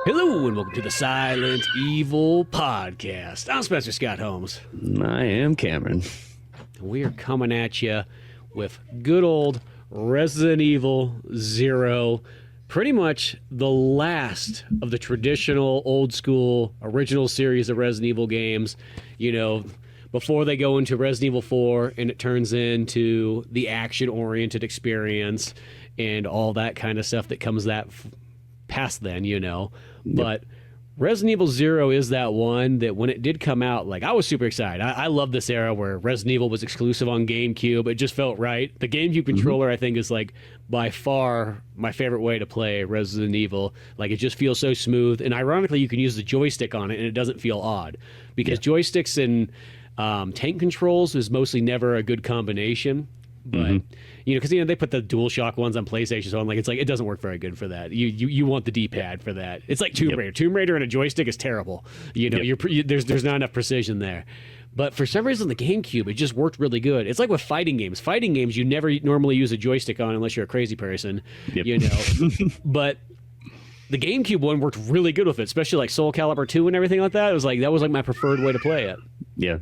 Hello and welcome to the Silent Evil Podcast. I'm Spencer Scott Holmes. I am Cameron. We are coming at you with good old Resident Evil 0. Pretty much the last of the traditional, old school, original series of Resident Evil games. You know, before they go into Resident Evil 4 and it turns into the action-oriented experience and all that kind of stuff that comes past then, you know. Yep. But Resident Evil 0 is that one that when it did come out, like, I was super excited. I love this era where Resident Evil was exclusive on GameCube. It just felt right. The GameCube controller, I think, is like by far my favorite way to play Resident Evil. Like, it just feels so smooth. And ironically, you can use the joystick on it and it doesn't feel odd because joysticks and tank controls is mostly never a good combination. But you know, because they put the DualShock ones on PlayStation, so I'm like, it doesn't work very good for that. You want the D-pad for that. It's like Tomb Raider. Tomb Raider and a joystick is terrible. You know, there's not enough precision there. But for some reason, the GameCube, it just worked really good. It's like with fighting games. Fighting games, you never normally use a joystick on unless you're a crazy person. You know, but the GameCube one worked really good with it, especially like Soul Calibur 2 and everything like that. It was like that was like my preferred way to play it. Yeah.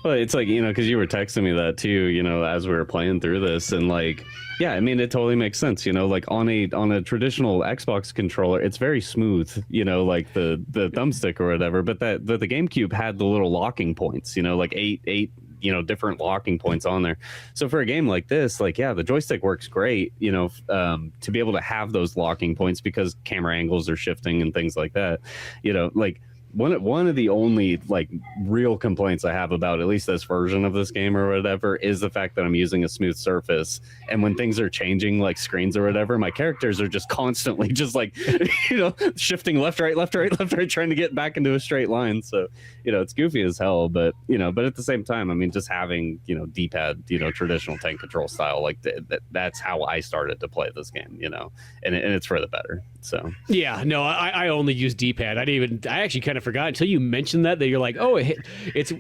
Well, it's like, you know, because you were texting me that too, you know, as we were playing through this, and like, yeah, I mean, it totally makes sense, you know, like on a traditional Xbox controller, it's very smooth, you know, like the thumbstick or whatever, but the GameCube had the little locking points, you know, like eight different locking points on there. So for a game like this, like, yeah, the joystick works great, you know, to be able to have those locking points because camera angles are shifting and things like that, you know, like one of the only like real complaints I have about at least this version of this game or whatever is the fact that I'm using a smooth surface, and when things are changing like screens or whatever, my characters are just constantly just like you know, shifting left right trying to get back into a straight line. So you know, it's goofy as hell, but you know, but at the same time, I mean, just having, you know, D-pad, you know, traditional tank control style, like that's how I started to play this game, you know, and it's for the better. So yeah, no, I only use D-pad. I actually kind of forgot until you mentioned that you're like, oh,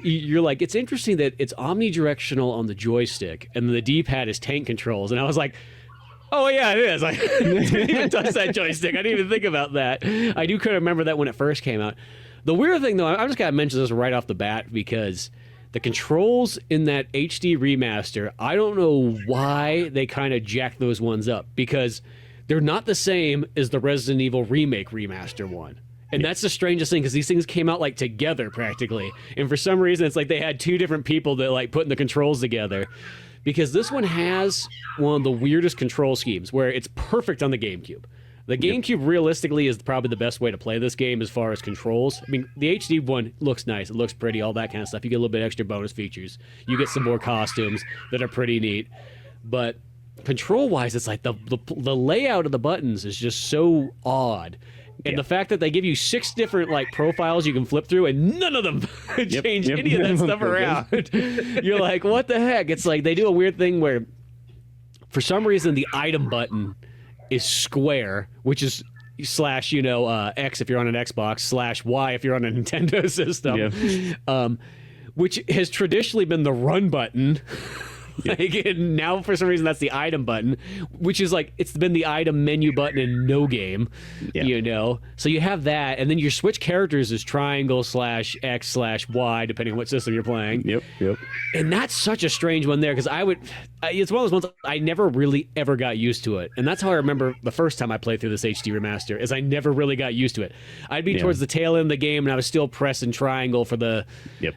you're like, it's interesting that it's omnidirectional on the joystick and the D-pad is tank controls, and I was like, oh yeah, it is. I didn't even touch that joystick. I didn't even think about that. I do kind of remember that when it first came out. The weird thing though, I just gotta mention this right off the bat because the controls in that HD remaster, I don't know why they kind of jacked those ones up, because they're not the same as the Resident Evil Remake remaster one. And that's the strangest thing, because these things came out like together practically. And for some reason, it's like they had two different people that like putting the controls together. Because this one has one of the weirdest control schemes where it's perfect on the GameCube. The GameCube realistically is probably the best way to play this game as far as controls. I mean, the HD one looks nice. It looks pretty, all that kind of stuff. You get a little bit extra bonus features. You get some more costumes that are pretty neat. But control-wise, it's like the layout of the buttons is just so odd. And the fact that they give you 6 different like profiles you can flip through, and none of them change any of that stuff around. You're like, what the heck? It's like they do a weird thing where, for some reason, the item button is square, which is / you know, X if you're on an Xbox / Y if you're on a Nintendo system, which has traditionally been the run button. Like, and now for some reason that's the item button, which is like it's been the item menu button in no game, you know. So you have that, and then your switch characters is triangle / X / Y depending on what system you're playing. Yep. And that's such a strange one there, because it's one of those ones I never really ever got used to it, and that's how I remember the first time I played through this HD remaster is I never really got used to it. I'd be towards the tail end of the game and I was still pressing triangle for the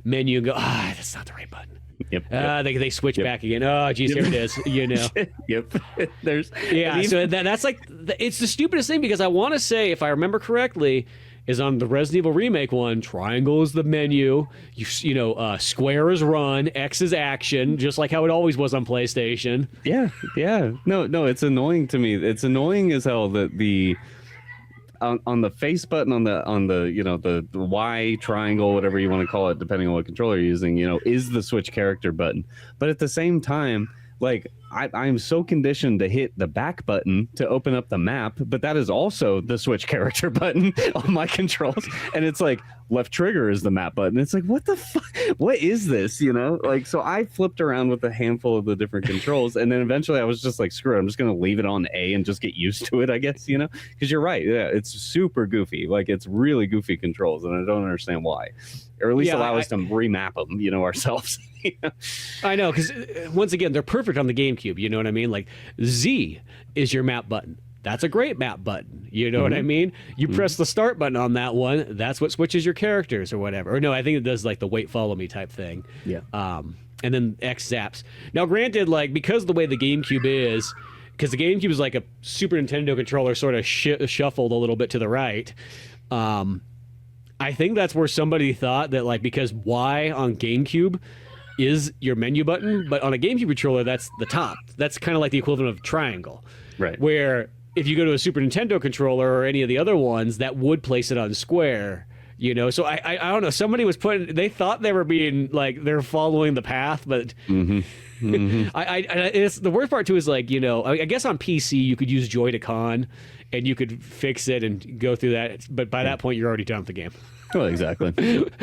menu and go, that's not the right button. They switch back again. Oh, geez, here it is. You know. So that's like it's the stupidest thing, because I want to say, if I remember correctly, is on the Resident Evil Remake one, triangle is the menu. You know, square is run, X is action, just like how it always was on PlayStation. Yeah. No, it's annoying to me. It's annoying as hell that the on the face button on the you know, the Y triangle, whatever you want to call it, depending on what controller you're using, you know, is the switch character button. But at the same time, like I'm so conditioned to hit the back button to open up the map, but that is also the switch character button on my controls. And it's like left trigger is the map button. It's like, what the fuck? What is this? You know, like, so I flipped around with a handful of the different controls. And then eventually I was just like, screw it. I'm just going to leave it on A and just get used to it, I guess, you know, because you're right. Yeah, it's super goofy. Like, it's really goofy controls. And I don't understand why. Or at least allow us to remap them, you know, ourselves. You know? I know, because once again, they're perfect on the GameCube. You know what I mean? Like, Z is your map button. That's a great map button. You know what I mean? You press the start button on that one. That's what switches your characters or whatever. Or no, I think it does like the wait, follow me type thing. Yeah. And then X zaps. Now, granted, like, because of the way the GameCube is, because the GameCube is like a Super Nintendo controller sort of shuffled a little bit to the right. I think that's where somebody thought that, like, because Y on GameCube is your menu button, but on a GameCube controller, that's the top. That's kind of like the equivalent of triangle. Right. Where if you go to a Super Nintendo controller or any of the other ones, that would place it on square. You know, so I don't know. Somebody was they thought they were being like they're following the path, but it's the worst part too is like, you know, I guess on PC you could use Joy-Con and you could fix it and go through that, but by that point you're already done with the game. Well, exactly.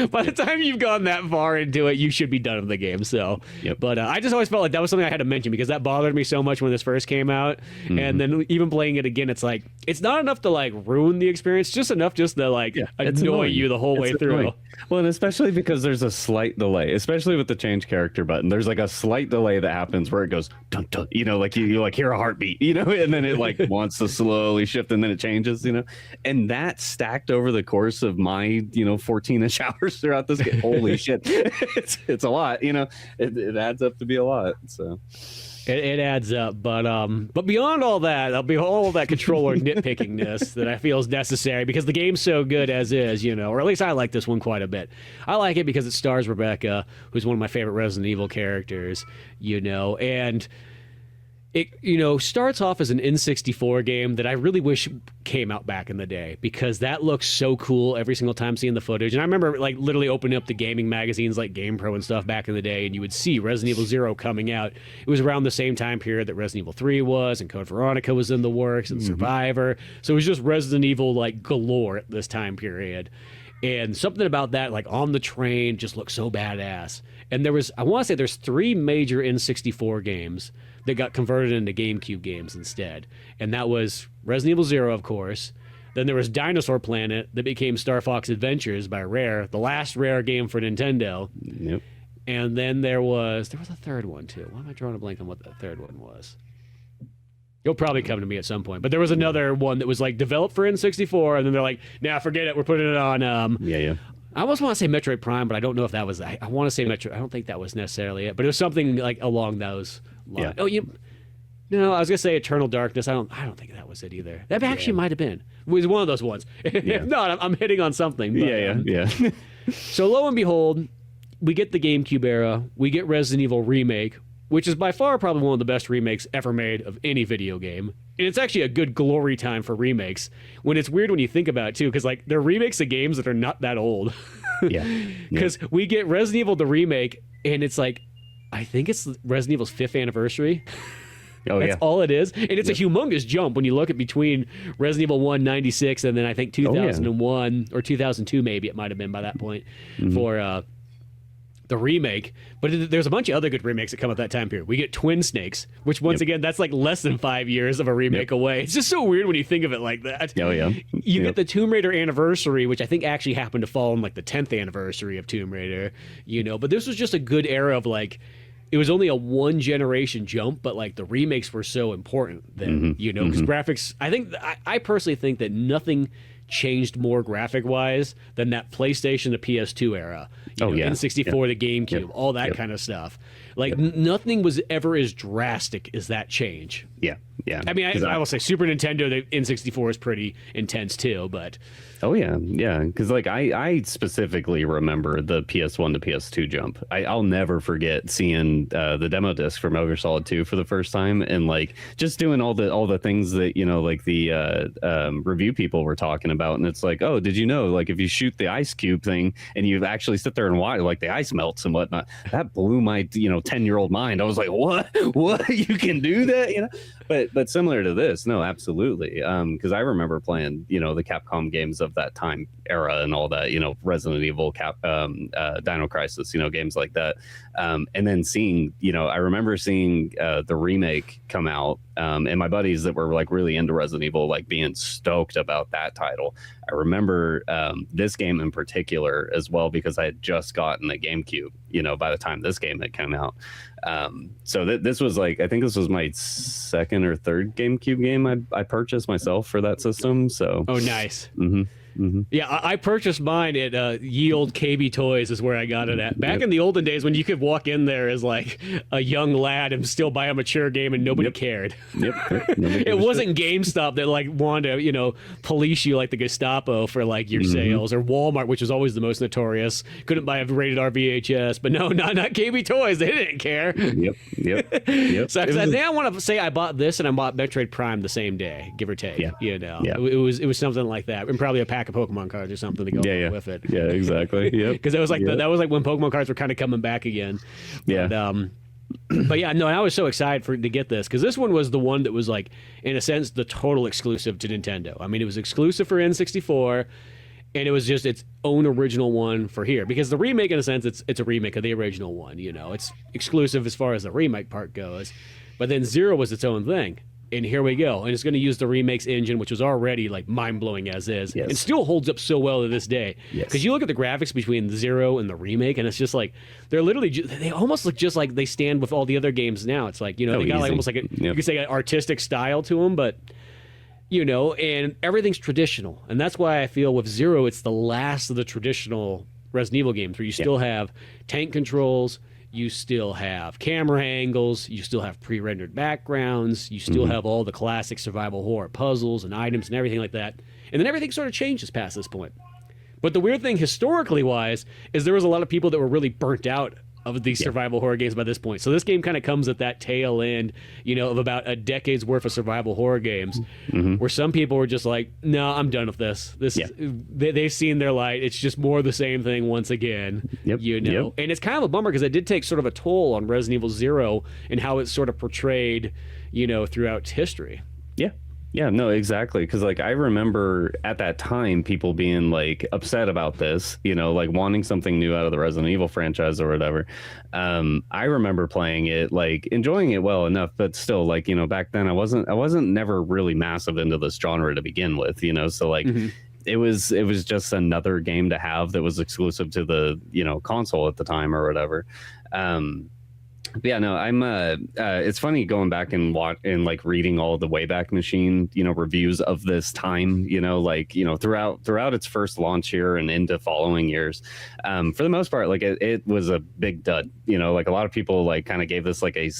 By the time you've gone that far into it, you should be done with the game. So, but I just always felt like that was something I had to mention because that bothered me so much when this first came out. And then even playing it again, it's like, it's not enough to like ruin the experience, just enough just to like annoy you the whole way through. Annoying. Well, and especially because there's a slight delay, especially with the change character button. There's like a slight delay that happens where it goes, dun, dun, you know, like you like hear a heartbeat, you know, and then it like wants to slowly shift and then it changes, you know, and that stacked over the course of my, you know, 14-ish hours throughout this game. Holy shit. It's a lot, you know, it adds up to be a lot. So it adds up, but beyond all that, all that controller nitpickingness that I feel is necessary because the game's so good as is, you know, or at least I like this one quite a bit. I like it because it stars Rebecca, who's one of my favorite Resident Evil characters, you know, and it, you know, starts off as an N64 game that I really wish came out back in the day because that looks so cool every single time seeing the footage. And I remember like literally opening up the gaming magazines like GamePro and stuff back in the day, and you would see Resident Evil 0 coming out. It was around the same time period that Resident Evil 3 was, and Code Veronica was in the works, and Survivor. So it was just Resident Evil like galore at this time period. And something about that, like on the train, just looked so badass. And there was, I want to say there's 3 major N64 games that got converted into GameCube games instead. And that was Resident Evil 0, of course. Then there was Dinosaur Planet that became Star Fox Adventures by Rare, the last Rare game for Nintendo. Yep. And then there was a third one too. Why am I drawing a blank on what that third one was? It'll probably come to me at some point. But there was another one that was like developed for N64, and then they're like, nah, forget it. We're putting it on. I almost want to say Metroid Prime, but I don't know if that was. I want to say Metroid. I don't think that was necessarily it, but it was something like along those lines. Yeah. No, I was gonna say Eternal Darkness. I don't think that was it either. That actually might have been. It was one of those ones. If not, I'm hitting on something. But, yeah. So lo and behold, we get the GameCube era. We get Resident Evil Remake, which is by far probably one of the best remakes ever made of any video game. And it's actually a good glory time for remakes. When it's weird when you think about it, too, because like they're remakes of games that are not that old. Because we get Resident Evil the remake, and it's like, I think it's Resident Evil's 5th anniversary. That's all it is. And it's a humongous jump when you look at between Resident Evil 1, 96, and then I think 2001 or 2002 maybe it might have been by that point for the remake. But there's a bunch of other good remakes that come at that time period. We get Twin Snakes, which once again, that's like less than 5 years of a remake away. It's just so weird when you think of it like that. You get the Tomb Raider anniversary, which I think actually happened to fall on like the 10th anniversary of Tomb Raider, you know, but this was just a good era of like, it was only a 1 generation jump, but like the remakes were so important then, you know, because graphics, I personally think that nothing changed more graphic wise than that PlayStation to PS2 era. N64, the GameCube, all that kind of stuff. Like nothing was ever as drastic as that change. I mean, I will say Super Nintendo, the N64 is pretty intense too, but because like I specifically remember the PS1 to PS2 jump. I'll never forget seeing the demo disc for Metal Gear Solid 2 for the first time, and like just doing all the things that, you know, like the review people were talking about. And it's like, oh, did you know, like if you shoot the ice cube thing and you actually sit there and watch, like the ice melts and whatnot, that blew my, you know, 10-year-old mind. I was like, what you can do that, you know? But similar to this, no, absolutely. Because I remember playing, you know, the Capcom games of that time era and all that, you know, Resident Evil, Dino Crisis, you know, games like that. And then seeing, you know, I remember seeing the remake come out, and my buddies that were like really into Resident Evil, like being stoked about that title. I remember this game in particular as well, because I had just gotten the GameCube, you know, by the time this game had come out. So this was like, I think this was my second or third GameCube game I purchased myself for that system. So oh, nice. Mm-hmm. Mm-hmm. Yeah, I purchased mine at Ye Old KB Toys is where I got it at. Back in the olden days when you could walk in there as like a young lad and still buy a mature game and nobody cared. It wasn't GameStop that like wanted to, you know, police you like the Gestapo for like your sales, or Walmart, which was always the most notorious. Couldn't buy a rated R VHS, but no, not KB Toys. They didn't care. Yep. So I want to say I bought this and I bought Metroid Prime the same day, give or take. Yeah. You know, Yeah. It was something like that, and probably a pack of Pokemon cards or something to go with it. Yeah, exactly. Yeah, because it was like that was like when Pokemon cards were kind of coming back again. But yeah, no, I was so excited to get this, because this one was the one that was like, in a sense, the total exclusive to Nintendo. I mean, it was exclusive for N64, and it was just its own original one for here. Because the remake, in a sense, it's a remake of the original one. You know, it's exclusive as far as the remake part goes. But then Zero was its own thing. And here we go. And it's going to use the remakes engine, which was already like mind-blowing as is. Yes. And still holds up so well to this day. Because you look at the graphics between the Zero and the remake, and it's just like, they're literally, they almost look just like they stand with all the other games now. It's like, you know, they got like almost like you could say an artistic style to them, but, you know, and everything's traditional. And that's why I feel with Zero, it's the last of the traditional Resident Evil games where you still have tank controls, you still have camera angles, you still have pre-rendered backgrounds, you still have all the classic survival horror puzzles and items and everything like that. And then everything sort of changes past this point. But the weird thing, historically wise, is there was a lot of people that were really burnt out of these survival horror games by this point. So this game kind of comes at that tail end, you know, of about a decade's worth of survival horror games, where some people were just like, no, I'm done with this. They've seen their light. It's just more of the same thing once again, you know. And it's kind of a bummer, because it did take sort of a toll on Resident Evil Zero and how it's sort of portrayed, you know, throughout history. Yeah, no, exactly. Because like I remember at that time people being like upset about this, you know, like wanting something new out of the Resident Evil franchise or whatever. I remember playing it, like enjoying it well enough, but still, like, you know, back then I wasn't never really massive into this genre to begin with, you know. So like it was just another game to have that was exclusive to the, you know, console at the time or whatever. But yeah, no, I'm it's funny going back and like reading all the Wayback Machine, you know, reviews of this time, you know, like, you know, throughout its first launch here and into following years. For the most part, like it was a big dud, you know, like a lot of people like kind of gave this like a,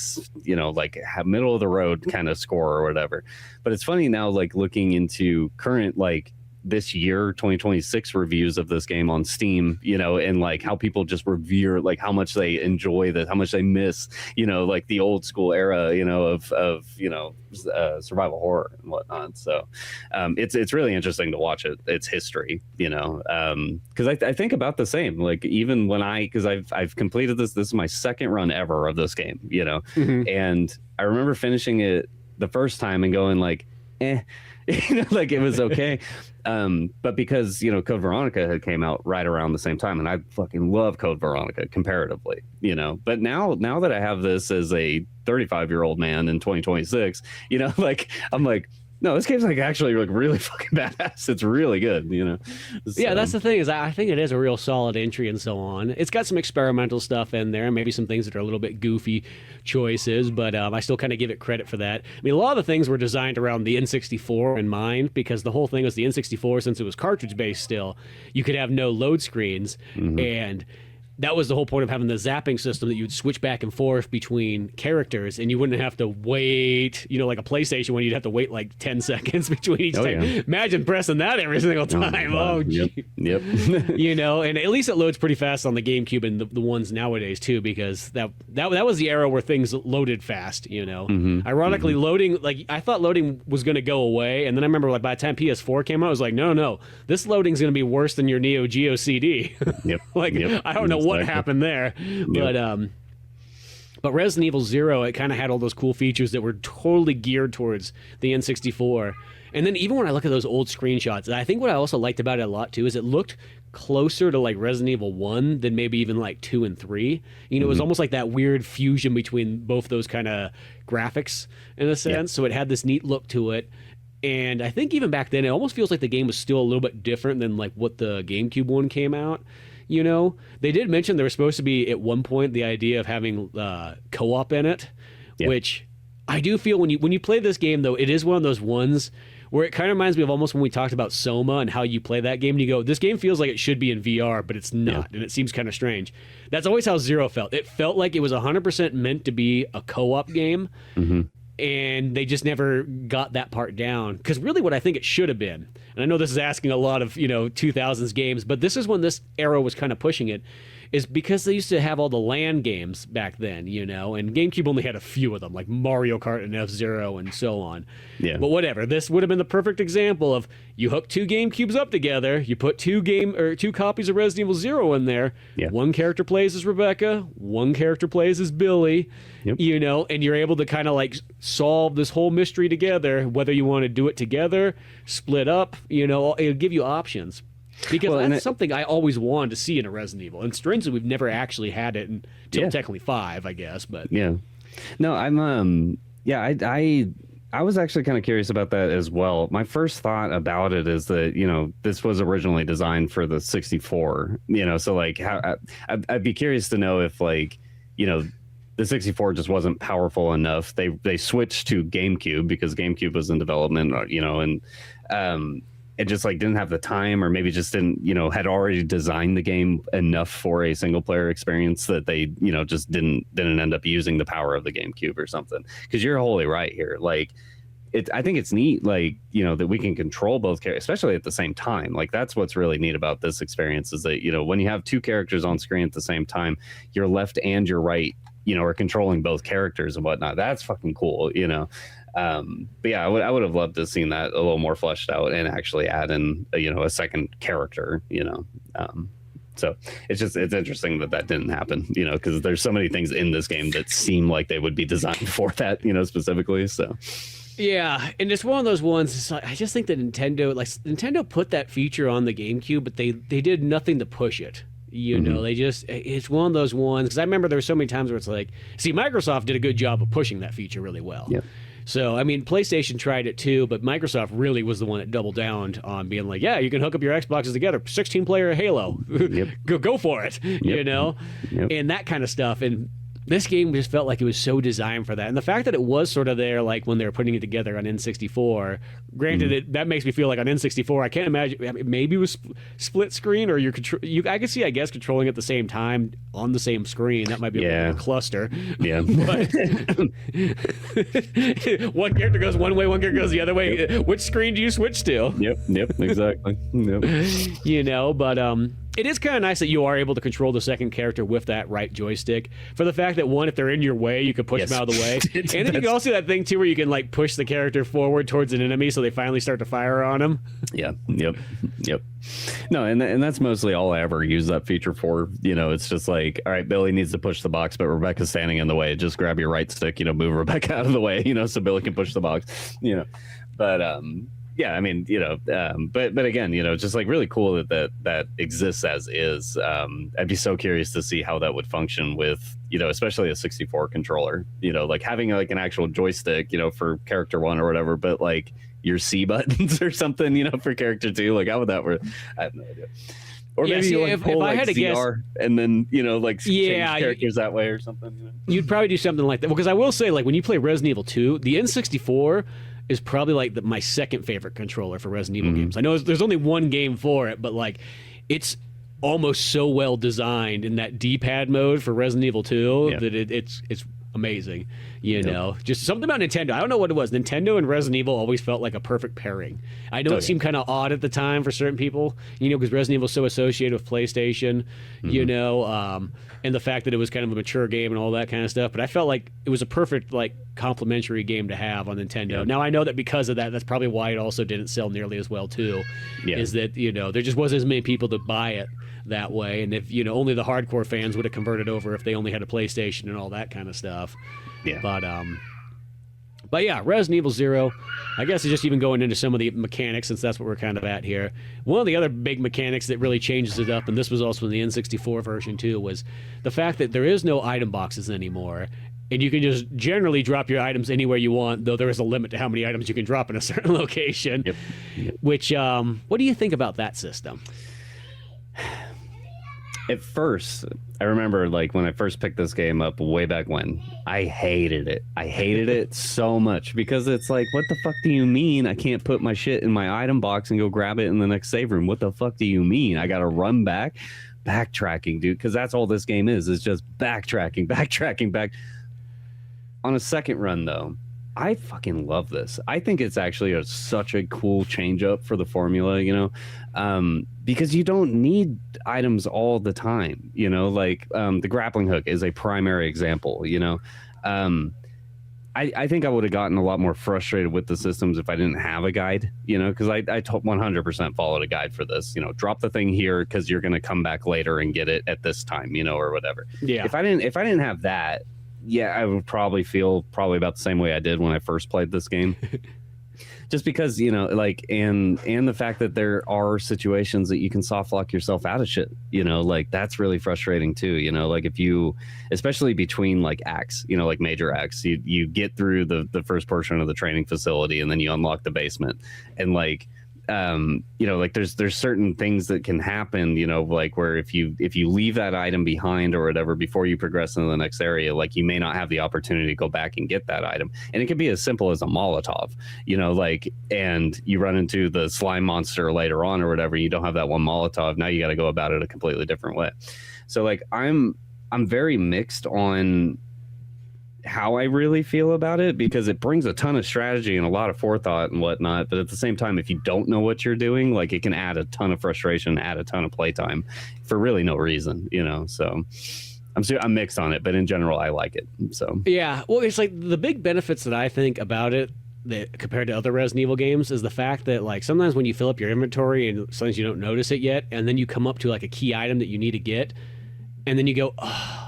you know, like middle of the road kind of score or whatever. But it's funny now, like looking into current, like this year 2026 reviews of this game on Steam, you know, and like how people just revere like how much they enjoy this, how much they miss, you know, like the old school era, you know, of you know, survival horror and whatnot. So it's really interesting to watch its history, you know, because I think about the same, like even when because I've completed this is my second run ever of this game, you know, and I remember finishing it the first time and going like, you know, like it was okay. But because, you know, Code Veronica had came out right around the same time, and I fucking love Code Veronica comparatively, you know. But now that I have this as a 35-year-old man in 2026, you know, like I'm like, no, this game's like actually like really fucking badass. It's really good, you know. So. Yeah, that's the thing, is I think it is a real solid entry and so on. It's got some experimental stuff in there, maybe some things that are a little bit goofy choices, but I still kind of give it credit for that. I mean, a lot of the things were designed around the N64 in mind, because the whole thing was the N64, since it was cartridge-based still, you could have no load screens, and that was the whole point of having the zapping system, that you'd switch back and forth between characters and you wouldn't have to wait, you know, like a PlayStation when you'd have to wait like 10 seconds between each time. Yeah. Imagine pressing that every single time. Yep. You know, and at least it loads pretty fast on the GameCube and the ones nowadays too, because that was the era where things loaded fast, you know. Ironically, loading, like I thought loading was going to go away, and then I remember like by the time PS4 came out, I was like, no, this loading's going to be worse than your Neo Geo CD. I don't know what happened there, But Resident Evil 0, it kind of had all those cool features that were totally geared towards the N64. And then even when I look at those old screenshots, I think what I also liked about it a lot too is it looked closer to like Resident Evil 1 than maybe even like 2 and 3. You know, it was almost like that weird fusion between both those kind of graphics in a sense. So it had this neat look to it. And I think even back then, it almost feels like the game was still a little bit different than like what the GameCube one came out. You know, they did mention there was supposed to be at one point the idea of having co-op in it, which I do feel when you play this game though, it is one of those ones where it kind of reminds me of almost when we talked about Soma and how you play that game and you go, this game feels like it should be in VR, but it's not, and it seems kind of strange. That's always how Zero felt. It felt like it was 100% meant to be a co-op game, and they just never got that part down. Because really what I think it should have been, and I know this is asking a lot of, 2000s games, but this is when this era was kind of pushing it, is because they used to have all the LAN games back then, and GameCube only had a few of them, like Mario Kart and F-Zero and so on. Yeah. But whatever, this would have been the perfect example of you hook two GameCubes up together, you put two copies of Resident Evil 0 in there. Yeah. One character plays as Rebecca, one character plays as Billy, and you're able to kind of like solve this whole mystery together, whether you want to do it together, split up, it'll give you options. Because that's something I always wanted to see in a Resident Evil. And strangely, we've never actually had it until technically 5, I guess. But no, I was actually kind of curious about that as well. My first thought about it is that, this was originally designed for the 64, so like how I'd be curious to know if the 64 just wasn't powerful enough. They switched to GameCube because GameCube was in development, and it just like didn't have the time, or maybe just didn't, had already designed the game enough for a single player experience that they, just didn't end up using the power of the GameCube or something. Because you're wholly right here. Like, I think it's neat, like, that we can control both characters, especially at the same time. Like, that's what's really neat about this experience is that, when you have two characters on screen at the same time, your left and your right, are controlling both characters and whatnot. That's fucking cool, but yeah, I would have loved to have seen that a little more fleshed out and actually add in a second character, so it's interesting that didn't happen, because there's so many things in this game that seem like they would be designed for that, specifically. So yeah, and it's one of those ones. It's like, I just think that Nintendo put that feature on the GameCube, but they did nothing to push it. It's one of those ones, because I remember there were so many times where it's like, see, Microsoft did a good job of pushing that feature really well. Yeah. So, I mean, PlayStation tried it too, but Microsoft really was the one that doubled down on being like, yeah, you can hook up your Xboxes together, 16-player Halo, go for it, and that kind of stuff. And this game just felt like it was so designed for that. And the fact that it was sort of there, like when they were putting it together on N64, granted, that makes me feel like on N64, I can't imagine, maybe it was split screen, or I could see, I guess, controlling at the same time on the same screen. That might be a cluster. Yeah. But one character goes one way, one character goes the other way. Yep. Which screen do you switch to? Yep, exactly. Yep. But it is kind of nice that you are able to control the second character with that right joystick. For the fact that, one, if they're in your way, you can push them out of the way. And then you can also do that thing, too, where you can, like, push the character forward towards an enemy so they finally start to fire on them. Yeah, yep. No, and that's mostly all I ever use that feature for. It's just like, all right, Billy needs to push the box, but Rebecca's standing in the way. Just grab your right stick, move Rebecca out of the way, so Billy can push the box, But, yeah, I mean, but again, just like really cool that exists as is. I'd be so curious to see how that would function with, especially a 64 controller, like having like an actual joystick, for character 1 or whatever, but like your C buttons or something, for character 2, like how would that work? I have no idea. Or maybe you like pull like ZR and then, like change characters that way or something. You'd probably do something like that. Well, because I will say, like, when you play Resident Evil 2, the N64 is probably like my second favorite controller for Resident Evil games. I know there's only one game for it, but like it's almost so well designed in that D-pad mode for Resident Evil 2 that it's amazing. Just something about Nintendo. I don't know what it was. Nintendo and Resident Evil always felt like a perfect pairing. I know it seemed kind of odd at the time for certain people, because Resident Evil is so associated with PlayStation, and the fact that it was kind of a mature game and all that kind of stuff. But I felt like it was a perfect, like, complementary game to have on Nintendo. Yeah. Now, I know that because of that, that's probably why it also didn't sell nearly as well, too, is that, there just wasn't as many people to buy it. that way. And if, only the hardcore fans would have converted over if they only had a PlayStation and all that kind of stuff. Yeah. But yeah, Resident Evil 0, I guess it's just even going into some of the mechanics, since that's what we're kind of at here. One of the other big mechanics that really changes it up, and this was also in the N64 version too, was the fact that there is no item boxes anymore. And you can just generally drop your items anywhere you want, though there is a limit to how many items you can drop in a certain location. Yep. Which, what do you think about that system? At first, I remember like when I first picked this game up way back when, I hated it. I hated it so much because it's like, what the fuck do you mean I can't put my shit in my item box and go grab it in the next save room? What the fuck do you mean? I got to run back? Backtracking, dude, because that's all this game is just backtracking. On a second run, though, I fucking love this. I think it's actually such a cool change up for the formula, because you don't need items all the time, like the grappling hook is a primary example, I think I would have gotten a lot more frustrated with the systems if I didn't have a guide, because I 100% followed a guide for this, drop the thing here because you're going to come back later and get it at this time, or whatever. Yeah. If I didn't have that, yeah, I would probably feel about the same way I did when I first played this game. Just because, and the fact that there are situations that you can soft lock yourself out of shit, that's really frustrating too, like if you, especially between like acts, like major acts, you get through the first portion of the training facility and then you unlock the basement and like, like there's certain things that can happen, like where if you leave that item behind or whatever before you progress into the next area, like you may not have the opportunity to go back and get that item. And it can be as simple as a Molotov, and you run into the slime monster later on or whatever, you don't have that one Molotov. Now you got to go about it a completely different way. So like I'm very mixed on how I really feel about it because it brings a ton of strategy and a lot of forethought and whatnot. But at the same time, if you don't know what you're doing, like it can add a ton of frustration, add a ton of playtime for really no reason, So I'm mixed on it, but in general, I like it. So yeah, well, it's like the big benefits that I think about it that compared to other Resident Evil games is the fact that like sometimes when you fill up your inventory and sometimes you don't notice it yet, and then you come up to like a key item that you need to get, and then you go, oh,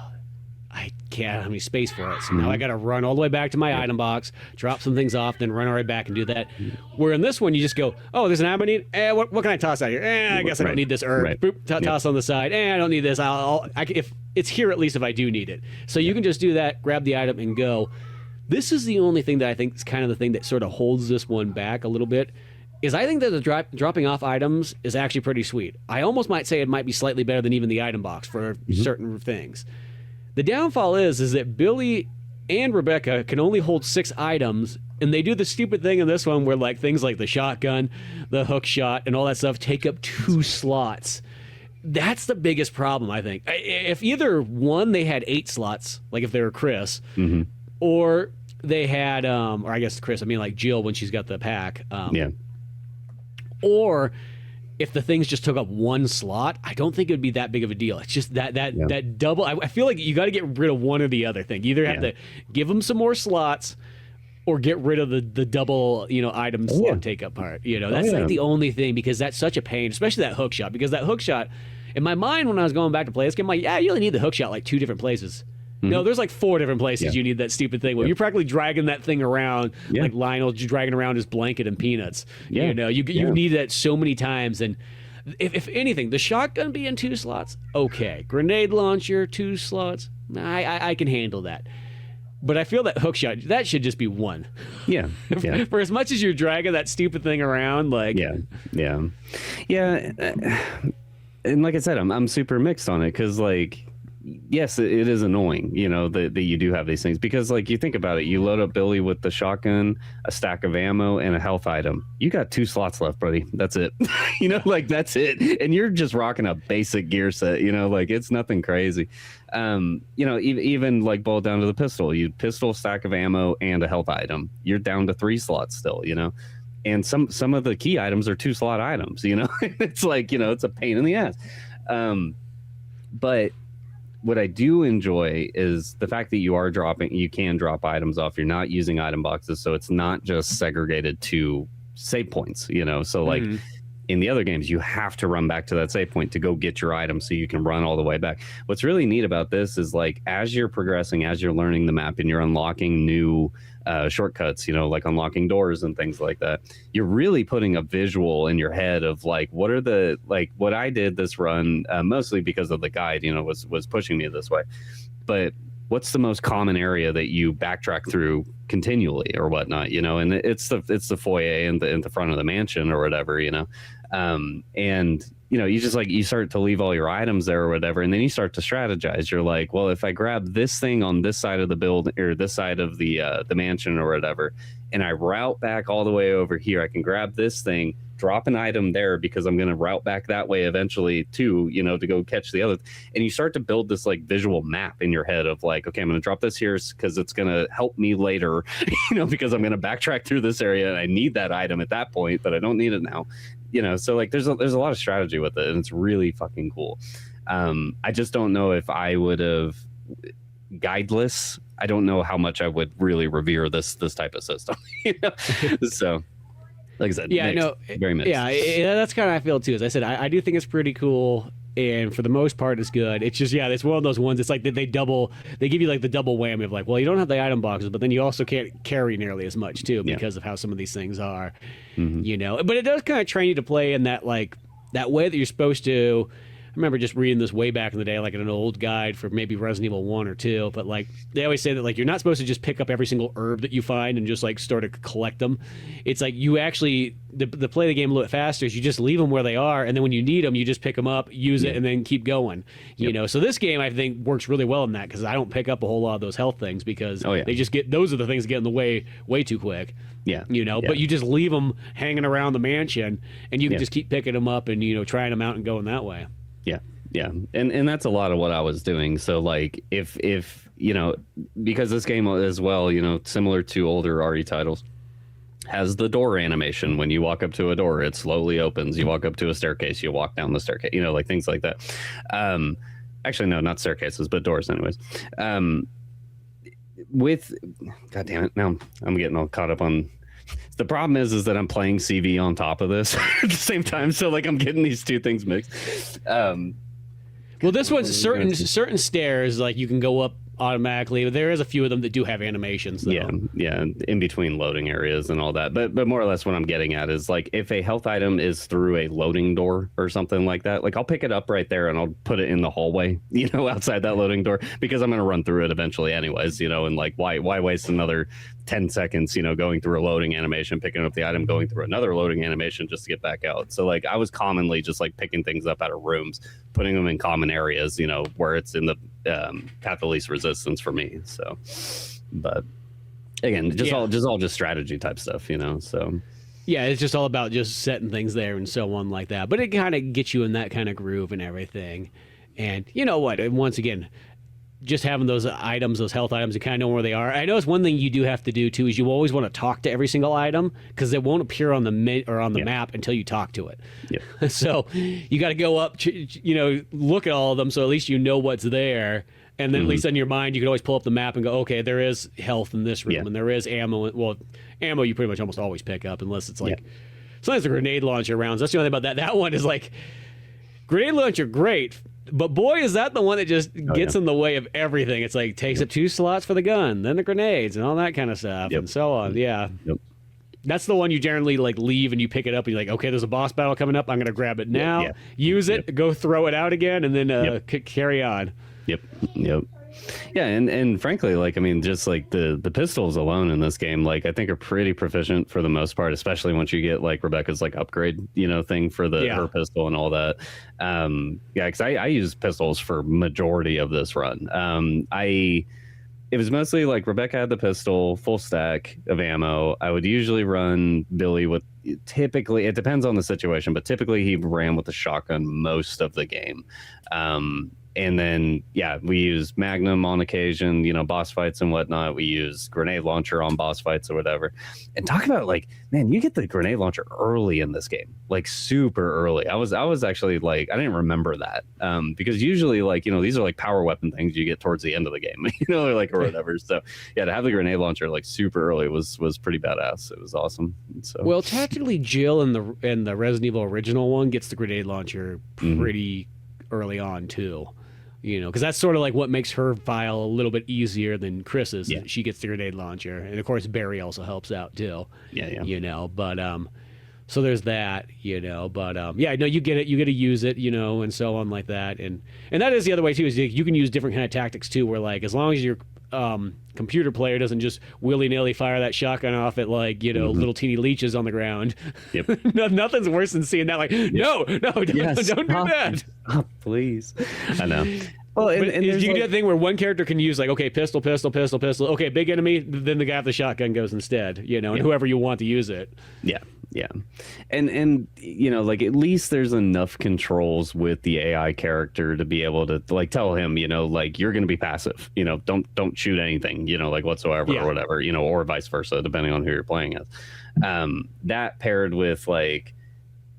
I can't have any space for it. So now I got to run all the way back to my item box, drop some things off, then run right back and do that. Where in this one, you just go, oh, there's an item I need. What can I toss out here? I guess I don't need this herb. Boop, toss on the side. I don't need this. If it's here, at least if I do need it. So you can just do that, grab the item and go. This is the only thing that I think is kind of the thing that sort of holds this one back a little bit. Is I think that the dropping off items is actually pretty sweet. I almost might say it might be slightly better than even the item box for certain things. The downfall is that Billy and Rebecca can only hold 6 items, and they do the stupid thing in this one where like things like the shotgun, the hook shot, and all that stuff take up 2 slots. That's the biggest problem, I think. If either one, they had 8 slots, like if they were Chris, or they had, or I guess Chris, I mean like Jill when she's got the pack. Or if the things just took up 1 slot, I don't think it would be that big of a deal. It's just that double. I feel like you got to get rid of one or the other thing. You either have to give them some more slots or get rid of the double, item slot take up part. That's like the only thing, because that's such a pain, especially that hook shot, because that hook shot, in my mind when I was going back to play this game, I'm like, yeah, you only need the hook shot like 2 different places. No, there's like 4 different places you need that stupid thing. Where you're practically dragging that thing around, like Lionel dragging around his blanket and Peanuts. You need that so many times. And if anything, the shotgun being 2 slots, okay. Grenade launcher, 2 slots, I can handle that. But I feel that hook shot, that should just be 1. Yeah. For as much as you're dragging that stupid thing around, like yeah. And like I said, I'm super mixed on it because like. Yes, it is annoying, that you do have these things because, like, you think about it, you load up Billy with the shotgun, a stack of ammo, and a health item. You got 2 slots left, buddy. That's it. That's it. And you're just rocking a basic gear set. Like it's nothing crazy. Even like boiled down to the pistol. You pistol, stack of ammo, and a health item. You're down to 3 slots still. And some of the key items are 2 slot items. It's like it's a pain in the ass. But what I do enjoy is the fact that you can drop items off. You're not using item boxes, so it's not just segregated to save points, So like In the other games, you have to run back to that save point to go get your item so you can run all the way back. What's really neat about this is like as you're progressing, as you're learning the map and you're unlocking new shortcuts, you know, like unlocking doors and things like that, you're really putting a visual in your head of like what are the like what I did this run mostly because of the guide, you know, was pushing me this way. But what's the most common area that you backtrack through continually or whatnot, you know? And it's the foyer in the front of the mansion or whatever, you know. And you know, you just like you start to leave all your items there or whatever, and then you start to strategize. You're like, well, if I grab this thing on this side of the building or this side of the mansion or whatever, and I route back all the way over here, I can grab this thing, drop an item there because I'm going to route back that way eventually too, you know, to go catch the other. And you start to build this like visual map in your head of like, okay, I'm going to drop this here because it's going to help me later, you know, because I'm going to backtrack through this area and I need that item at that point, but I don't need it now. You know, so like there's a lot of strategy with it, and it's really fucking cool. I just don't know if I would have guideless. I don't know how much I would really revere this type of system. You know? So, like I said, yeah, mixed, no, very mixed. Yeah, that's kind of how I feel too. As I said, I do think it's pretty cool. And for the most part, it's good. It's just, yeah, it's one of those ones. It's like they give you like the double whammy of like, well, you don't have the item boxes, but then you also can't carry nearly as much too because of how some of these things are, you know. But it does kind of train you to play in that like that way that you're supposed to. I remember just reading this way back in the day, like in an old guide for maybe Resident Evil 1 or 2. But like they always say that like you're not supposed to just pick up every single herb that you find and just like start to collect them. It's like you actually the play the game a little bit faster is you just leave them where they are, and then when you need them, you just pick them up, use it, and then keep going. You know, so this game I think works really well in that because I don't pick up a whole lot of those health things because they just get those are the things that get in the way too quick. Yeah, you know, but you just leave them hanging around the mansion, and you can just keep picking them up and you know trying them out and going that way. Yeah, and that's a lot of what I was doing. So like if you know, because this game as well, you know, similar to older RE titles, has the door animation. When you walk up to a door, it slowly opens. You walk up to a staircase, you walk down the staircase, you know, like things like that. Actually, no, not staircases, but doors anyways. With God damn it, now I'm getting all caught up on. The problem is that I'm playing CV on top of this at the same time, so like I'm getting these two things mixed. Well, this one's certain stairs like you can go up automatically. There is a few of them that do have animations, though. Yeah, in between loading areas and all that. But more or less what I'm getting at is like if a health item is through a loading door or something like that, like I'll pick it up right there and I'll put it in the hallway, you know, outside that loading door because I'm going to run through it eventually anyways, you know, and like why waste another 10 seconds, you know, going through a loading animation, picking up the item, going through another loading animation just to get back out. So like I was commonly just like picking things up out of rooms, putting them in common areas, you know, where it's in the path of least resistance for me. So, but again, just strategy type stuff, you know. So yeah, it's just all about just setting things there and so on like that. But it kind of gets you in that kind of groove and everything. And you know what? And once again, just having those items, those health items, you kind of know where they are. I know it's one thing you do have to do too is you always want to talk to every single item because it won't appear on the map until you talk to it. Yep. So you got to go up, you know, look at all of them so at least you know what's there. And then at least in your mind, you can always pull up the map and go, okay, there is health in this room and there is ammo. Well, ammo you pretty much almost always pick up unless it's like sometimes a grenade launcher rounds. That's the only thing about that. That one is like grenade launcher, great. But boy, is that the one that just gets in the way of everything. It's like takes up 2 slots for the gun, then the grenades and all that kind of stuff and so on. Yeah. Yep. That's the one you generally like leave and you pick it up and you're like, okay, there's a boss battle coming up. I'm going to grab it now, use it, go throw it out again, and then carry on. Yep. Yeah, and frankly, like I mean, just like the pistols alone in this game, like I think are pretty proficient for the most part, especially once you get like Rebecca's like upgrade, you know, thing for her pistol and all that. Because I use pistols for majority of this run. It was mostly like Rebecca had the pistol, full stack of ammo. I would usually run Billy with typically, it depends on the situation, but typically he ran with the shotgun most of the game. And then, yeah, we use Magnum on occasion, you know, boss fights and whatnot. We use grenade launcher on boss fights or whatever. And talk about, like, man, you get the grenade launcher early in this game, like super early. I was actually like, I didn't remember that because usually, like, you know, these are like power weapon things you get towards the end of the game, you know, or whatever. So yeah, to have the grenade launcher like super early was pretty badass. It was awesome. So well, technically, Jill in the Resident Evil original one gets the grenade launcher pretty early on too. You know, because that's sort of like what makes her file a little bit easier than Chris's. Yeah. She gets the grenade launcher, and of course Barry also helps out too. Yeah. You know, but so there's that. You know, but yeah, no, you get it. You get to use it. You know, and so on like that, and that is the other way too. Is you can use different kind of tactics too, where like as long as your computer player doesn't just willy-nilly fire that shotgun off at like, you know, little teeny leeches on the ground. Yep. Nothing's worse than seeing that. Like, no, don't do that. Stop, please. I know. Well, and you like, get a thing where one character can use like, okay, pistol. Okay, big enemy. Then the guy with the shotgun goes instead. You know, and whoever you want to use it. Yeah, and you know, like at least there's enough controls with the AI character to be able to like tell him, you know, like you're going to be passive. You know, don't shoot anything. You know, like whatsoever or whatever. You know, or vice versa, depending on who you're playing as. That paired with like,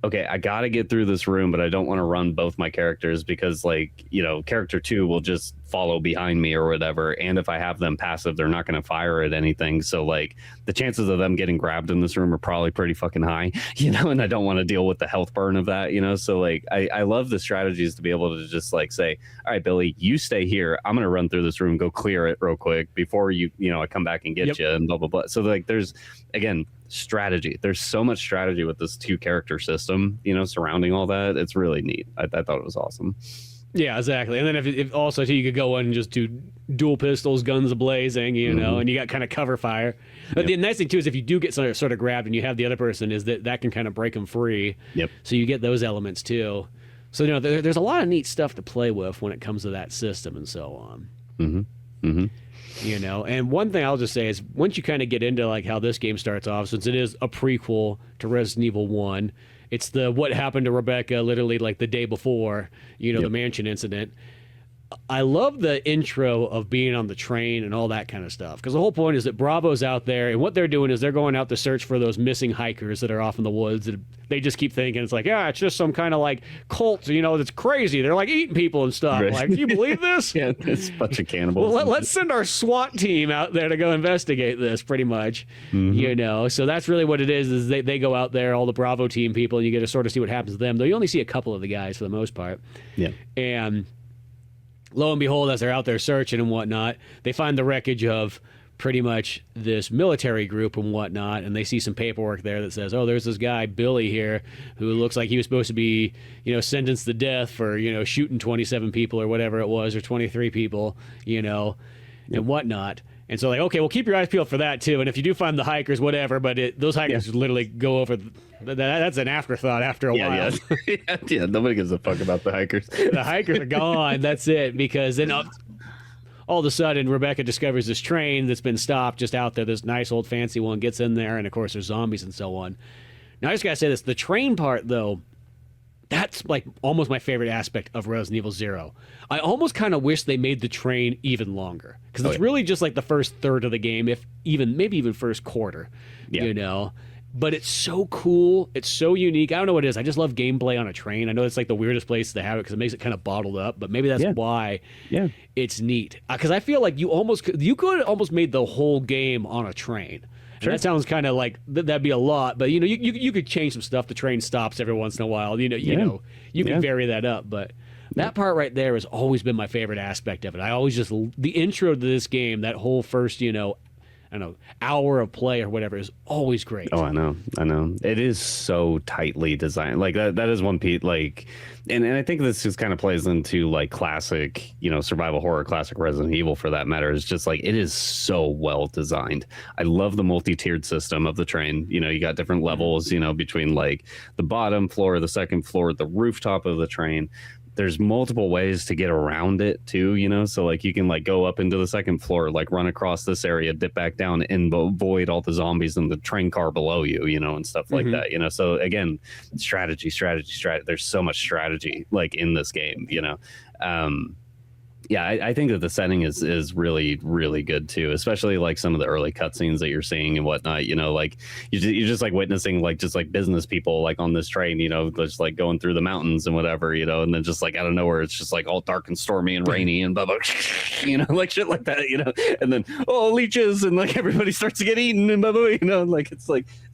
okay, I got to get through this room, but I don't want to run both my characters because, like, you know, character 2 will just follow behind me or whatever. And if I have them passive, they're not going to fire at anything. So, like, the chances of them getting grabbed in this room are probably pretty fucking high, you know, and I don't want to deal with the health burn of that, you know. So, like, I love the strategies to be able to just, like, say, all right, Billy, you stay here. I'm going to run through this room, go clear it real quick before you know, I come back and get you and blah, blah, blah. So, like, there's, again, strategy. There's so much strategy with this 2-character system, you know, surrounding all that. It's really neat. I thought it was awesome. Yeah, exactly. And then if also too, you could go in and just do dual pistols, guns a-blazing, you know, and you got kind of cover fire. But the nice thing too is if you do get sort of grabbed and you have the other person, is that can kind of break them free. Yep. So you get those elements too. So, you know, there's a lot of neat stuff to play with when it comes to that system and so on. You know, and one thing I'll just say is once you kind of get into like how this game starts off, since it is a prequel to Resident Evil 1, it's the what happened to Rebecca literally like the day before, you know, the mansion incident. I love the intro of being on the train and all that kind of stuff, because the whole point is that Bravo's out there, and what they're doing is they're going out to search for those missing hikers that are off in the woods. And they just keep thinking it's like, yeah, it's just some kind of like cult, you know, that's crazy. They're like eating people and stuff. Right. Like, do you believe this? Yeah, it's a bunch of cannibals. Well, let's send our SWAT team out there to go investigate this, pretty much. You know, so that's really what it is they go out there, all the Bravo team people, and you get to sort of see what happens to them. Though you only see a couple of the guys for the most part. Yeah. And lo and behold, as they're out there searching and whatnot, they find the wreckage of pretty much this military group and whatnot, and they see some paperwork there that says, oh, there's this guy, Billy, here, who looks like he was supposed to be, you know, sentenced to death for, you know, shooting 27 people or whatever it was, or 23 people, you know, and whatnot. And so, like, okay, well, keep your eyes peeled for that, too. And if you do find the hikers, whatever, but those hikers literally go over. That's an afterthought after a while. Yeah, nobody gives a fuck about the hikers. The hikers are gone. That's it. Because then all of a sudden, Rebecca discovers this train that's been stopped just out there. This nice old fancy one gets in there. And, of course, there's zombies and so on. Now, I just got to say this. The train part, though, that's like almost my favorite aspect of Resident Evil 0. I almost kind of wish they made the train even longer, because it's really just like the first third of the game, maybe even first quarter, you know. But it's so cool. It's so unique. I don't know what it is. I just love gameplay on a train. I know it's like the weirdest place to have it because it makes it kind of bottled up, but maybe that's why it's neat. Because I feel like you could almost made the whole game on a train. And that sounds kind of like that'd be a lot, but you know, you could change some stuff. The train stops every once in a while. You know, you can vary that up. But that part right there has always been my favorite aspect of it. I always just the intro to this game, that whole first, you know, I don't know, hour of play or whatever is always great. Oh, I know. It is so tightly designed. Like that is one piece. Like, and I think this just kind of plays into like classic, you know, survival horror, classic Resident Evil for that matter. It's just like it is so well designed. I love the multi-tiered system of the train. You know, you got different levels, you know, between like the bottom floor, the second floor, the rooftop of the train. There's multiple ways to get around it too, you know, so like you can like go up into the second floor, like run across this area, dip back down and avoid all the zombies in the train car below you, you know, and stuff like that, you know. So again, strategy. There's so much strategy like in this game, you know. Yeah, I think that the setting is really, really good too, especially like some of the early cutscenes that you're seeing and whatnot. Like you're just like witnessing like just like business people like on this train, just like going through the mountains and whatever, and then just like out of nowhere it's just like all dark and stormy and rainy and blah blah, like shit like that, and then leeches and like everybody starts to get eaten and blah blah, like it's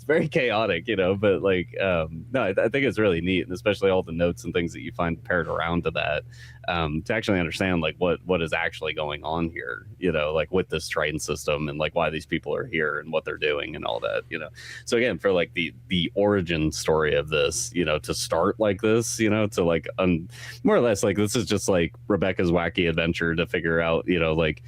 very chaotic, but like no, I think it's really neat, and especially all the notes and things that you find paired around to that, to actually understand like what is actually going on here, like with this train system and like why these people are here and what they're doing and all that, so again, for like the origin story of this, to start like this, to like more or less like this is just like Rebecca's wacky adventure to figure out, like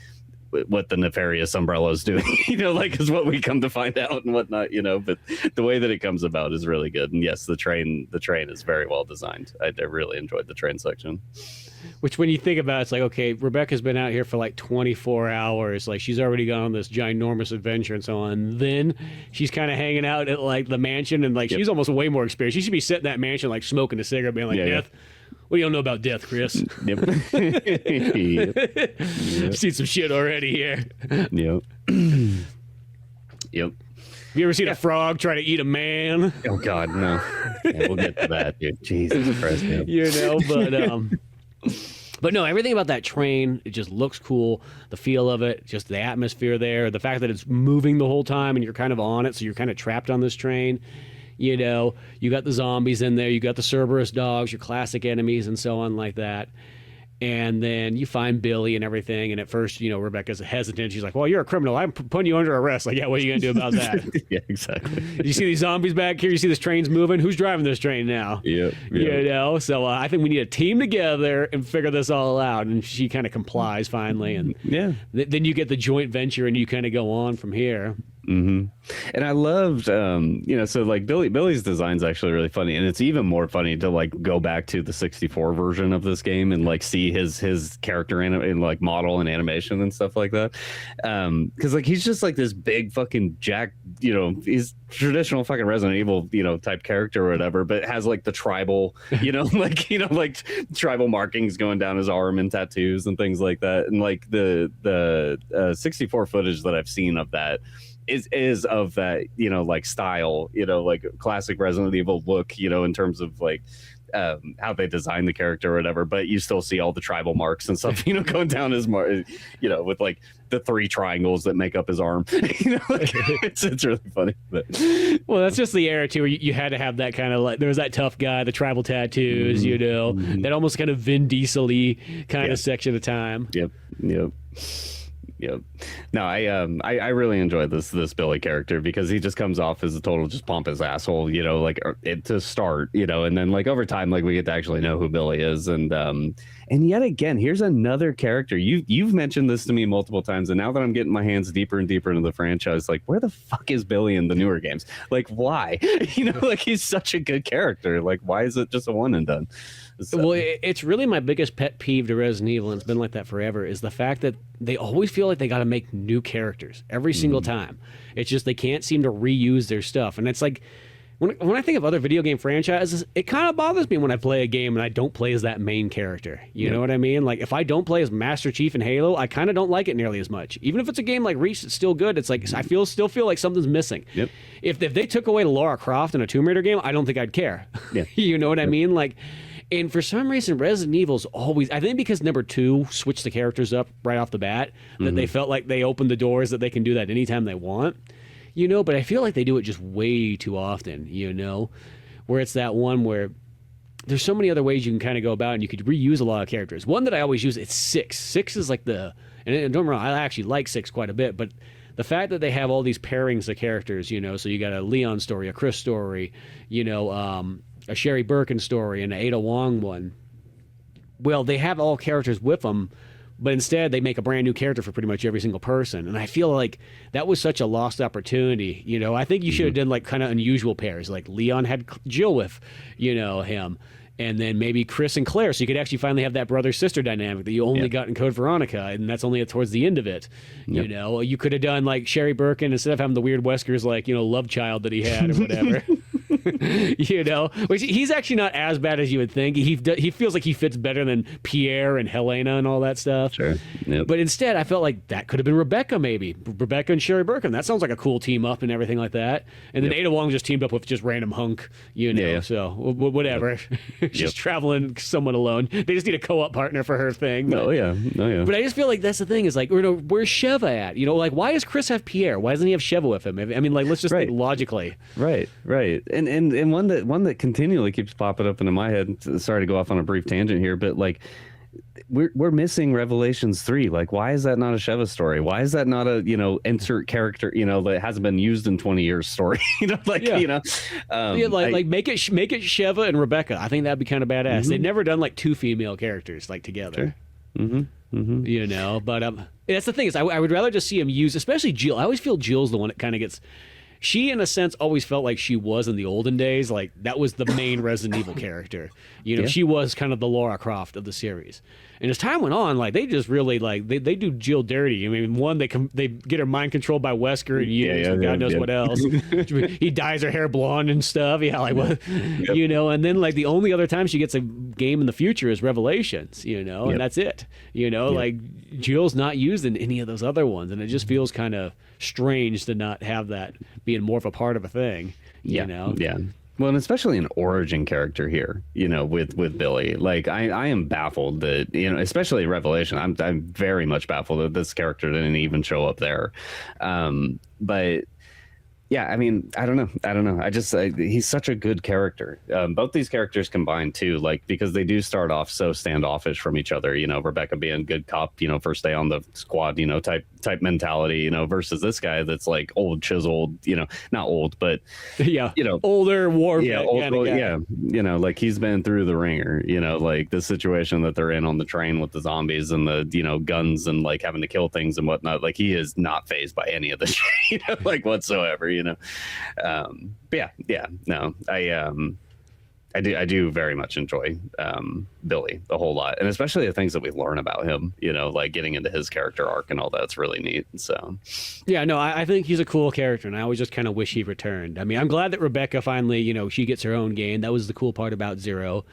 what the nefarious umbrella is doing, like is what we come to find out and whatnot, but the way that it comes about is really good. And yes, the train is very well designed. I really enjoyed the train section. Which, when you think about it, it's like, okay, Rebecca's been out here for like 24 hours. Like, she's already gone on this ginormous adventure and so on. And then she's kind of hanging out at like the mansion, and like she's almost way more experienced. She should be sitting in that mansion, like smoking a cigarette, being like, Death. What do you know about death, Chris? Yep. I've seen some shit already here. Yep. Yep. Have you ever seen a frog try to eat a man? Oh God, no. Yeah, we'll get to that, dude. Jesus Christ, man. But no, everything about that train, it just looks cool. The feel of it, just the atmosphere there, the fact that it's moving the whole time and you're kind of on it, so you're kind of trapped on this train. You got the zombies in there, you got the Cerberus dogs, your classic enemies and so on like that. And then you find Billy and everything. And at first, Rebecca's hesitant. She's like, well, you're a criminal. I'm putting you under arrest. Like, yeah, what are you going to do about that? Yeah, exactly. You see these zombies back here? You see this train's moving? Who's driving this train now? Yeah. So I think we need a team together and figure this all out. And she kind of complies finally. And then you get the joint venture and you kind of go on from here. Mm-hmm. And I loved, so like Billy's design's actually really funny, and it's even more funny to like go back to the 64 version of this game and like see his character in like model and animation and stuff like that. Because like he's just like this big fucking jack, he's traditional fucking Resident Evil, type character or whatever, but has like the tribal, like tribal markings going down his arm and tattoos and things like that. And like the 64 footage that I've seen of that is of that, like style, like classic Resident Evil look, in terms of like how they design the character or whatever, but you still see all the tribal marks and stuff, going down his with like the 3 triangles that make up his arm. It's really funny. But well, that's just the era too, where you had to have that kind of like, there was that tough guy, the tribal tattoos, that almost kind of Vin Diesel-y kind of section of time. Yep. No, I really enjoyed this Billy character because he just comes off as a total just pompous asshole, to start, and then like over time, like we get to actually know who Billy is, and yet again, here's another character. You've mentioned this to me multiple times, and now that I'm getting my hands deeper and deeper into the franchise, like where the fuck is Billy in the newer games? Like why? Like he's such a good character. Like why is it just a one and done? So. Well, it's really my biggest pet peeve to Resident Evil, and it's been like that forever, is the fact that they always feel like they got to make new characters every single time. It's just they can't seem to reuse their stuff. And it's like, when I think of other video game franchises, it kind of bothers me when I play a game and I don't play as that main character. You know what I mean? Like, if I don't play as Master Chief in Halo, I kind of don't like it nearly as much. Even if it's a game like Reach, it's still good. It's like, I still feel like something's missing. Yep. If they took away Lara Croft in a Tomb Raider game, I don't think I'd care. Yeah. You know what I mean? Like, and for some reason, Resident Evil's always, I think because number 2 switched the characters up right off the bat, that they felt like they opened the doors that they can do that anytime they want, but I feel like they do it just way too often, where it's that one where there's so many other ways you can kind of go about, and you could reuse a lot of characters. One that I always use, it's 6. 6 is like and don't get me wrong, I actually like 6 quite a bit, but the fact that they have all these pairings of characters, so you got a Leon story, a Chris story, a Sherry Birkin story, and an Ada Wong one. Well, they have all characters with them, but instead they make a brand new character for pretty much every single person. And I feel like that was such a lost opportunity. I think you should have done like kind of unusual pairs. Like Leon had Jill with, him. And then maybe Chris and Claire, so you could actually finally have that brother-sister dynamic that you only got in Code Veronica, and that's only towards the end of it. You could have done like Sherry Birkin, instead of having the weird Weskers, like, love child that he had or whatever. You know, which he's actually not as bad as you would think. He feels like he fits better than Pierre and Helena and all that stuff. Sure. Yep. But instead, I felt like that could have been Rebecca, maybe. Rebecca and Sherry Burkham. That sounds like a cool team up and everything like that. And then Ada Wong just teamed up with just random hunk, you know. Yeah. So whatever. She's traveling somewhat alone. They just need a co-op partner for her thing. Oh yeah. But I just feel like that's the thing is like, where's Sheva at? You know, like why does Chris have Pierre? Why doesn't he have Sheva with him? I mean, like let's just think logically. Right. And one that continually keeps popping up into my head. Sorry to go off on a brief tangent here, but like we're missing Revelations 3. Like, why is that not a Sheva story? Why is that not a, you know, insert character, you know, that hasn't been used in 20 years story? You know, like, you know, make it Sheva and Rebecca. I think that'd be kind of badass. They've never done like two female characters like together. Sure. You know, but that's the thing is I would rather just see him use, especially Jill. I always feel Jill's the one that kind of gets. She, in a sense, always felt like she was in the olden days. Like that was the main Resident Evil character. You know, she was kind of the Lara Croft of the series. And as time went on, like they just really like they do Jill dirty. I mean, one they get her mind controlled by Wesker and God knows what else. He dyes her hair blonde and stuff. Yeah, like what, you know. And then like the only other time she gets a game in the future is Revelations. You know, and that's it. You know, like Jill's not used in any of those other ones, and it just feels kind of strange to not have that being more of a part of a thing. You know. Yeah. Well, and especially an origin character here, you know, with Billy. Like, I am baffled that, you know, especially Revelation. I'm very much baffled that this character didn't even show up there. But yeah, I mean, I don't know. He's such a good character. Both these characters combined too, like, because they do start off so standoffish from each other, you know, Rebecca being good cop, you know, first day on the squad, you know, type mentality, you know, versus this guy that's like old, chiseled, you know, not old, but you know, older war vet, you know, like he's been through the ringer, you know, like the situation that they're in on the train with the zombies and the, you know, guns and like having to kill things and whatnot. Like he is not fazed by any of this shit, you know, like whatsoever, you know. But no, I do very much enjoy Billy a whole lot, and especially the things that we learn about him, you know, like getting into his character arc and all that's really neat. So yeah, no, I think he's a cool character, and I always just kind of wish he returned. I mean, I'm glad that Rebecca finally, you know, she gets her own game. That was the cool part about Zero.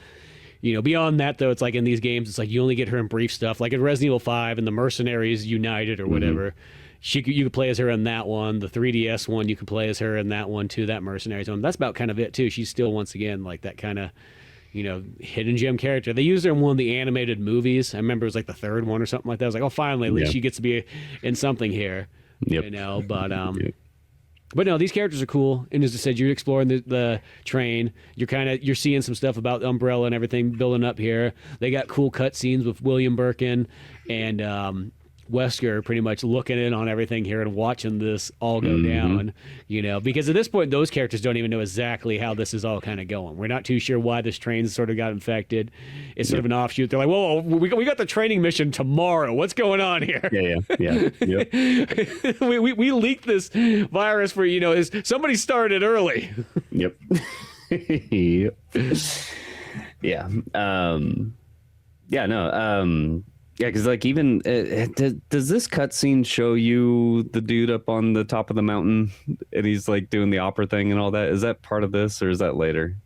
You know, beyond that, though, it's like in these games, it's like you only get her in brief stuff, like in Resident Evil 5 and the Mercenaries United or whatever. You could play as her in that one. The 3DS one, you could play as her in that one too. That Mercenaries one. That's about kind of it too. She's still once again like that kind of, you know, hidden gem character. They used her in one of the animated movies. I remember it was like the third one or something like that. I was like, oh, finally, at least she gets to be in something here. You know, but But no, these characters are cool. And as I said, you're exploring the train. You're seeing some stuff about Umbrella and everything building up here. They got cool cut scenes with William Birkin and Wesker pretty much looking in on everything here and watching this all go down, you know, because at this point, those characters don't even know exactly how this is all kind of going. We're not too sure why this train sort of got infected. It's sort of an offshoot. They're like, whoa, we got the training mission tomorrow. What's going on here? We leaked this virus for, you know, somebody started early. Yeah, because like even does this cutscene show you the dude up on the top of the mountain and he's like doing the opera thing and all that? Is that part of this or is that later?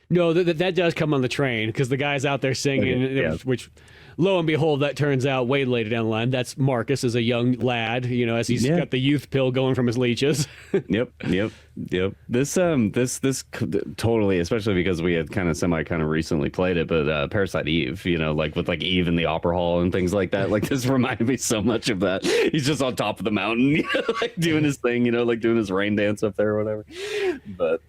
No, that does come on the train because the guy's out there singing, which lo and behold, that turns out way later down the line. That's Marcus as a young lad, you know, as he's got the youth pill going from his leeches. Yep. This totally, especially because we had kind of recently played it, but Parasite Eve, you know, like with like Eve in the opera hall and things like that. Like this reminded me so much of that. He's just on top of the mountain, you know, like doing his thing, you know, like doing his rain dance up there or whatever. But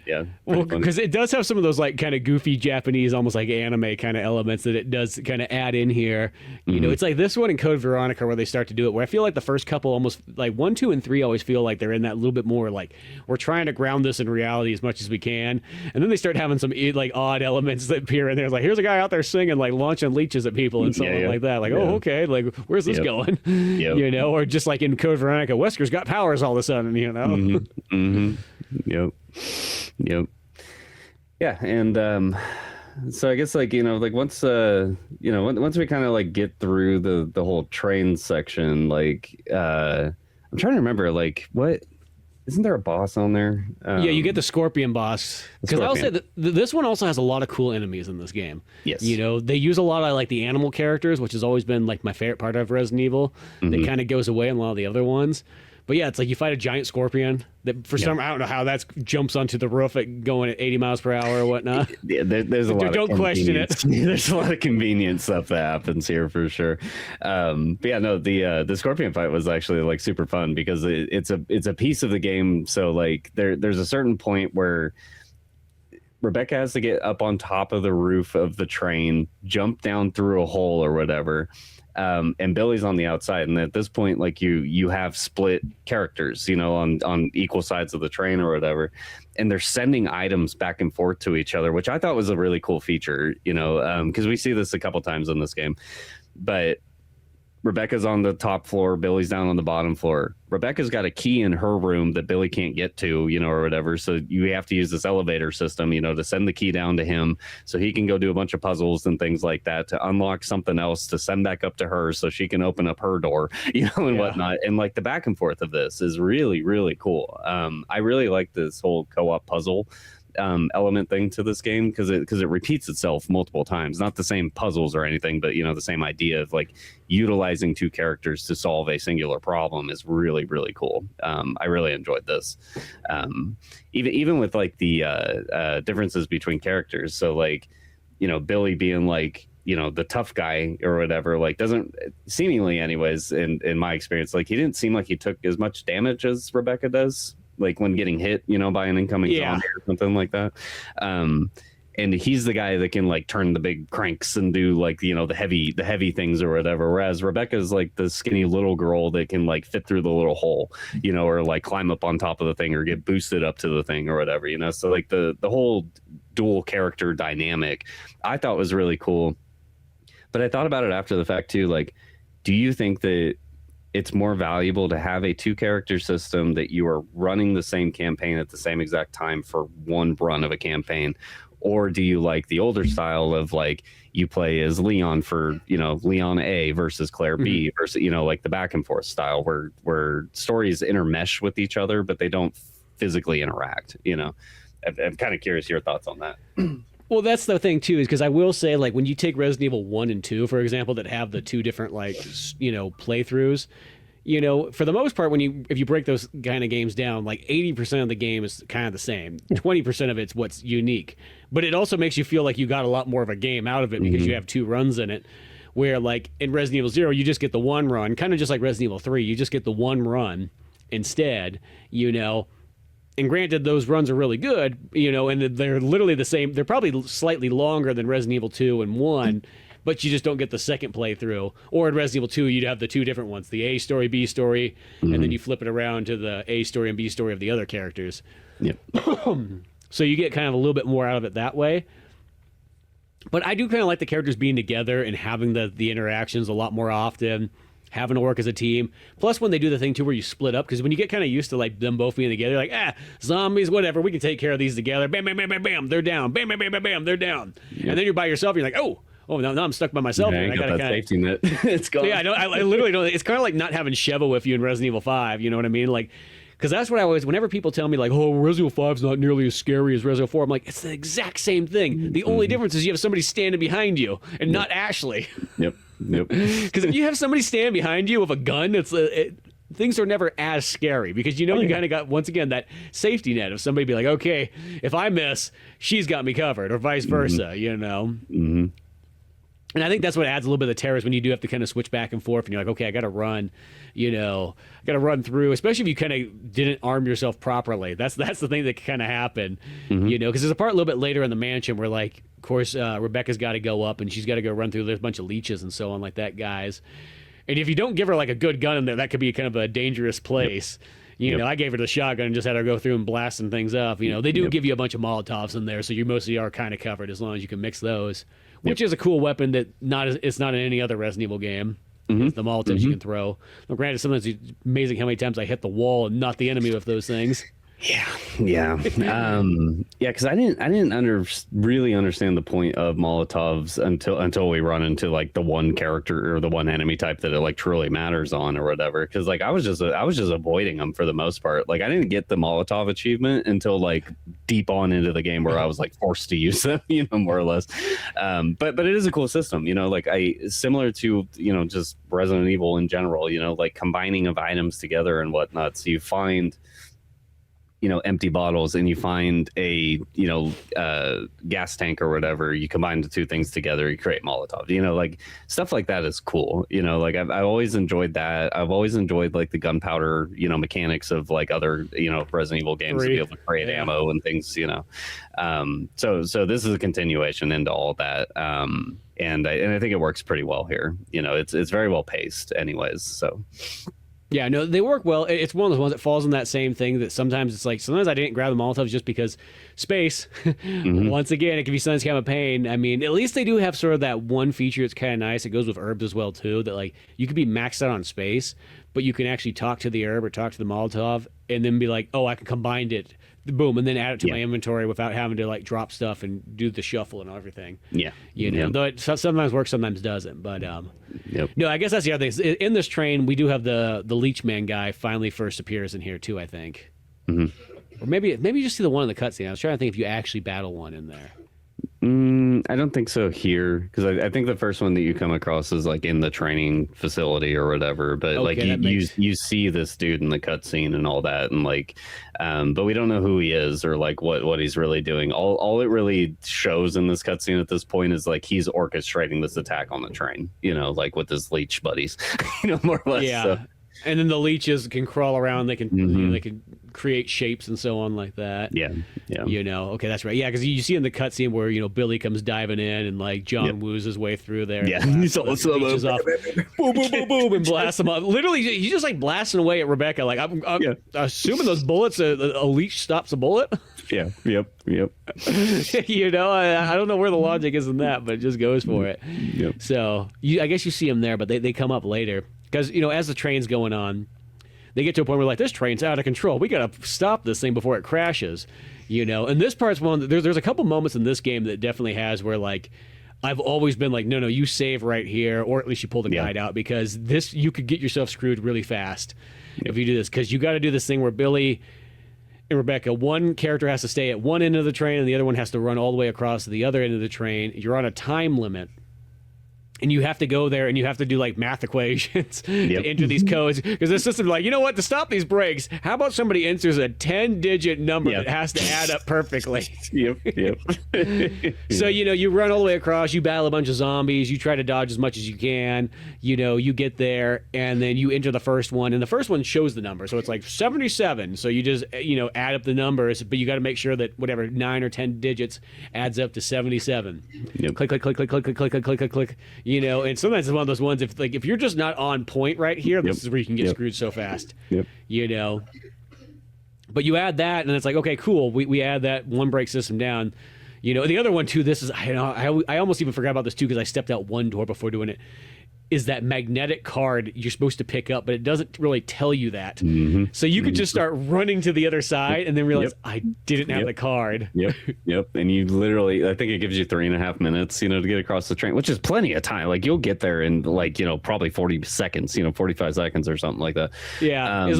yeah, well, because it does have some of those like kind of goofy Japanese, almost like anime kind of elements that it does kind of add in here. You know, it's like this one in Code Veronica where they start to do it, where I feel like the first couple almost like 1, 2, and 3 always feel like they're in that little bit more like we're trying to ground this in reality as much as we can, and then they start having some like odd elements that appear in there. It's like here's a guy out there singing like launching leeches at people and something like that. Like oh okay, like where's this going? You know, or just like in Code Veronica, Wesker's got powers all of a sudden. You know. Yeah, and so I guess like you know like once you know once we kind of like get through the whole train section, like I'm trying to remember like what Isn't there a boss on there? Yeah, you get the Scorpion boss. Because I'll say that this one also has a lot of cool enemies in this game. Yes. You know, they use a lot of like the animal characters, which has always been like my favorite part of Resident Evil. That kind of goes away in a lot of the other ones. But yeah, it's like you fight a giant scorpion that for some, I don't know how that jumps onto the roof at going at 80 miles per hour or whatnot. Yeah, there's a lot Don't question it. There's a lot of convenient stuff that happens here for sure. But yeah, no, the scorpion fight was actually like super fun because it's a piece of the game. So like there's a certain point where Rebecca has to get up on top of the roof of the train, jump down through a hole or whatever. And Billy's on the outside, and at this point, like you have split characters, you know, on equal sides of the train or whatever, and they're sending items back and forth to each other, which I thought was a really cool feature, you know, because we see this a couple times in this game. But Rebecca's on the top floor, Billy's down on the bottom floor. Rebecca's got a key in her room that Billy can't get to, you know, or whatever. So you have to use this elevator system, you know, to send the key down to him so he can go do a bunch of puzzles and things like that to unlock something else to send back up to her so she can open up her door, you know, and whatnot. And like the back and forth of this is really, really cool. I really like this whole co-op puzzle element thing to this game because it repeats itself multiple times, not the same puzzles or anything, but you know, the same idea of like utilizing two characters to solve a singular problem is really, really cool. I really enjoyed this, even with like the differences between characters. So like, you know, Billy being like, you know, the tough guy or whatever, like doesn't seemingly anyways in my experience, like he didn't seem like he took as much damage as Rebecca does, like when getting hit, you know, by an incoming zombie or something like that. And he's the guy that can like turn the big cranks and do like, you know, the heavy things or whatever. Whereas Rebecca's like the skinny little girl that can like fit through the little hole, you know, or like climb up on top of the thing or get boosted up to the thing or whatever, you know? So like the whole dual character dynamic I thought was really cool. But I thought about it after the fact too. Like, do you think that it's more valuable to have a two-character system that you are running the same campaign at the same exact time for one run of a campaign? Or do you like the older style of like you play as Leon for, you know, Leon A versus Claire B versus, you know, like the back and forth style where stories intermesh with each other, but they don't physically interact, you know? I'm kind of curious your thoughts on that. Well, that's the thing too, is because I will say, like, when you take Resident Evil 1 and 2, for example, that have the two different, like, you know, playthroughs, you know, for the most part, if you break those kind of games down, like 80% of the game is kind of the same. 20% of it's what's unique. But it also makes you feel like you got a lot more of a game out of it because you have two runs in it. Where, like, in Resident Evil 0, you just get the one run, kind of just like Resident Evil 3, you just get the one run instead, you know. And granted, those runs are really good, you know, and they're literally the same. They're probably slightly longer than Resident Evil 2 and 1, but you just don't get the second playthrough. Or in Resident Evil 2, you'd have the two different ones, the A story, B story, and then you flip it around to the A story and B story of the other characters. Yep. So you get kind of a little bit more out of it that way. But I do kind of like the characters being together and having the interactions a lot more often, having to work as a team. Plus, when they do the thing too where you split up, because when you get kind of used to like them both being together, like, zombies, whatever, we can take care of these together. Bam, bam, bam, bam, bam, they're down. Bam, bam, bam, bam, bam, they're down. Yep. And then you're by yourself. You're like, now I'm stuck by myself. Yeah, and I got that safety net. It's gone. Yeah, I literally don't. It's kind of like not having Sheva with you in Resident Evil 5. You know what I mean? Like, because that's what I always, whenever people tell me like, oh, Resident Evil 5 is not nearly as scary as Resident Evil 4, I'm like, it's the exact same thing. The only difference is you have somebody standing behind you and not Ashley. Yep. Because if you have somebody stand behind you with a gun, things are never as scary because you kind of got, once again, that safety net of somebody be like, okay, if I miss, she's got me covered, or vice versa, you know? And I think that's what adds a little bit of the terror is when you do have to kind of switch back and forth and you're like, okay, I got to run, you know, I got to run through, especially if you kind of didn't arm yourself properly. That's the thing that can kind of happen, you know, because there's a part a little bit later in the mansion where, like, of course, Rebecca's got to go up and she's got to go run through. There's a bunch of leeches and so on like that, guys. And if you don't give her like a good gun in there, that could be kind of a dangerous place. You know, I gave her the shotgun and just had her go through and blasting things up. You know, they do give you a bunch of Molotovs in there, so you mostly are kind of covered as long as you can mix those. Which is a cool weapon that it's not in any other Resident Evil game. It's the Molotovs you can throw. Now, granted, sometimes it's amazing how many times I hit the wall and not the enemy with those things. Yeah, because I didn't really understand the point of Molotovs until we run into like the one character or the one enemy type that it like truly matters on or whatever. Because like I was just avoiding them for the most part. Like I didn't get the Molotov achievement until like deep on into the game where I was like forced to use them, more or less. But it is a cool system, like similar to just Resident Evil in general, like combining of items together and whatnot. So you find empty bottles and you find a gas tank or whatever, you combine the two things together, you create Molotov, like stuff like that is cool. Like I've always enjoyed that. I've always enjoyed like the gunpowder mechanics of like other Resident Evil games to be able to create ammo and things. So this is a continuation into all that, and I think it works pretty well here. It's very well paced anyways, so Yeah, no, they work well. It's one of those ones that falls in that same thing that sometimes it's like, sometimes I didn't grab the Molotovs just because space. Once again, it can be sometimes kind of a pain. I mean, at least they do have sort of that one feature that's kind of nice. It goes with herbs as well, too, that like you could be maxed out on space, but you can actually talk to the herb or talk to the Molotov and then be like, oh, I can combine it, boom, and then add it to my inventory without having to like drop stuff and do the shuffle and everything. Though it sometimes works, sometimes doesn't. But no, I guess that's the other thing. In this train, we do have the Leech Man guy finally first appears in here too, I think. Or maybe you just see the one in the cutscene. I was trying to think if you actually battle one in there. I don't think so here, because I think the first one that you come across is like in the training facility or whatever. But like you see this dude in the cutscene and all that, and like, but we don't know who he is or like what he's really doing. All it really shows in this cutscene at this point is like he's orchestrating this attack on the train, like with his leech buddies, more or less. Yeah. So. And then the leeches can crawl around. They can they can create shapes and so on like that. Yeah. Okay, that's right. Yeah, because you see in the cutscene where Billy comes diving in and like John woos his way through there. Yeah, he's off, boom, boom, boom, boom, and blast them up. Literally, he's just like blasting away at Rebecca. Like I'm assuming those bullets, a leech stops a bullet. Yeah. Yep. I don't know where the logic is in that, but it just goes for it. Yep. So I guess you see them there, but they come up later. Because, as the train's going on, they get to a point where, like, this train's out of control. We got to stop this thing before it crashes, And this part's one, there's a couple moments in this game that definitely has where, like, I've always been like, no, you save right here, or at least you pull the guide out, because you could get yourself screwed really fast if you do this. Because you got to do this thing where Billy and Rebecca, one character has to stay at one end of the train, and the other one has to run all the way across to the other end of the train. You're on a time limit. And you have to go there and you have to do like math equations to enter these codes, because the system's like, to stop these breaks, how about somebody enters a 10-digit number that has to add up perfectly? So, you run all the way across, you battle a bunch of zombies, you try to dodge as much as you can, you get there, and then you enter the first one, and the first one shows the number. So it's like 77. So you just, add up the numbers, but you got to make sure that whatever 9 or 10 digits adds up to 77. Click, click, click, click, click, click, click, click, click, click. And sometimes it's one of those ones, if you're just not on point right here, this is where you can get screwed so fast. But you add that, and it's like, okay, cool. We add that one break system down. The other one too. This is I almost even forgot about this too, because I stepped out one door before doing it. Is that magnetic card you're supposed to pick up, but it doesn't really tell you that. So you could just start running to the other side and then realize I didn't have the card. And you literally, I think it gives you 3.5 minutes, to get across the train, which is plenty of time. Like you'll get there in like, probably 40 seconds, 45 seconds or something like that.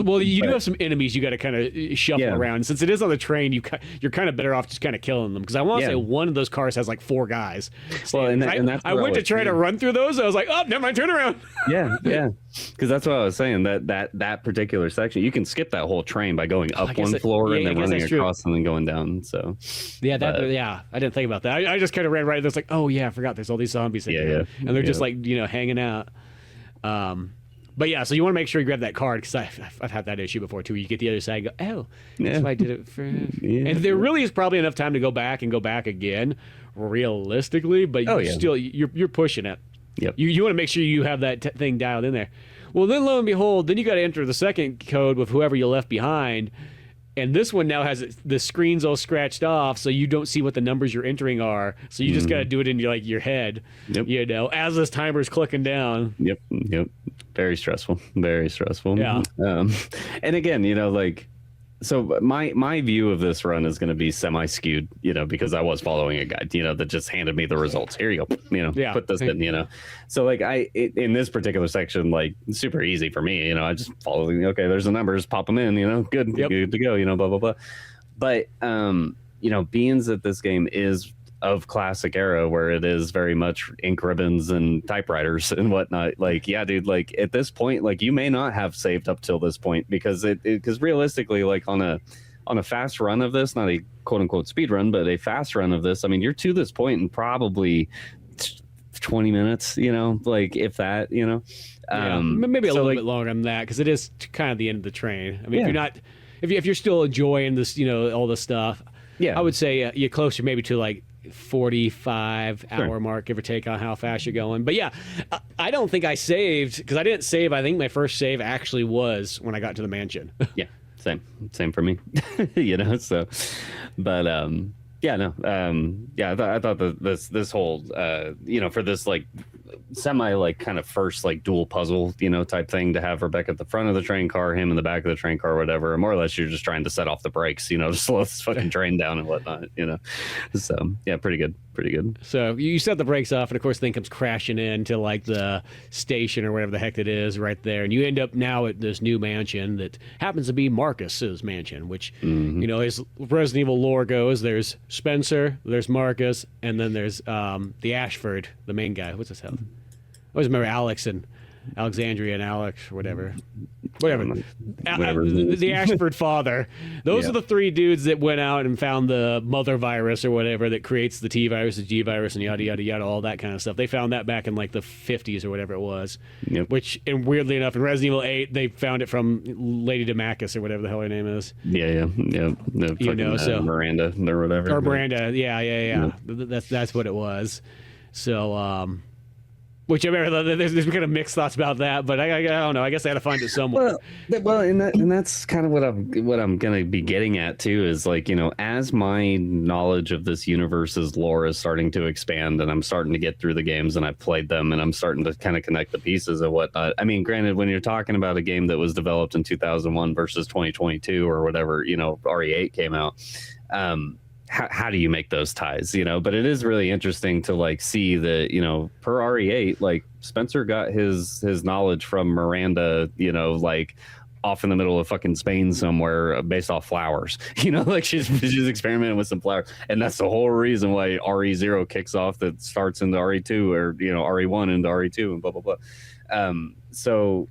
Well, you do have some enemies you got to kind of shuffle around. Since it is on the train, you're kind of better off just kind of killing them. Because I want to say one of those cars has like 4 guys. Well, and that's I went to try to run through those. I was like, oh, never mind. Turn around. Because that's what I was saying, that particular section, you can skip that whole train by going up one floor and then running across and then going down. So I didn't think about that. I just kind of ran right there. It's like, oh yeah, I forgot there's all these zombies and they're just like hanging out. But so you want to make sure you grab that card, because I've had that issue before too. You get the other side and go, that's why I did it for. And there really is probably enough time to go back again, realistically. But you're pushing it. You want to make sure you have that thing dialed in there. Well, then lo and behold, then you got to enter the second code with whoever you left behind. And this one now has the screens all scratched off, so you don't see what the numbers you're entering are. So you just got to do it in your head, as this timer's clicking down. Very stressful. Yeah. And again, So my view of this run is going to be semi-skewed, because I was following a guide, that just handed me the results. Here you go, put this in, So like in this particular section, like super easy for me, I just follow. Okay, there's the numbers, pop them in, good to go, blah blah blah. But being that this game is of classic era where it is very much ink ribbons and typewriters and whatnot, like, yeah, dude, like at this point, like you may not have saved up till this point because because realistically, like on a fast run of this, not a quote unquote speed run, but a fast run of this, I mean, you're to this point in probably 20 minutes, like if that, maybe a little bit longer than that, because it is kind of the end of the train. I mean, if you're still enjoying this, all the stuff, I would say you're closer maybe to like 45-hour mark, give or take, on how fast you're going. But yeah, I don't think I saved, because I didn't save. I think my first save actually was when I got to the mansion. Yeah, same for me. So, but I thought that this whole for this like semi like kind of first like dual puzzle type thing, to have Rebecca at the front of the train car, him in the back of the train car, whatever, more or less you're just trying to set off the brakes, to slow this fucking train down and whatnot, so yeah, pretty good. So you set the brakes off, and of course the thing comes crashing into like the station or whatever the heck it is right there, and you end up now at this new mansion that happens to be Marcus's mansion, which as Resident Evil lore goes, there's Spencer, there's Marcus, and then there's the Ashford, the main guy. What's his name? I always remember Alex and Alexandria and Alex or whatever. The Ashford father. Those are the three dudes that went out and found the mother virus or whatever that creates the T virus, the G virus, and yada yada yada, all that kind of stuff. They found that back in like the 50s or whatever it was. Which, and weirdly enough, in Resident Evil 8, they found it from Lady Demacus or whatever the hell her name is. Yeah. So Miranda or whatever. Or Miranda, yeah. That's what it was. So, which I remember, there's kind of mixed thoughts about that, but I don't know. I guess I had to find it somewhere. Well, and that's kind of what I'm gonna be getting at too. Is like, as my knowledge of this universe's lore is starting to expand, and I'm starting to get through the games, and I've played them, and I'm starting to kind of connect the pieces of whatnot. I mean, granted, when you're talking about a game that was developed in 2001 versus 2022 or whatever, RE8 came out. How do you make those ties, but it is really interesting to like see that, per RE8, like Spencer got his knowledge from Miranda, like off in the middle of fucking Spain somewhere, based off flowers, like she's experimenting with some flowers, and that's the whole reason why RE0 kicks off, that starts into RE2, or RE1 into RE2 and blah blah blah. So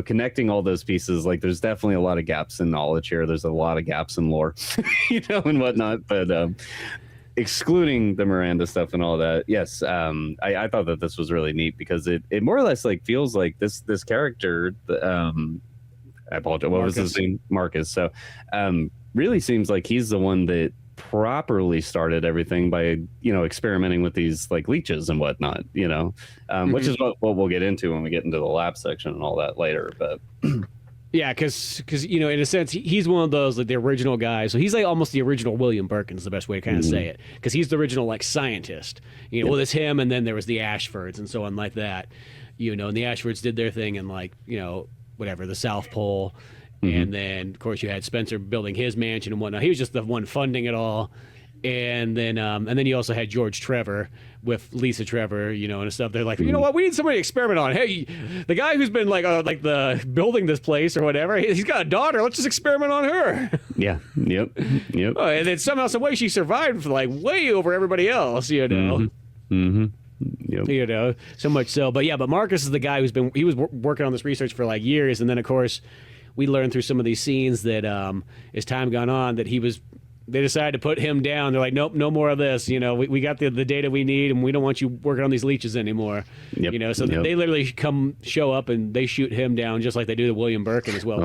connecting all those pieces, like there's definitely a lot of gaps in knowledge here. There's a lot of gaps in lore, and whatnot. But excluding the Miranda stuff and all that, yes, I thought that this was really neat, because it more or less like feels like this character. I apologize. What was his name? Marcus. So really seems like he's the one that properly started everything by experimenting with these like leeches and whatnot, which is what we'll get into when we get into the lab section and all that later. But yeah, because in a sense he's one of those, like the original guy, so he's like almost the original William Birkin is the best way to kind of say it, because he's the original like scientist, well, it's him, and then there was the Ashfords and so on like that, and the Ashfords did their thing in like whatever, the South Pole. And then, of course, you had Spencer building his mansion and whatnot. He was just the one funding it all. And then you also had George Trevor with Lisa Trevor, and stuff. They're like, you know what? We need somebody to experiment on. Hey, the guy who's been like the building this place or whatever, he's got a daughter. Let's just experiment on her. Yeah. Yep. Oh, and then somehow, some way, she survived for like way over everybody else. Yep. So much so. But Marcus is the guy he was working on this research for like years, and then of course, we learned through some of these scenes that as time gone on, that they decided to put him down. They're like, nope, no more of this. We got the data we need, and we don't want you working on these leeches anymore. They literally show up and they shoot him down, just like they do to William Birkin as well.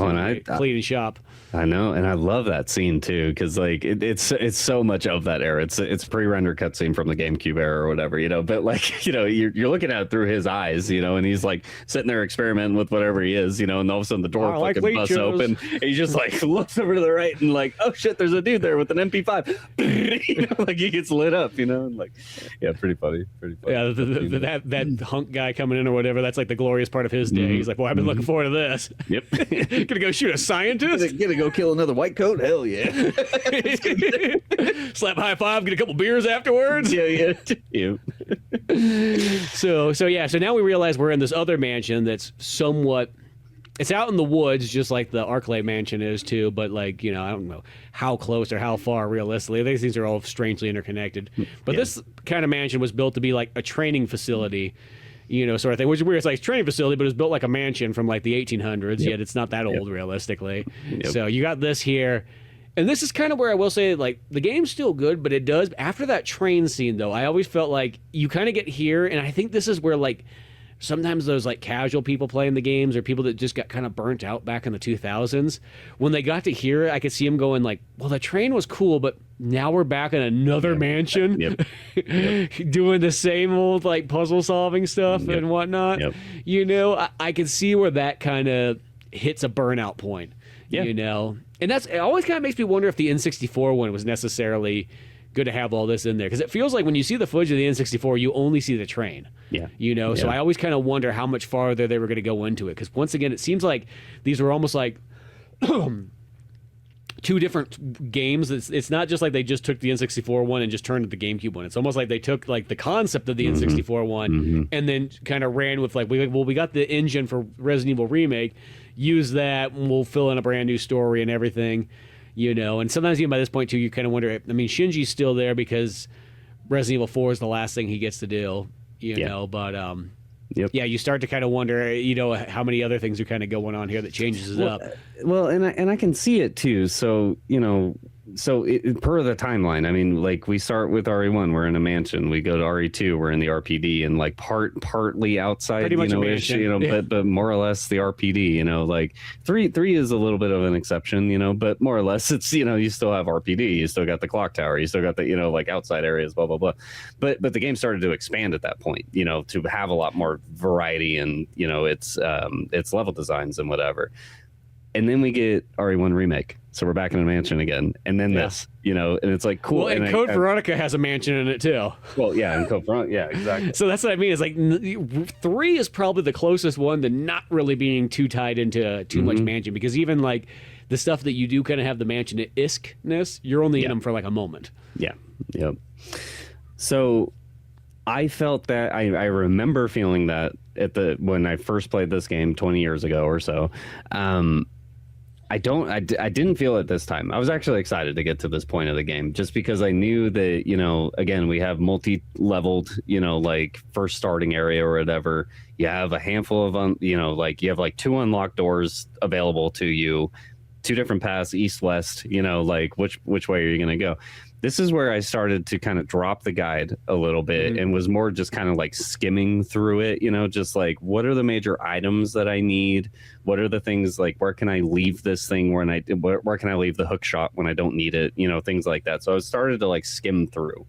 Clean shop. I know, and I love that scene too, because like it's so much of that era. It's pre-render cutscene from the GameCube era or whatever, But like you're looking at it through his eyes, and he's like sitting there experimenting with whatever he is, and all of a sudden the door fucking busts open. And he just like looks over to the right and like, oh shit, there's a dude there with with an MP5. You know, like he gets lit up, you know, and like, yeah, pretty funny. Yeah, that hunk guy coming in or whatever, that's like the glorious part of his day. He's like, well, I've been looking forward to this. Yep. Gonna go shoot a scientist? Gonna go kill another white coat? Hell yeah. Slap high five, get a couple beers afterwards. Yeah. So now we realize we're in this other mansion that's somewhat, it's out in the woods, just like the Arclay mansion is too, but like, you know, I don't know how close or how far realistically. These things are all strangely interconnected. But this kind of mansion was built to be like a training facility, you know, sort of thing, which is weird. It's like a training facility, but it's built like a mansion from like the 1800s, yet it's not that old realistically. So you got this here. And this is kind of where I will say, like, the game's still good, but it does, after that train scene, though, I always felt like you kind of get here, and I think this is where, like, sometimes those, like, casual people playing the games or people that just got kind of burnt out back in the 2000s, when they got to here, I could see them going, like, well, the train was cool, but now we're back in another mansion doing the same old, like, puzzle-solving stuff and whatnot. You know, I can see where that kind of hits a burnout point, you know? And it always kind of makes me wonder if the N64 one was necessarily good to have all this in there. Because it feels like when you see the footage of the N64, you only see the train. You know? So I always kind of wonder how much farther they were going to go into it. Because once again, it seems like these were almost like two different games. It's not just like they just took the N64 one and just turned it to the GameCube one. It's almost like they took like the concept of the N64 one and then kind of ran with like, we got the engine for Resident Evil Remake, use that and we'll fill in a brand new story and everything, you know. And sometimes even by this point too, you kind of wonder, I mean, Shinji's still there because Resident Evil 4 is the last thing he gets to do, you know, but yeah, you start to kind of wonder, you know, how many other things are kind of going on here that changes it up. Well, and I can see it too. So, you know, per the timeline, I mean, like we start with RE1, we're in a mansion. We go to RE2, we're in the RPD, and like partly outside, pretty much you know, a mansion. you know, but more or less the RPD, you know, like three is a little bit of an exception, you know, but more or less it's, you know, you still have RPD, you still got the clock tower, you still got the, you know, like outside areas, blah, blah, blah. But the game started to expand at that point, you know, to have a lot more variety and, you know, its level designs and whatever. And then we get RE1 Remake. So we're back in a mansion again. And then this, you know, and it's like cool. Well, and Code Veronica has a mansion in it too. Well, yeah, and Code Veronica, yeah, exactly. So that's what I mean. It's like 3 is probably the closest one to not really being too tied into too much mansion, because even like the stuff that you do kind of have the mansion-iskness, you're only in them for like a moment. Yeah, yep. So I felt that I remember feeling that when I first played this game 20 years ago or so. I didn't feel it this time. I was actually excited to get to this point of the game just because I knew that, you know, again, we have multi-leveled, you know, like first starting area or whatever. You have a handful of, you know, like you have like 2 unlocked doors available to you, 2 different paths, east, west, you know, like which way are you going to go? This is where I started to kind of drop the guide a little bit and was more just kind of like skimming through it, you know, just like what are the major items that I need? What are the things like where can I leave this thing where can I leave the hook shot when I don't need it? You know, things like that. So I started to like skim through.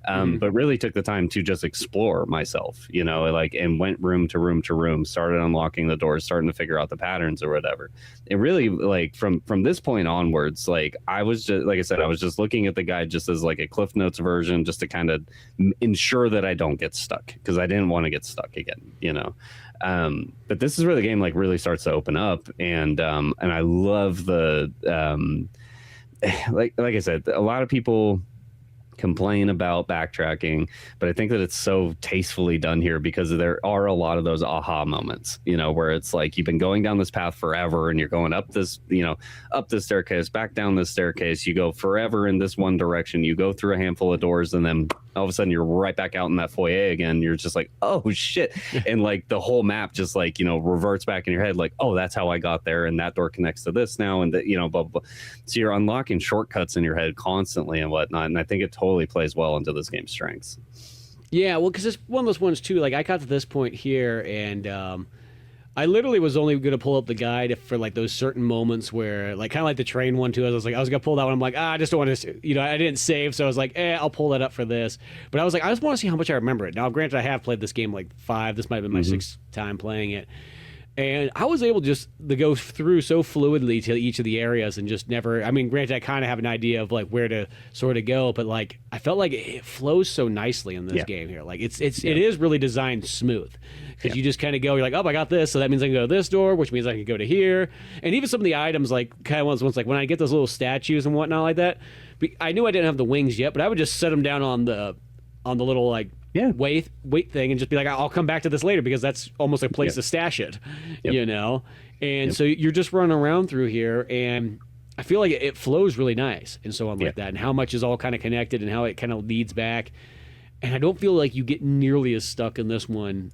But really took the time to just explore myself, you know, like, and went room to room to room, started unlocking the doors, starting to figure out the patterns or whatever. It really, like, from this point onwards, like, I was just, like I said, I was just looking at the guide just as like a Cliff Notes version, just to kind of ensure that I don't get stuck, because I didn't want to get stuck again, you know. But this is where the game like really starts to open up, and I love the like I said, a lot of people complain about backtracking, but I think that it's so tastefully done here because there are a lot of those aha moments, you know, where it's like you've been going down this path forever and you're going up this, you know, up this staircase, back down this staircase, you go forever in this one direction, you go through a handful of doors, and then all of a sudden you're right back out in that foyer again. You're just like, oh shit. And like the whole map just like, you know, reverts back in your head like, oh, that's how I got there, and that door connects to this now, and you know, blah, blah, blah. So you're unlocking shortcuts in your head constantly and whatnot, and I think it totally plays well into this game's strengths. Yeah, well, because it's one of those ones too, like I got to this point here, and I literally was only going to pull up the guide for like those certain moments where, like, kind of like the train one too. I was going to pull that one. I'm like, I just don't want to, you know, I didn't save, so I was like, I'll pull that up for this. But I was like, I just want to see how much I remember it. Now, granted, I have played this game like 5. This might have been my 6th time playing it. And I was able just to go through so fluidly to each of the areas and just never, I mean, granted, I kind of have an idea of like where to sort of go, but like I felt like it flows so nicely in this game here. Like it is really designed smooth because you just kind of go, you're like, oh, I got this. So that means I can go to this door, which means I can go to here. And even some of the items, like kind of ones like when I get those little statues and whatnot like that, I knew I didn't have the wings yet, but I would just set them down on the little like, wait thing and just be like, I'll come back to this later because that's almost a place to stash it, you know? And so you're just running around through here and I feel like it flows really nice and so on like that, and how much is all kind of connected and how it kind of leads back. And I don't feel like you get nearly as stuck in this one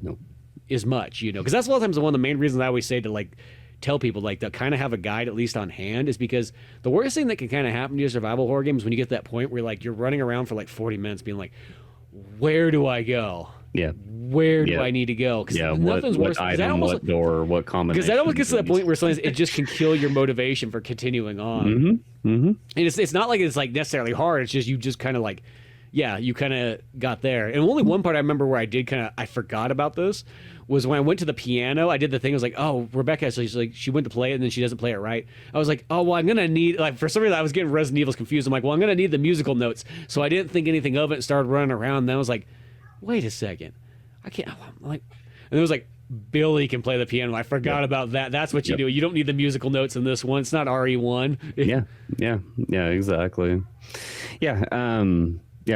as much, you know? Because that's a lot of times one of the main reasons I always say to like tell people like to kind of have a guide at least on hand is because the worst thing that can kind of happen to your survival horror games when you get to that point where like you're running around for like 40 minutes being like, where do I go? Where do I need to go? Because nothing's worse. What item, what door, what combination? Because that almost gets to that point where sometimes it just can kill your motivation for continuing on. And it's not like it's like necessarily hard. It's just you just kind of like, you kind of got there. And only one part I remember where I forgot about this was when I went to the piano. I did the thing. I was like, oh, Rebecca, so she's like, she went to play it and then she doesn't play it right. I was like, oh, well, I'm gonna need, like, for some reason I was getting Resident Evil's confused. I'm like, well, I'm gonna need the musical notes. So I didn't think anything of it and started running around. And then I was like, wait a second, I can't. I'm like, and it was like, Billy can play the piano. I forgot about that. That's what you do. You don't need the musical notes in this one. It's not RE1. Yeah, exactly.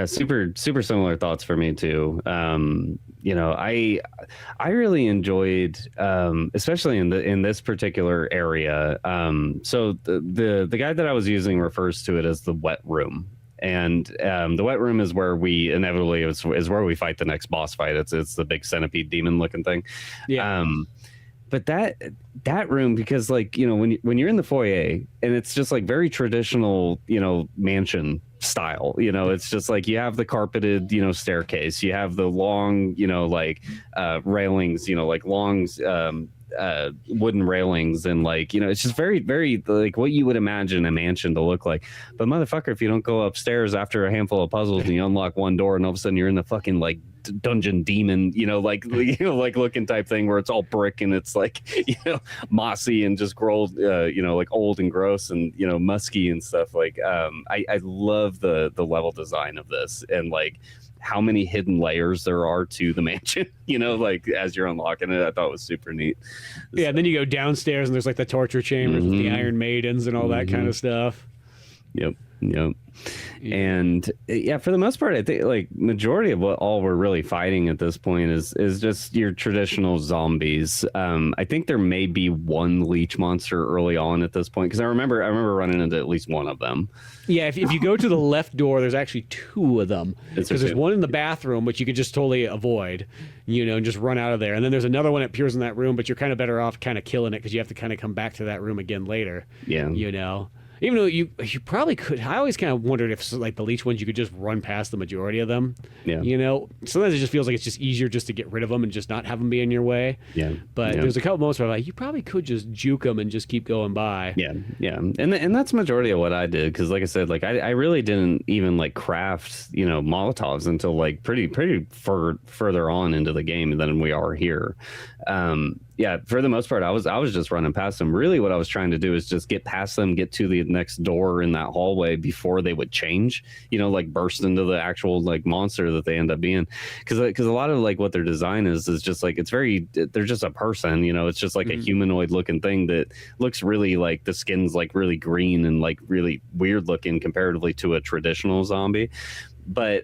Super similar thoughts for me too. You know, I really enjoyed, especially in this particular area. So the guide that I was using refers to it as the wet room, and the wet room is where we inevitably is where we fight the next boss fight. It's the big centipede demon looking thing. But that room, because like, you know, when you're in the foyer and it's just like very traditional, you know, mansion style, you know, it's just like you have the carpeted, you know, staircase, you have the long, you know, like railings, you know, like long wooden railings, and like, you know, it's just very, very like what you would imagine a mansion to look like. But motherfucker, if you don't go upstairs after a handful of puzzles and you unlock one door and all of a sudden you're in the fucking like dungeon demon, you know, like like looking type thing where it's all brick and it's like, you know, mossy and just grown, you know, like old and gross and, you know, musky and stuff. Like I love the level design of this and like how many hidden layers there are to the mansion, you know, like as you're unlocking it. I thought it was super neat. Yeah, and then you go downstairs and there's like the torture chambers with the Iron Maidens and all that kind of stuff. Yep. And for the most part, I think like majority of what all we're really fighting at this point is just your traditional zombies. I think there may be one leech monster early on at this point, because I remember running into at least one of them. Yeah, if you go to the left door, there's actually two of them, because there's one in the bathroom, which you could just totally avoid, you know, and just run out of there. And then there's another one that appears in that room, but you're kind of better off kind of killing it because you have to kind of come back to that room again later. Yeah, you know. Even though you probably could, I always kind of wondered if like the leech ones you could just run past the majority of them. Yeah. You know, sometimes it just feels like it's just easier just to get rid of them and just not have them be in your way. Yeah. But there's a couple moments where I'm like, you probably could just juke them and just keep going by. Yeah. And that's majority of what I did, because like I said, like I really didn't even like craft, you know, Molotovs until like pretty further on into the game than we are here. For the most part, I was just running past them. Really, what I was trying to do is just get past them, get to the next door in that hallway before they would change, you know, like burst into the actual like monster that they end up being. Because a lot of like what their design is just like, they're just a person, you know, it's just like a humanoid looking thing that looks really like the skin's like really green and like really weird looking comparatively to a traditional zombie. But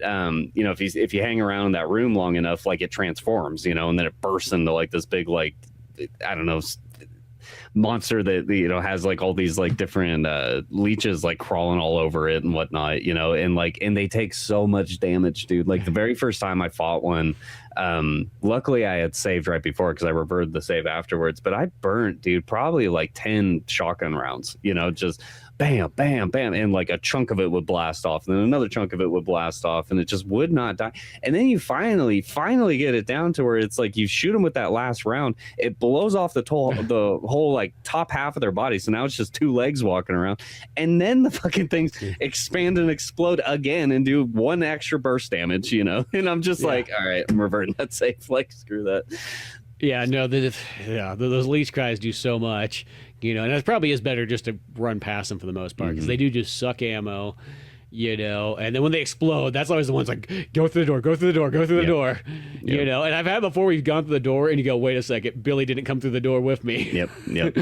you know, if you hang around in that room long enough, like it transforms, you know, and then it bursts into like this big, like, I don't know, monster that, you know, has like all these like different leeches like crawling all over it and whatnot, you know, and they take so much damage, dude. Like the very first time I fought one, luckily I had saved right before because I reverted the save afterwards, but I burnt, dude, probably like 10 shotgun rounds, you know, just bam, bam, bam, and like a chunk of it would blast off, and then another chunk of it would blast off, and it just would not die. And then you finally get it down to where it's like you shoot them with that last round, it blows off the whole like top half of their body, so now it's just two legs walking around, and then the fucking things expand and explode again and do one extra burst damage, you know. And I'm just like, all right, I'm reverting that safe, like screw that. Yeah, no, those leech cries do so much, and it probably is better just to run past them for the most part because they do just suck ammo, and then when they explode, that's always the ones like, go through the door, go through the door, go through the door, and I've had before we've gone through the door and you go, wait a second, Billy didn't come through the door with me. Yep.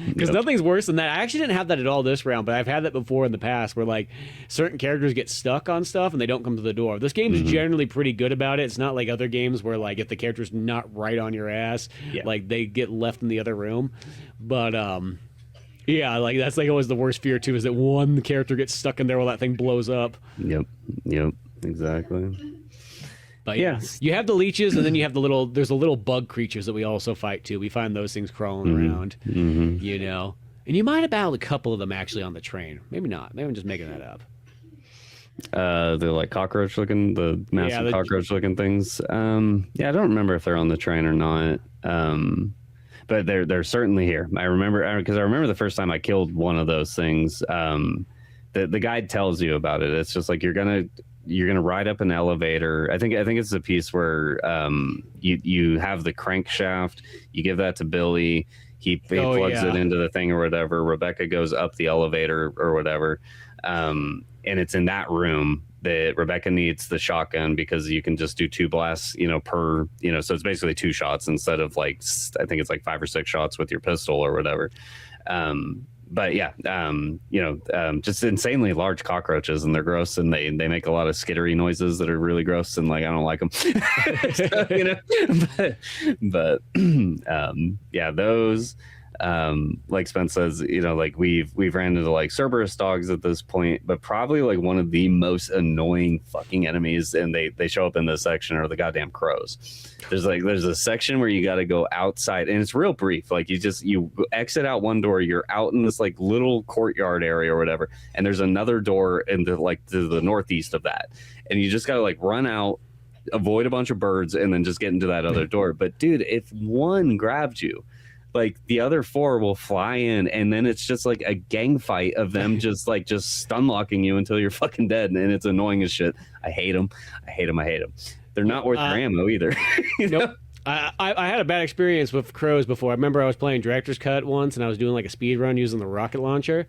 Because nothing's worse than that. I actually didn't have that at all this round, but I've had that before in the past where like certain characters get stuck on stuff and they don't come to the door. This game is generally pretty good about it. It's not like other games where like if the character's not right on your ass, like they get left in the other room. But yeah, like that's like always the worst fear too, is that one character gets stuck in there while that thing blows up. Yep, exactly. But yeah, you have the leeches, and then you have there's the little bug creatures that we also fight too. We find those things crawling around, and you might have battled a couple of them actually on the train. Maybe not. Maybe I'm just making that up. They're like cockroach looking, the massive cockroach looking things. I don't remember if they're on the train or not. But they're certainly here. I remember the first time I killed one of those things. The guide tells you about it. It's just like you're gonna ride up an elevator. I think it's a piece where you have the crankshaft. You give that to Billy. He plugs it into the thing or whatever. Rebecca goes up the elevator or whatever, and it's in that room that Rebecca needs the shotgun because you can just do 2 blasts, per, so it's basically 2 shots instead of like, I think it's like 5 or 6 shots with your pistol or whatever. But yeah, just insanely large cockroaches, and they're gross, and they make a lot of skittery noises that are really gross, and like I don't like them. but yeah, those. Like Spence says, like we've ran into like Cerberus dogs at this point, but probably like one of the most annoying fucking enemies, and they show up in this section, are the goddamn crows. There's a section where you got to go outside, and it's real brief. Like you exit out one door, you're out in this like little courtyard area or whatever, and there's another door to the northeast of that, and you just got to like run out, avoid a bunch of birds, and then just get into that other door. But dude, if one grabs you, like the other 4 will fly in, and then it's just like a gang fight of them just stun locking you until you're fucking dead, and it's annoying as shit. I hate them. They're not worth their ammo either. Nope. I had a bad experience with crows before. I remember I was playing Director's Cut once, and I was doing like a speed run using the rocket launcher.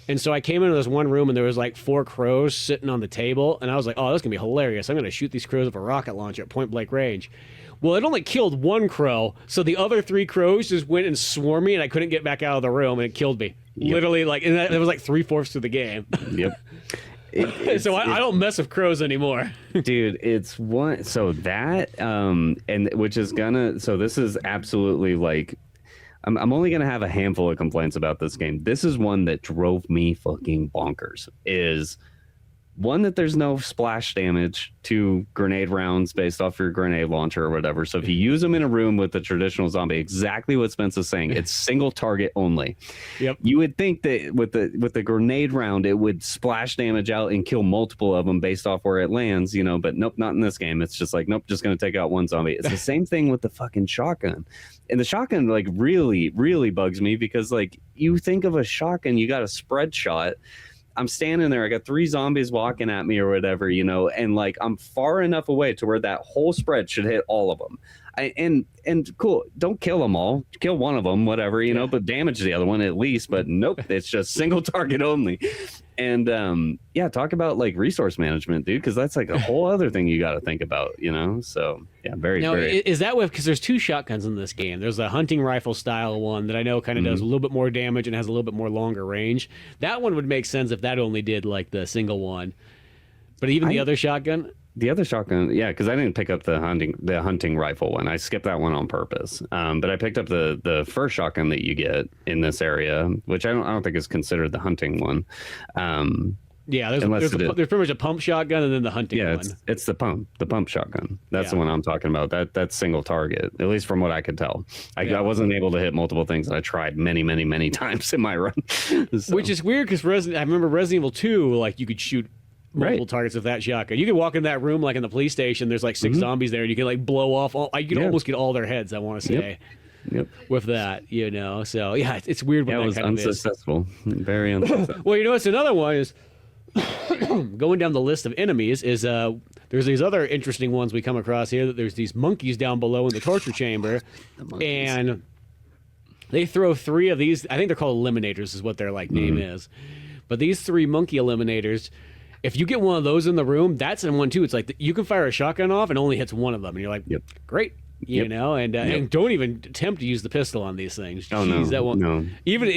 And so I came into this one room, and there was like 4 crows sitting on the table, and I was like, oh, that's gonna be hilarious. I'm gonna shoot these crows with a rocket launcher at point blank range. Well, it only killed 1 crow, so the other 3 crows just went and swarmed me, and I couldn't get back out of the room, and it killed me. Yep. Literally, and that was like 3/4 of the game. Yep. So I don't mess with crows anymore. Dude, it's one. So that, and which is gonna. So this is absolutely like. I'm only gonna have a handful of complaints about this game. This is one that drove me fucking bonkers. Is one, that there's no splash damage to grenade rounds based off your grenade launcher or whatever. So if you use them in a room with the traditional zombie, exactly what Spence is saying, it's single target only. Yep. You would think that with the grenade round, it would splash damage out and kill multiple of them based off where it lands, but nope, not in this game. It's just like, nope, just going to take out one zombie. It's the same thing with the fucking shotgun. And the shotgun like really, really bugs me because like you think of a shotgun, you got a spread shot. I'm standing there, I got 3 zombies walking at me or whatever, and like I'm far enough away to where that whole spread should hit all of them. And cool, don't kill them all, kill one of them, whatever, but damage the other one at least. But nope, it's just single target only. And talk about like resource management, dude, because that's like a whole other thing you got to think about, So yeah, very. Is that because there's 2 shotguns in this game? There's a hunting rifle style one that I know kind of does a little bit more damage and has a little bit more longer range. That one would make sense if that only did like the single one. But even the other shotgun. The other shotgun, yeah, because I didn't pick up the hunting rifle one. I skipped that one on purpose. But I picked up the first shotgun that you get in this area, which I don't think is considered the hunting one. Yeah, there's pretty much a pump shotgun and then the hunting one. Yeah, it's the pump shotgun. That's the one I'm talking about. That's single target, at least from what I could tell. I wasn't able to hit multiple things, and I tried many, many, many times in my run. So. Which is weird because I remember Resident Evil 2, like you could shoot multiple targets with that shotgun. You could walk in that room like in the police station. There's like 6 zombies there, and you can like blow off all. You can almost get all their heads. I want to say, with that, So yeah, it's weird. When it was unsuccessful. Very unsuccessful. Well, it's another one is going down the list of enemies is there's there's these other interesting ones we come across here. That there's these monkeys down below in the torture chamber, and they throw 3 of these. I think they're called eliminators, is what their like name is. But these 3 monkey eliminators, if you get one of those in the room, that's in one too. It's like you can fire a shotgun off and only hits one of them, and you're like, great. You know, and don't even attempt to use the pistol on these things. Oh, Jeez, no, that won't. no. Even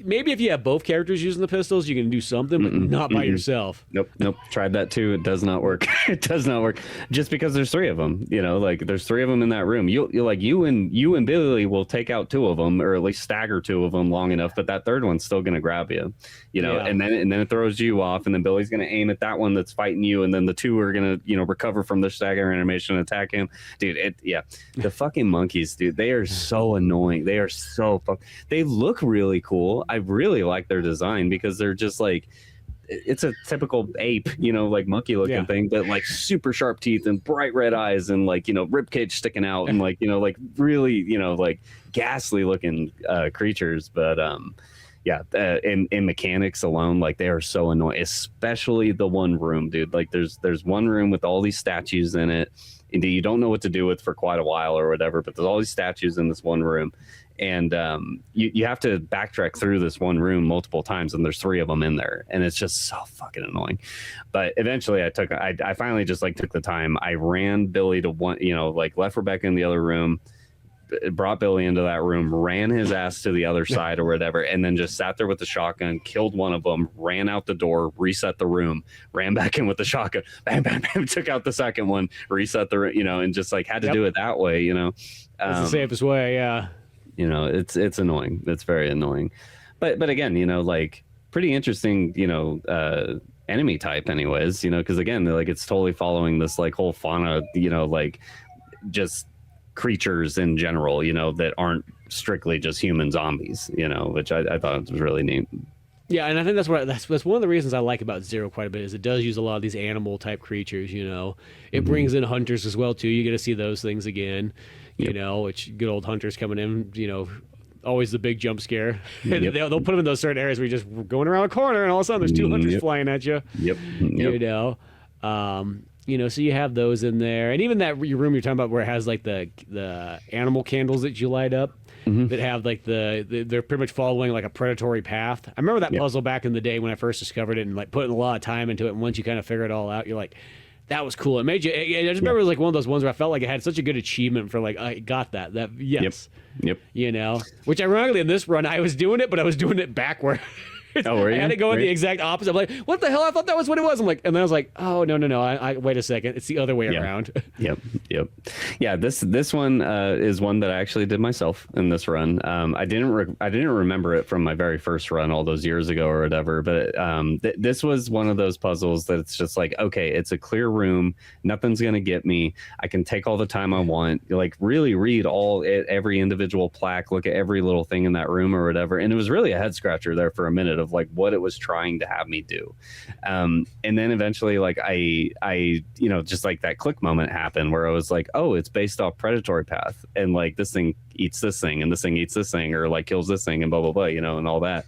maybe if you have both characters using the pistols, you can do something, but not by yourself. Nope. Tried that too. It does not work. It does not work. Just because there's 3 of them. You know, like there's 3 of them in that room. You and Billy will take out 2 of them, or at least stagger 2 of them long enough, but that third one's still gonna grab you. You know, and then it throws you off, and then Billy's gonna aim at that one that's fighting you, and then the 2 are gonna recover from the stagger animation and attack him. Dude, the fucking monkeys, dude, they are so annoying. They are so they look really cool. I really like their design because they're just like, it's a typical ape, like monkey looking thing, but like super sharp teeth and bright red eyes and like, rib cage sticking out and like, like really, like ghastly looking creatures. But in mechanics alone, like they are so annoying, especially the one room, dude. Like there's one room with all these statues in it. Indeed, you don't know what to do with for quite a while or whatever, but there's all these statues in this one room, and you have to backtrack through this one room multiple times, and there's 3 of them in there, and it's just so fucking annoying. But eventually I finally just like took the time. I ran Billy to one, like left Rebecca in the other room, brought Billy into that room, ran his ass to the other side or whatever, and then just sat there with the shotgun, killed one of them, ran out the door, reset the room, ran back in with the shotgun, bam, bam, bam, took out the second one, reset the, and just like had to do it that way, That's the safest way, yeah. It's annoying. It's very annoying. But again, like pretty interesting, enemy type anyways, because again, like it's totally following this like whole fauna, like just creatures in general, that aren't strictly just human zombies, which I thought was really neat. Yeah, and I think that's one of the reasons I like about Zero quite a bit, is it does use a lot of these animal type creatures. It brings in hunters as well too. You get to see those things again, which good old hunters coming in, always the big jump scare. They'll put them in those certain areas where you're just going around a corner and all of a sudden there's 2 hunters flying at you. So you have those in there, and even that your room you're talking about where it has like the animal candles that you light up that have like they're pretty much following like a predatory path. I remember that puzzle back in the day when I first discovered it and like putting a lot of time into it. And once you kind of figure it all out, you're like, that was cool. It made you. I just remember it was like one of those ones where I felt like it had such a good achievement for like I got that. Yes. Yep. Which ironically in this run I was doing it, but I was doing it backward. Oh, were you? I had to go in the exact opposite. I'm like, what the hell? I thought that was what it was. I'm like, and then I was like, oh no. I wait a second. It's the other way around. Yep. Yeah. This one is one that I actually did myself in this run. I didn't remember it from my very first run all those years ago or whatever. But this was one of those puzzles that it's just like, okay, it's a clear room. Nothing's gonna get me. I can take all the time I want. Like really read every individual plaque, look at every little thing in that room or whatever. And it was really a head scratcher there for a minute of like what it was trying to have me do, and then eventually like I just like that click moment happened where I was like, oh, it's based off predatory path, and like this thing eats this thing and this thing eats this thing or like kills this thing and blah blah blah, and all that,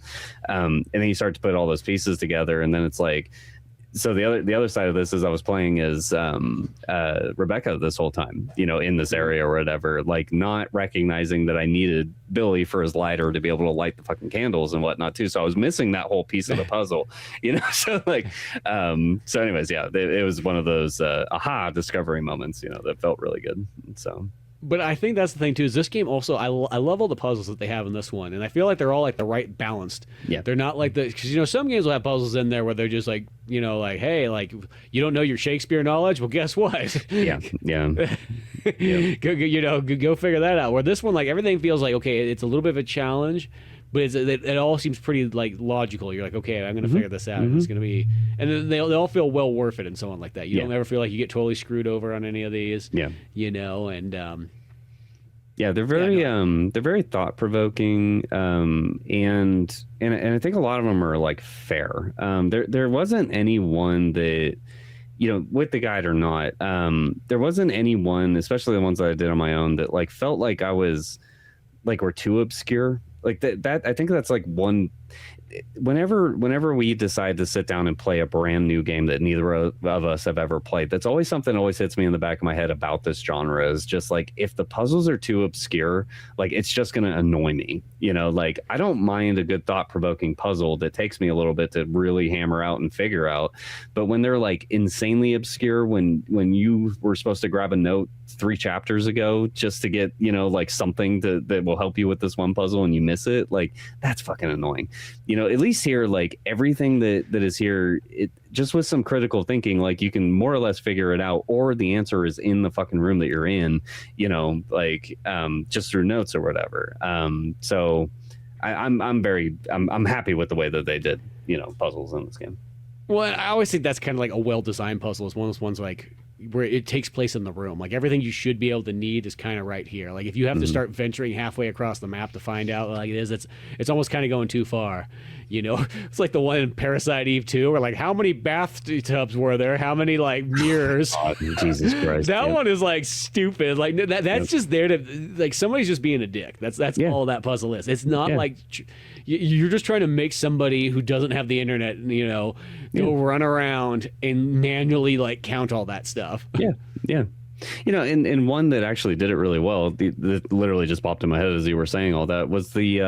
and then you start to put all those pieces together, and then it's like, so the other side of this is I was playing as Rebecca this whole time, in this area or whatever, like not recognizing that I needed Billy for his lighter to be able to light the fucking candles and whatnot too. So I was missing that whole piece of the puzzle, So like, so anyways, yeah, it was one of those aha discovery moments, that felt really good. So. But I think that's the thing too, is this game also, I love all the puzzles that they have in this one, and I feel like they're all like the right balanced. Yeah. They're not like because some games will have puzzles in there where they're just like, like, hey, like you don't know your Shakespeare knowledge, well guess what? Yeah. Go figure that out. Where this one, like everything feels like, okay, it's a little bit of a challenge, but it all seems pretty like logical. You're like, okay, I'm gonna figure this out. It's gonna be, and then they all feel well worth it and so on like that. You don't ever feel like you get totally screwed over on any of these. Yeah. And yeah, they're very thought provoking, and I think a lot of them are like fair. There wasn't any one that, with the guide or not, there wasn't any one, especially the ones that I did on my own, that like felt like I was like were too obscure. Like that I think that's like one. whenever we decide to sit down and play a brand new game that neither of us have ever played, that's always something that always hits me in the back of my head about this genre is just like, if the puzzles are too obscure, like it's just going to annoy me, you know. Like I don't mind a good thought-provoking puzzle that takes me a little bit to really hammer out and figure out, but when they're like insanely obscure, when you were supposed to grab a note 3 chapters ago just to get, you know, like something that will help you with this one puzzle and you miss it, like that's fucking annoying. You know, at least here, like everything that is here, it just with some critical thinking, like you can more or less figure it out, or the answer is in the fucking room that you're in, you know, like just through notes or whatever. So I'm happy with the way that they did, you know, puzzles in this game. Well, I always think that's kind of like a well-designed puzzle. Is one of those ones like where it takes place in the room. Like everything you should be able to need is kind of right here. Like if you have to start venturing halfway across the map to find out like it is, it's almost kind of going too far. You know, it's like the one in Parasite Eve 2, where like how many bathtubs were there? How many like mirrors? Oh, Jesus Christ! That one is like stupid. Like that's just there to like somebody's just being a dick. That's all that puzzle is. It's not like you're just trying to make somebody who doesn't have the internet, you know, go run around and manually like count all that stuff. Yeah. You know, and one that actually did it really well, that literally just popped in my head as you were saying all that, was the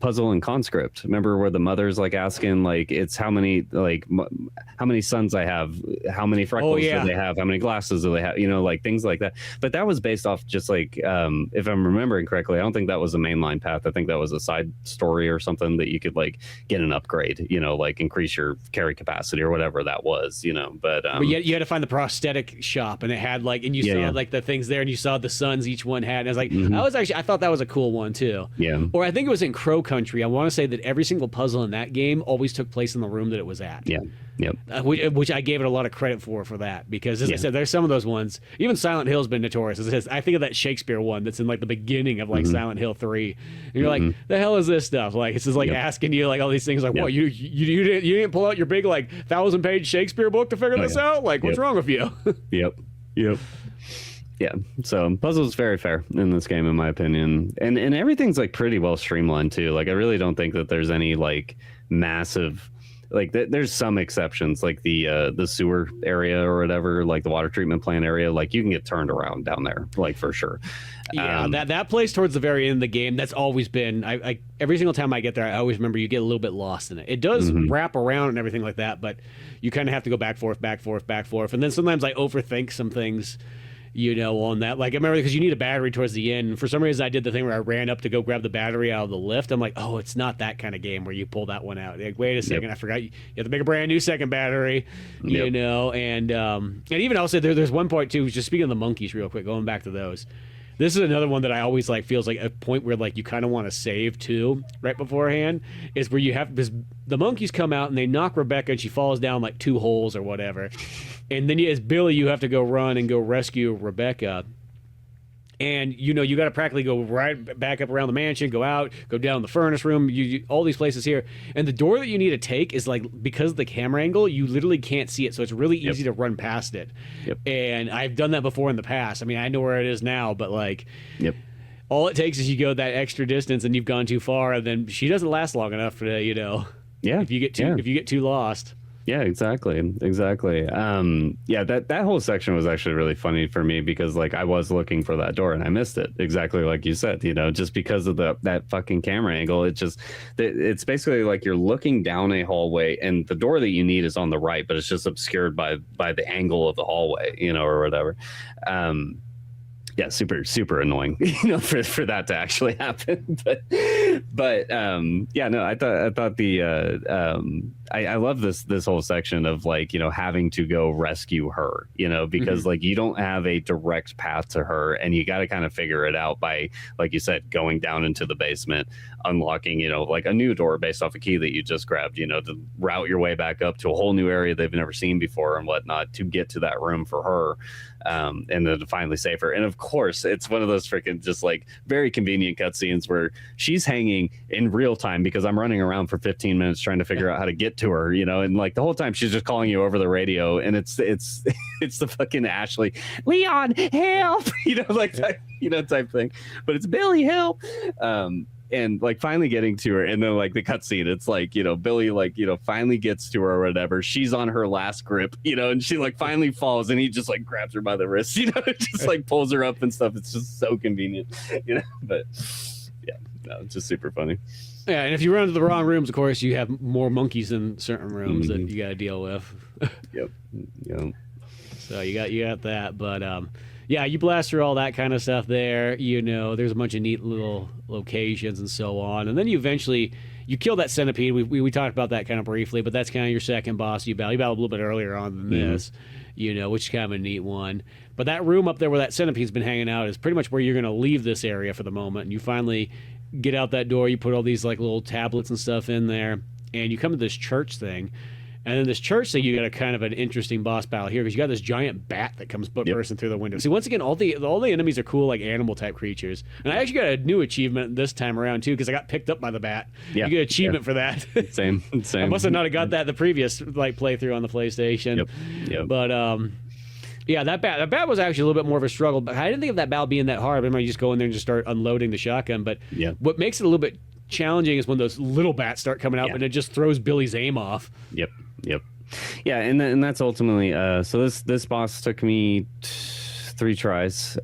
puzzle in Conscript. Remember where the mother's like asking, like, it's how many sons I have, how many freckles do they have, how many glasses do they have, you know, like things like that. But that was based off just like, if I'm remembering correctly, I don't think that was a mainline path. I think that was a side story or something that you could like get an upgrade, you know, like increase your carry capacity or whatever that was, you know. But you had to find the prosthetic shop, and it had like, and you saw like the things there, and you saw the sons each one had, and I was like, I thought that was a cool one too. Yeah. Or I think it was in Crow Country. I want to say that every single puzzle in that game always took place in the room that it was at. Yeah. Yep. Which I gave it a lot of credit for that, because as I said, there's some of those ones. Even Silent Hill's been notorious. I think of that Shakespeare one that's in like the beginning of like Silent Hill 3, and you're like, the hell is this stuff? Like it's just like asking you like all these things, like, what, you didn't pull out your big like 1,000-page Shakespeare book to figure this out? Like what's wrong with you? Yep. Yeah, so puzzles very fair in this game, in my opinion, and everything's like pretty well streamlined too. Like I really don't think that there's any like massive, like there's some exceptions, like the sewer area or whatever, like the water treatment plant area. Like you can get turned around down there, like for sure. Yeah, that place towards the very end of the game, that's always been. I every single time I get there, I always remember you get a little bit lost in it. It does wrap around and everything like that, but you kind of have to go back forth, and then sometimes I overthink some things. You know, on that, like I remember because you need a battery towards the end. And for some reason, I did the thing where I ran up to go grab the battery out of the lift. I'm like, oh, it's not that kind of game where you pull that one out. Like, wait a second, I forgot you have to make a brand new second battery. You know, and even I'll say there's one point too. Just speaking of the monkeys, real quick, going back to those. This is another one that I always like feels like a point where like you kind of want to save too right beforehand, is where you have, because the monkeys come out and they knock Rebecca and she falls down like 2 holes or whatever, and then as Billy you have to go run and go rescue Rebecca. And you know you got to practically go right back up around the mansion, go out, go down the furnace room, you all these places here. And the door that you need to take is like, because of the camera angle, you literally can't see it, so it's really easy to run past it. And I've done that before in the past. I mean, I know where it is now, but like, all it takes is you go that extra distance and you've gone too far, and then she doesn't last long enough to, you know. If you get too lost. Yeah, exactly. That whole section was actually really funny for me, because like I was looking for that door and I missed it, exactly like you said, you know, just because of that fucking camera angle. It's basically like you're looking down a hallway and the door that you need is on the right, but it's just obscured by the angle of the hallway, you know, or whatever. Yeah, super annoying, you know, for that to actually happen. But no, I thought I love this whole section of like, you know, having to go rescue her, you know, because like you don't have a direct path to her, and you got to kind of figure it out by, like you said, going down into the basement, unlocking, you know, like a new door based off a key that you just grabbed, you know, to route your way back up to a whole new area they've never seen before and whatnot to get to that room for her. And then to finally save her. And of course, it's one of those freaking just like very convenient cutscenes where she's hanging in real time because I'm running around for 15 minutes trying to figure out how to get to her, you know, and like the whole time she's just calling you over the radio, and it's the fucking Ashley, Leon, help, you know, like type thing, but it's Billy, help. and like finally getting to her, and then like the cutscene, it's like, you know, Billy like, you know, finally gets to her or whatever. She's on her last grip, you know, and she like finally falls, and he just like grabs her by the wrist, you know, just like pulls her up and stuff. It's just so convenient, you know. But yeah, no, it's just super funny. Yeah, and if you run into the wrong rooms, of course, you have more monkeys in certain rooms that you got to deal with. Yep. So you got that, but yeah, you blast through all that kind of stuff there. You know, there's a bunch of neat little locations and so on, and then you eventually you kill that centipede. We talked about that kind of briefly, but that's kind of your second boss. You battle a little bit earlier on than this, you know, which is kind of a neat one. But that room up there where that centipede's been hanging out is pretty much where you're going to leave this area for the moment, and you finally get out that door. You put all these like little tablets and stuff in there, and you come to this church thing. And then this church thing, you got a kind of an interesting boss battle here because you got this giant bat that comes bursting through the window. See, once again, all the enemies are cool, like animal type creatures. And I actually got a new achievement this time around too because I got picked up by the bat. Yeah, you get an achievement for that. Same. I must have not have got that the previous like playthrough on the PlayStation. Yep. But yeah, that bat was actually a little bit more of a struggle. But I didn't think of that battle being that hard. I remember you just go in there and just start unloading the shotgun. But what makes it a little bit challenging is when those little bats start coming out, and it just throws Billy's aim off. Yep. Yeah, and that's ultimately so this boss took me 3 tries.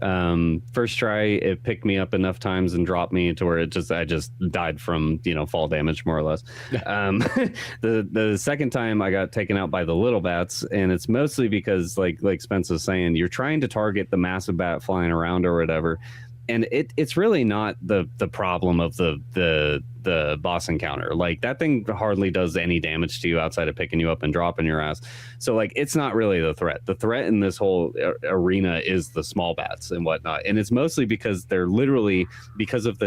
First try, it picked me up enough times and dropped me to where I just died from, you know, fall damage more or less. The second time I got taken out by the little bats, and it's mostly because like Spence was saying, you're trying to target the massive bat flying around or whatever. And it's really not the problem of the boss encounter. Like that thing hardly does any damage to you outside of picking you up and dropping your ass. So like it's not really the threat. The threat in this whole arena is the small bats and whatnot. And it's mostly because they're literally because of the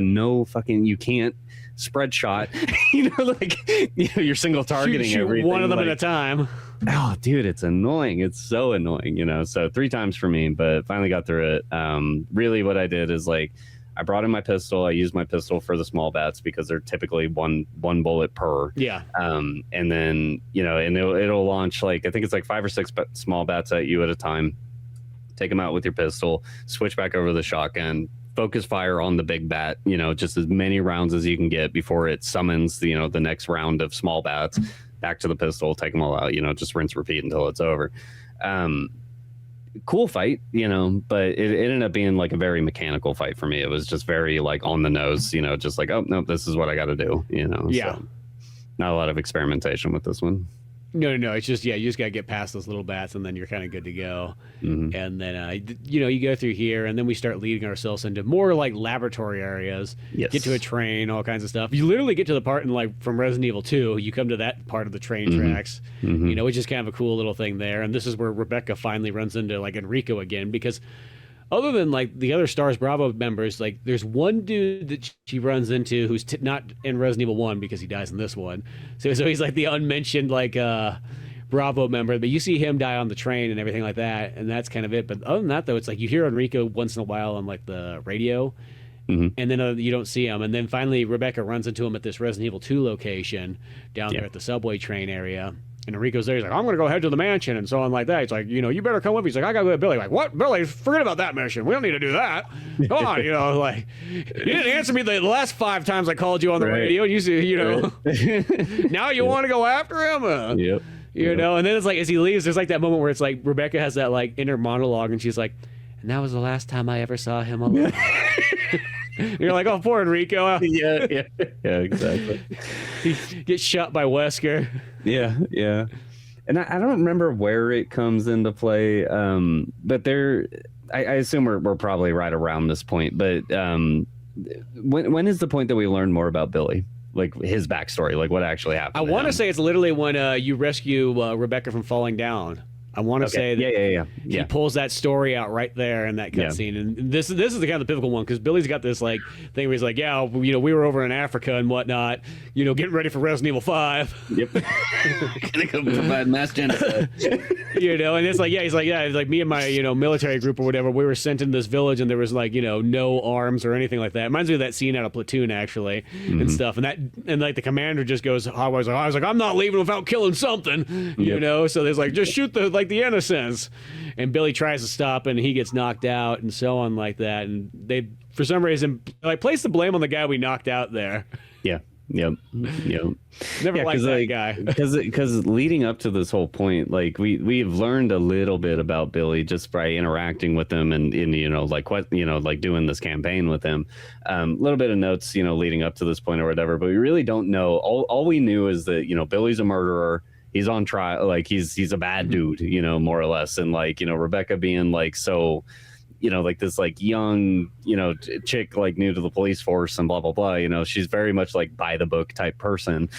you can't spread shot. You know, like you're single targeting shoot everything. One of them like, at a time. Oh, dude, it's annoying. It's so annoying, you know. So 3 times for me, but finally got through it. Really, what I did is like I brought in my pistol. I used my pistol for the small bats because they're typically one bullet per. Yeah. And then and it'll launch like I think it's like 5 or 6 small bats at you at a time. Take them out with your pistol. Switch back over to the shotgun. Focus fire on the big bat. Just as many rounds as you can get before it summons the next round of small bats. Back to the pistol, take them all out, just rinse, repeat until it's over. Cool fight, but it ended up being like a very mechanical fight for me. It was just very like on the nose, just like, oh, no, this is what I got to do, Yeah. So, not a lot of experimentation with this one. No. It's just, you just got to get past those little bats and then you're kind of good to go. Mm-hmm. And then, you go through here and then we start leading ourselves into more like laboratory areas. Yes. Get to a train, all kinds of stuff. You literally get to the part in like from Resident Evil 2, you come to that part of the train tracks, which is kind of a cool little thing there. And this is where Rebecca finally runs into like Enrico again because other than like the other Stars Bravo members, like there's one dude that she runs into who's not in Resident Evil 1 because he dies in this one. So he's like the unmentioned like Bravo member, but you see him die on the train and everything like that, and that's kind of it. But other than that, though, it's like you hear Enrico once in a while on like the radio, and then you don't see him. And then finally, Rebecca runs into him at this Resident Evil 2 location down there at the subway train area. And Enrico's there. He's like, I'm going to go head to the mansion and so on like that. He's like, you better come with me. He's like, I got to go with Billy. Like, what? Billy, forget about that mission. We don't need to do that. Come on, like, you didn't answer me the last 5 times I called you on the radio. You see, now you want to go after him? Yep. And then it's like, as he leaves, there's like that moment where it's like Rebecca has that like inner monologue and she's like, and that was the last time I ever saw him alive. And you're like, oh, poor Enrico. Yeah, exactly. He gets shot by Wesker. Yeah. And I don't remember where it comes into play, but I assume we're probably right around this point. But when is the point that we learn more about Billy? Like his backstory, like what actually happened? I want to say it's literally when you rescue Rebecca from falling down. I want to say that he pulls that story out right there in that cutscene, and this is the kind of the pivotal one because Billy's got this like thing where he's like, yeah, we were over in Africa and whatnot, getting ready for Resident Evil 5. Yep, gonna go provide mass genocide. And it's like, he's like me and my military group or whatever. We were sent into this village and there was like no arms or anything like that. It reminds me of that scene out of Platoon actually, and stuff. And like the commander just goes, I was like, I'm not leaving without killing something, So there's like just shoot the like the innocents. And Billy tries to stop and he gets knocked out and so on like that. And they, for some reason, like place the blame on the guy we knocked out there. Yeah. Yep. Never liked that guy. Because leading up to this whole point, like we've learned a little bit about Billy just by interacting with him and like doing this campaign with him. A little bit of notes, leading up to this point or whatever, but we really don't know. All we knew is that Billy's a murderer. He's on trial, like he's a bad dude, more or less, and like Rebecca being like so. Like this like young, chick like new to the police force and blah, blah, blah. She's very much like by the book type person,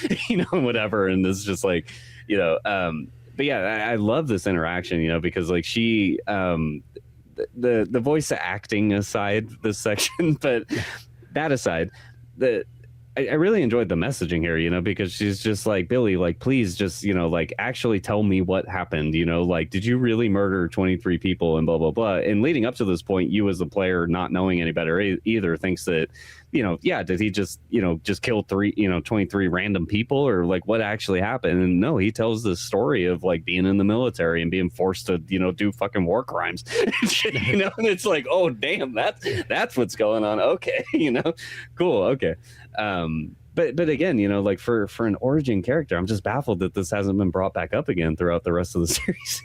whatever. And this is just like, but yeah, I love this interaction, because like she, the voice acting aside this section, but that aside, I really enjoyed the messaging here, because she's just like, Billy, like, please just, like, actually tell me what happened, like, did you really murder 23 people and blah, blah, blah. And leading up to this point, you as the player, not knowing any better either, thinks that, did he just, just kill 23 random people or like what actually happened? And no, he tells this story of like being in the military and being forced to, do fucking war crimes, and it's like, oh, damn, that's what's going on. Okay. Cool. Okay. But again, like for an origin character, I'm just baffled that this hasn't been brought back up again throughout the rest of the series.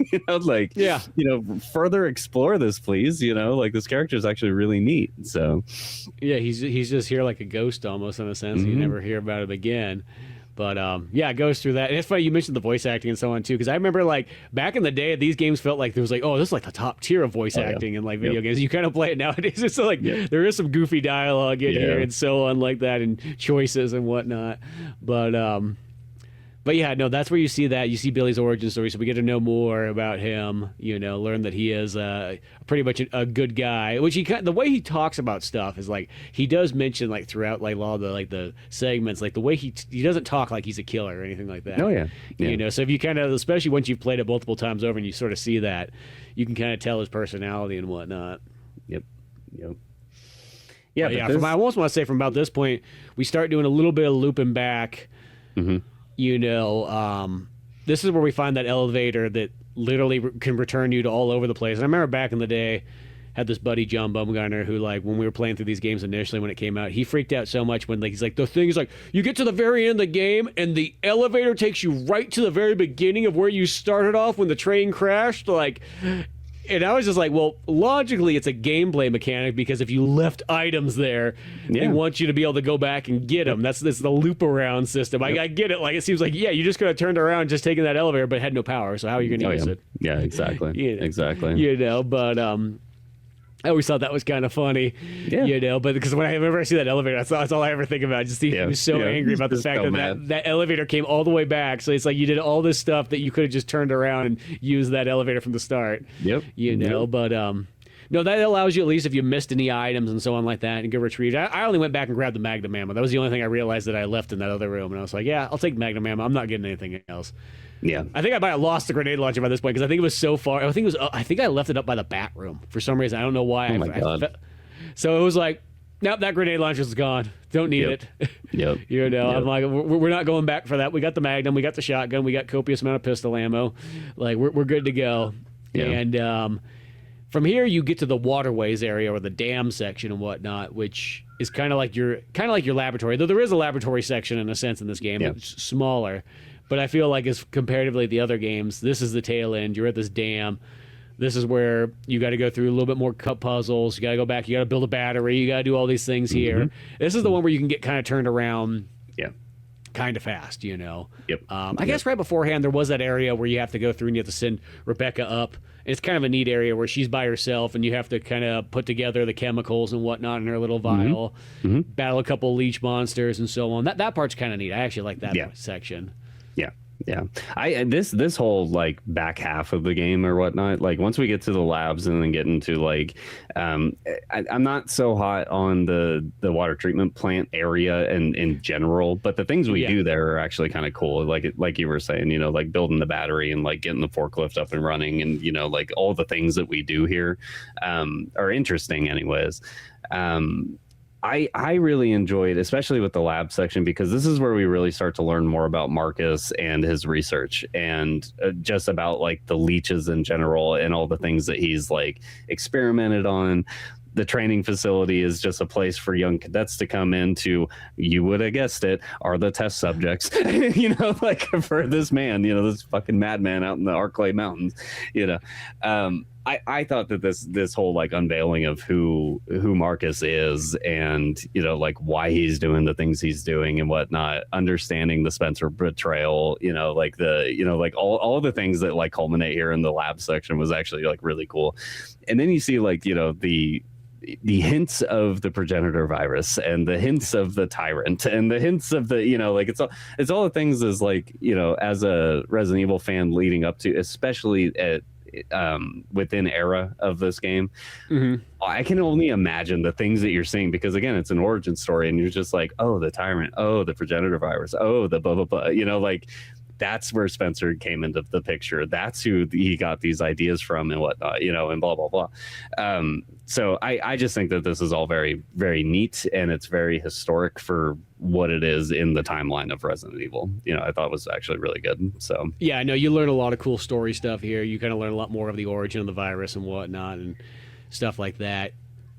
Further explore this, please. Like this character is actually really neat. So yeah, he's just here like a ghost almost in a sense. You never hear about him again. But it goes through that. And it's funny you mentioned the voice acting and so on too, because I remember like back in the day, these games felt like there was like, oh, this is like the top tier of voice acting in like video games. You kind of play it nowadays. It's like there is some goofy dialogue in here and so on like that, and choices and whatnot. But yeah, no, that's where you see that. You see Billy's origin story, so we get to know more about him. Learn that he is pretty much a good guy. Which the way he talks about stuff is like he does mention like throughout like all the segments, like the way he doesn't talk like he's a killer or anything like that. Oh yeah. So if you kind of, especially once you've played it multiple times over and you sort of see that, you can kind of tell his personality and whatnot. Yep. Yeah. I almost want to say from about this point, we start doing a little bit of looping back. Mm-hmm. This is where we find that elevator that literally can return you to all over the place. And I remember back in the day, had this buddy John Bumgarner who, like, when we were playing through these games initially when it came out, he freaked out so much when, like, he's like, the thing is like, you get to the very end of the game and the elevator takes you right to the very beginning of where you started off when the train crashed, like. And I was just like, well, logically, it's a gameplay mechanic because if you left items there, they want you to be able to go back and get them. That's the loop around system. I get it. Like, it seems like, you just could have turned around just taking that elevator, but had no power. So how are you going to use it? Yeah, exactly. Exactly. But I always thought that was kind of funny, but because whenever I see that elevator, that's all I ever think about. Just he was so angry about the fact that elevator came all the way back. So it's like you did all this stuff that you could have just turned around and used that elevator from the start. But no, that allows you, at least if you missed any items and so on like that, and get retrieved. I only went back and grabbed the Magnum ammo. That was the only thing I realized that I left in that other room, and I was like, I'll take Magnum ammo. I'm not getting anything else. Yeah, I think I might have lost the grenade launcher by this point because I think it was so far. I think I left it up by the bat room for some reason. I don't know why. Oh my God. So it was like, nope, that grenade launcher's gone. Don't need it. I'm like, we're not going back for that. We got the Magnum, we got the shotgun, we got copious amount of pistol ammo. Like we're good to go. Yeah. And from here you get to the waterways area or the dam section and whatnot, which is kind of like your laboratory. Though there is a laboratory section in a sense in this game. It's smaller. But I feel like as comparatively to the other games, this is the tail end. You're at this dam. This is where you got to go through a little bit more cup puzzles. You got to go back. You got to build a battery. You got to do all these things here. This is the one where you can get kind of turned around kind of fast, I guess right beforehand, there was that area where you have to go through and you have to send Rebecca up. It's kind of a neat area where she's by herself and you have to kind of put together the chemicals and whatnot in her little vial, battle a couple leech monsters and so on. That part's kind of neat. I actually like that section. Yeah. This whole like back half of the game or whatnot, like once we get to the labs and then get into like I'm not so hot on the water treatment plant area and in general, but the things we do there are actually kind of cool. Like you were saying, like building the battery and like getting the forklift up and running and like all the things that we do here are interesting anyways. I really enjoyed, especially with the lab section, because this is where we really start to learn more about Marcus and his research, and just about like the leeches in general and all the things that he's like experimented on. The training facility is just a place for young cadets to come into, you would have guessed it, are the test subjects, like for this man, this fucking madman out in the Arclay Mountains, I thought that this whole like unveiling of who Marcus is, and like why he's doing the things he's doing and whatnot, understanding the Spencer betrayal, like like all the things that like culminate here in the lab section was actually like really cool. And then you see like the hints of the progenitor virus and the hints of the tyrant and the hints of the like it's all the things as like as a Resident Evil fan leading up to, especially at within era of this game. Mm-hmm. I can only imagine the things that you're seeing, because again, it's an origin story and you're just like, oh, the tyrant, oh, the progenitor virus, oh, the blah blah blah, like that's where Spencer came into the picture. That's who he got these ideas from and whatnot, and blah, blah, blah. So I just think that this is all very, very neat, and it's very historic for what it is in the timeline of Resident Evil. I thought it was actually really good. So yeah, I know you learn a lot of cool story stuff here. You kind of learn a lot more of the origin of the virus and whatnot and stuff like that.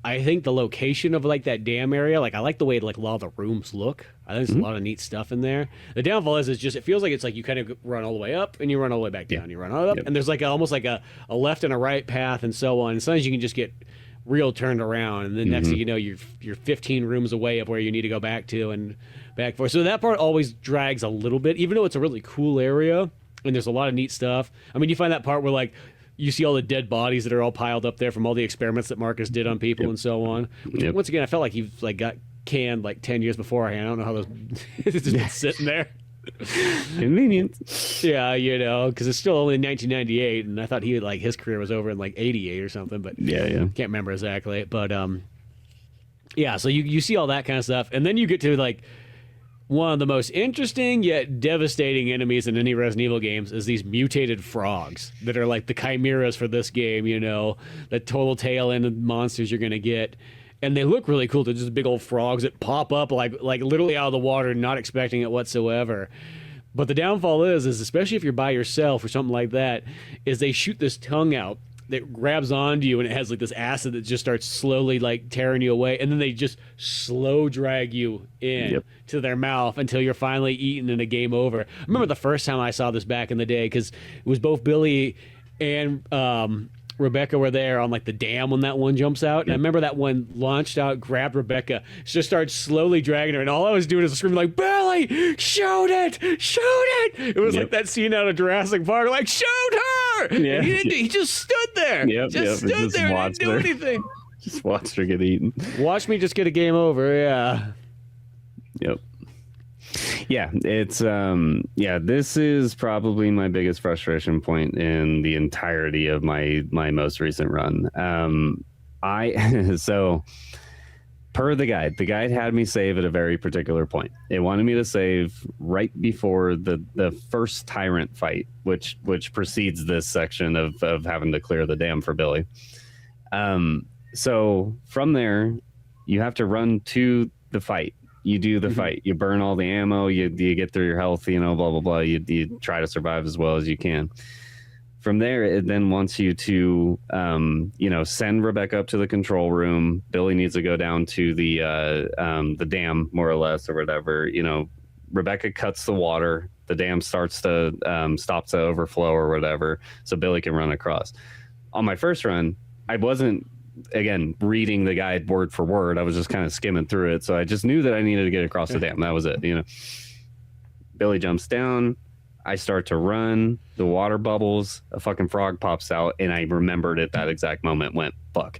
I think the location of like that dam area, like I like the way like a lot of the rooms look. I think there's a lot of neat stuff in there. The downfall is just it feels like it's like you kind of run all the way up and you run all the way back down. You run all up and there's like almost like a left and a right path and so on. And sometimes you can just get real turned around, and then next thing you know, you're 15 rooms away of where you need to go back to and back for. So that part always drags a little bit, even though it's a really cool area and there's a lot of neat stuff. I mean, you find that part where like you see all the dead bodies that are all piled up there from all the experiments that Marcus did on people and so on. Which, once again, I felt like he like got canned like 10 years beforehand. I don't know how those it's just been sitting there. Convenient. Yeah, because it's still only 1998, and I thought his career was over in like 88 or something, but can't remember exactly. But yeah, so you see all that kind of stuff, and then you get to like one of the most interesting yet devastating enemies in any Resident Evil games is these mutated frogs that are like the chimeras for this game, the total tail end of monsters you're going to get. And they look really cool. They're just big old frogs that pop up like literally out of the water, not expecting it whatsoever. But the downfall is especially if you're by yourself or something like that, is they shoot this tongue out that grabs onto you, and it has like this acid that just starts slowly like tearing you away, and then they just slow drag you in to their mouth until you're finally eaten and a game over. I remember the first time I saw this back in the day, because it was both Billy and Rebecca were there on like the dam when that one jumps out, and I remember that one launched out, grabbed Rebecca, just started slowly dragging her, and all I was doing is screaming like, "Billy, shoot it, shoot it!" It was like that scene out of Jurassic Park, like, "Shoot her!" And he just stood there, stood there and didn't do anything. Just watched her get eaten. Watch me just get a game over. Yeah, it's this is probably my biggest frustration point in the entirety of my most recent run. So per the guide had me save at a very particular point. It wanted me to save right before the first tyrant fight, which precedes this section of having to clear the dam for Billy. So from there, you have to run to the fight. You do the fight. You burn all the ammo. You get through your health. Blah blah blah. You try to survive as well as you can. From there, it then wants you to send Rebecca up to the control room. Billy needs to go down to the dam, more or less, or whatever. Rebecca cuts the water. The dam starts to stops to overflow or whatever, so Billy can run across. On my first run, I wasn't, again, reading the guide word for word. I was just kind of skimming through it, so I just knew that I needed to get across the dam. That was it. Billy jumps down. I start to run. The water bubbles. A fucking frog pops out, and I remembered at that exact moment, went fuck,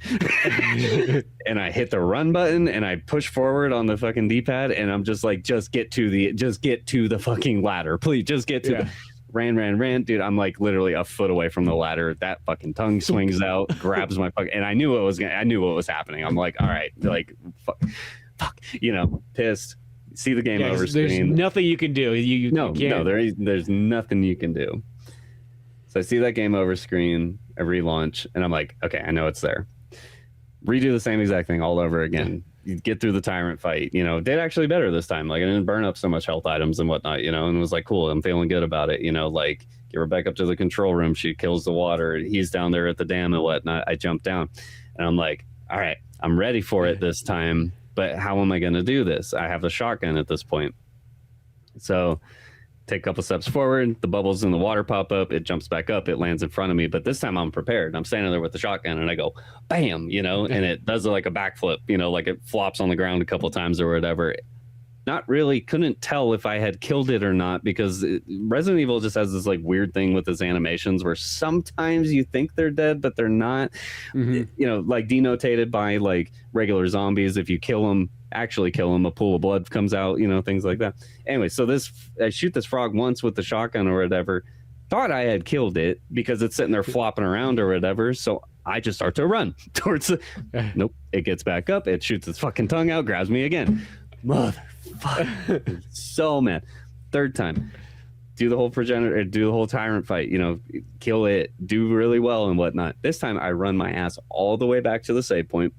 and I hit the run button and I push forward on the fucking D-pad, and I'm just like, just get to the fucking ladder, please. Just get to the. Ran, dude. I'm like literally a foot away from the ladder. That fucking tongue swings out, grabs my fucking, and I knew what was happening. I'm like, all right, like, fuck, pissed. See the game over screen. There's nothing you can do. You can't. There's nothing you can do. So I see that game over screen. I relaunch, and I'm like, okay, I know it's there. Redo the same exact thing all over again. get through the tyrant fight. Did actually better this time. Like I didn't burn up so much health items and whatnot. And it was like cool. I'm feeling good about it. Like get Rebecca up to the control room. She kills the water. He's down there at the dam and whatnot. I jump down, and I'm like, all right, I'm ready for it this time. But how am I going to do this? I have a shotgun at this point, so. Take a couple steps forward, the bubbles in the water pop up, it jumps back up, it lands in front of me. But this time I'm prepared. I'm standing there with the shotgun and I go, bam, and it does like a backflip, like it flops on the ground a couple times or whatever. Not really, couldn't tell if I had killed it or not, because Resident Evil just has this like weird thing with its animations where sometimes you think they're dead, but they're not, like denotated by like regular zombies. If you kill them, actually kill him, a pool of blood comes out, things like that. Anyway, so I shoot this frog once with the shotgun or whatever, thought I had killed it because it's sitting there flopping around or whatever, so I just start to run towards the nope, it gets back up, it shoots its fucking tongue out, grabs me again. Motherfucker. So mad. Third time, do the whole progenitor, do the whole tyrant fight, kill it, do really well and whatnot. This time I run my ass all the way back to the save point.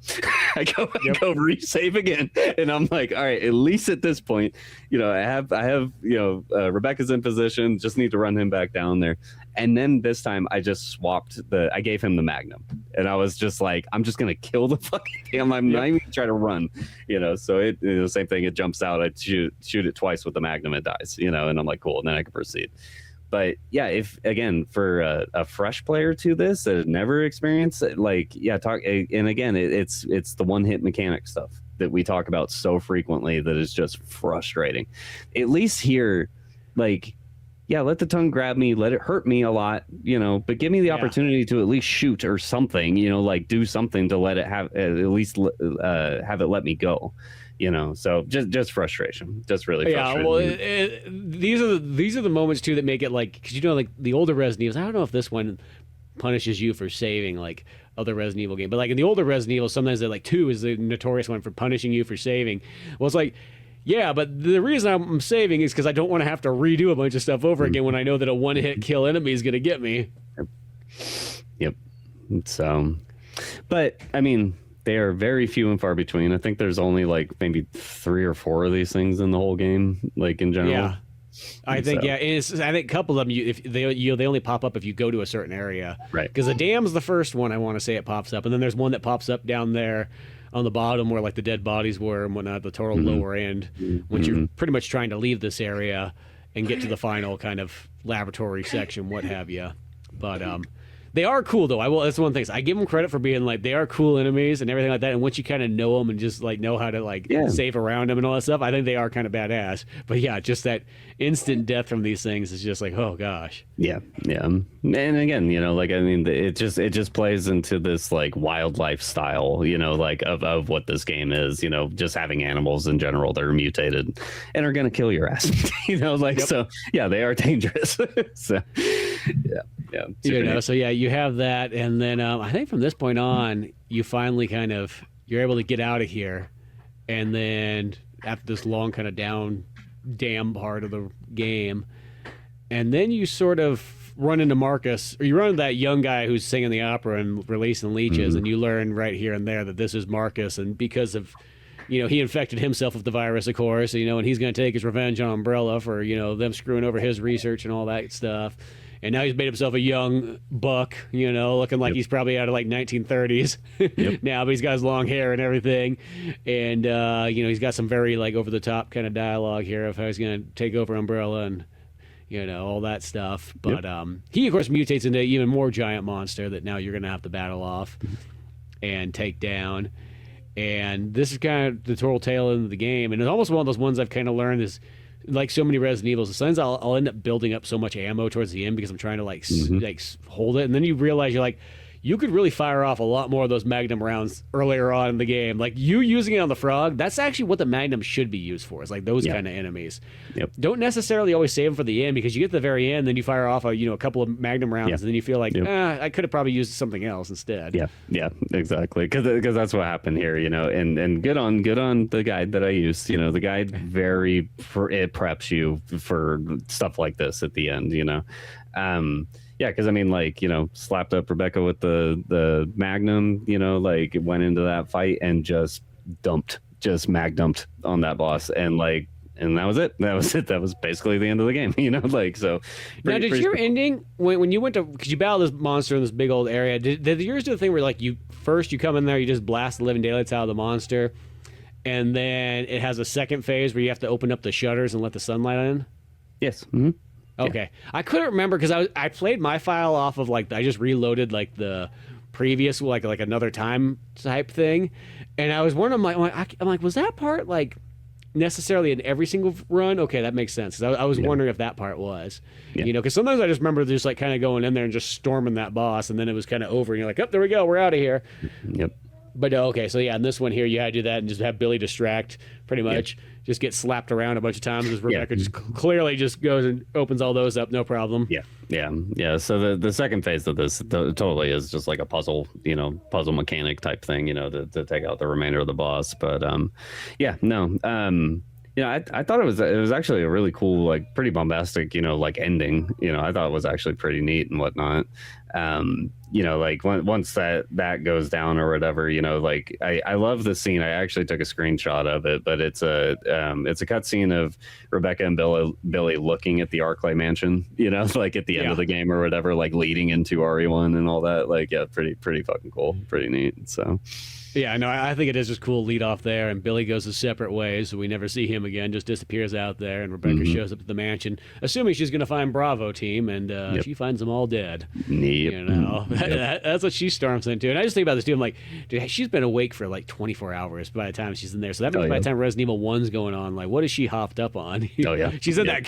I go resave again, and I'm like, all right, at least at this point, I have Rebecca's in position, just need to run him back down there. And then this time I just swapped I gave him the Magnum, and I was just like, I'm just gonna kill the fucking thing. I'm not even gonna try to run, so it the same thing. It jumps out, I shoot it twice with the Magnum, it dies, and I'm like, cool, and then I can proceed. But yeah, if again for a fresh player to this that had never experienced it, and again, it's the one hit mechanic stuff that we talk about so frequently that is just frustrating. At least here, let the tongue grab me, let it hurt me a lot, but give me the opportunity to at least shoot or something, do something to let it have at least have it let me go. So just frustration, just really frustrating. Yeah, well, these are the moments too that make it because the older Resident Evils. I don't know if this one punishes you for saving like other Resident Evil games, but like in the older Resident Evil, sometimes they're like 2 is the notorious one for punishing you for saving. Well, it's like, yeah, but the reason I'm saving is because I don't want to have to redo a bunch of stuff over again when I know that a one-hit kill enemy is going to get me. Yep. So, but I mean, they are very few and far between. I think there's only maybe 3 or 4 of these things in the whole game, in general. Yeah, I think I think a couple of them if they only pop up if you go to a certain area, right? Because the dam's the first one I want to say it pops up, and then there's one that pops up down there on the bottom where the dead bodies were and whatnot, the total lower end, once you're pretty much trying to leave this area and get to the final kind of laboratory section, what have you. But they are cool though. That's one thing. I give them credit for being they are cool enemies and everything like that. And once you kind of know them and just know how to save around them and all that stuff, I think they are kind of badass. But yeah, just that instant death from these things is just oh gosh. Yeah. And again, it just plays into this wildlife style, of what this game is. Just having animals in general that are mutated and are gonna kill your ass. So yeah, they are dangerous. So yeah. So yeah, you have that, and then I think from this point on, you finally you're able to get out of here, and then after this long kind of dam part of the game, and then you sort of run into Marcus, or you run into that young guy who's singing the opera and releasing leeches, and you learn right here and there that this is Marcus, and because of he infected himself with the virus, of course, and he's going to take his revenge on Umbrella for them screwing over his research and all that stuff. And now he's made himself a young buck, looking like he's probably out of 1930s now, but he's got his long hair and everything. And, he's got some very over the top kind of dialogue here of how he's going to take over Umbrella and, all that stuff. But he, of course, mutates into even more giant monster that now you're going to have to battle off and take down. And this is kind of the total tail end of the game. And it's almost one of those ones I've kind of learned is, like so many Resident Evils, sometimes I'll end up building up so much ammo towards the end because I'm trying to hold it, and then you realize you're you could really fire off a lot more of those Magnum rounds earlier on in the game. You using it on the frog, that's actually what the Magnum should be used for, is those kind of enemies. Don't necessarily always save them for the end, because you get to the very end, then you fire off a couple of Magnum rounds, and then you feel I could have probably used something else instead. Yeah, exactly. Because that's what happened here, and good on the guide that I used. The guide it preps you for stuff like this at the end. Yeah, because slapped up Rebecca with the Magnum, went into that fight and just dumped just mag dumped on that boss, and that was it. That was basically the end of the game. Like so. Now, did your ending when you went to, because you battled this monster in this big old area? Did yours do the thing where like you come in there, you just blast the living daylights out of the monster, and then it has a second phase where you have to open up the shutters and let the sunlight in? Yes. Mm-hmm. Okay, yeah. I couldn't remember because I played my file off of like I just reloaded like the previous like another time type thing, and I was wondering I'm like was that part like necessarily in every single run? Okay, that makes sense. I was wondering if that part was, because sometimes I just remember just like kind of going in there and just storming that boss, and then it was kind of over, and you're like, oh, there we go, we're out of here. Yep. But okay, so yeah, in this one here, you had to do that and just have Billy distract, pretty much. Yep. Just get slapped around a bunch of times as Rebecca just clearly just goes and opens all those up, no problem. Yeah. So the second phase of this totally is just like a puzzle, puzzle mechanic type thing, to take out the remainder of the boss. But I thought it was actually a really cool, like pretty bombastic, like ending. I thought it was actually pretty neat and whatnot. Like once that goes down or whatever, like I love the scene. I actually took a screenshot of it, but it's a cutscene of Rebecca and Billy looking at the Arclay mansion, like at the end of the game or whatever, like leading into RE1 and all that. Like, yeah, pretty fucking cool, pretty neat. So. Yeah, no, I think it is just cool lead off there, and Billy goes his separate ways, so we never see him again, just disappears out there, and Rebecca shows up at the mansion, assuming she's going to find Bravo team, and she finds them all dead. Yep. That's what she storms into. And I just think about this too, I'm like, dude, she's been awake for like 24 hours by the time she's in there, so that means by the time Resident Evil 1's going on, like, what is she hopped up on? Oh, yeah. She's in that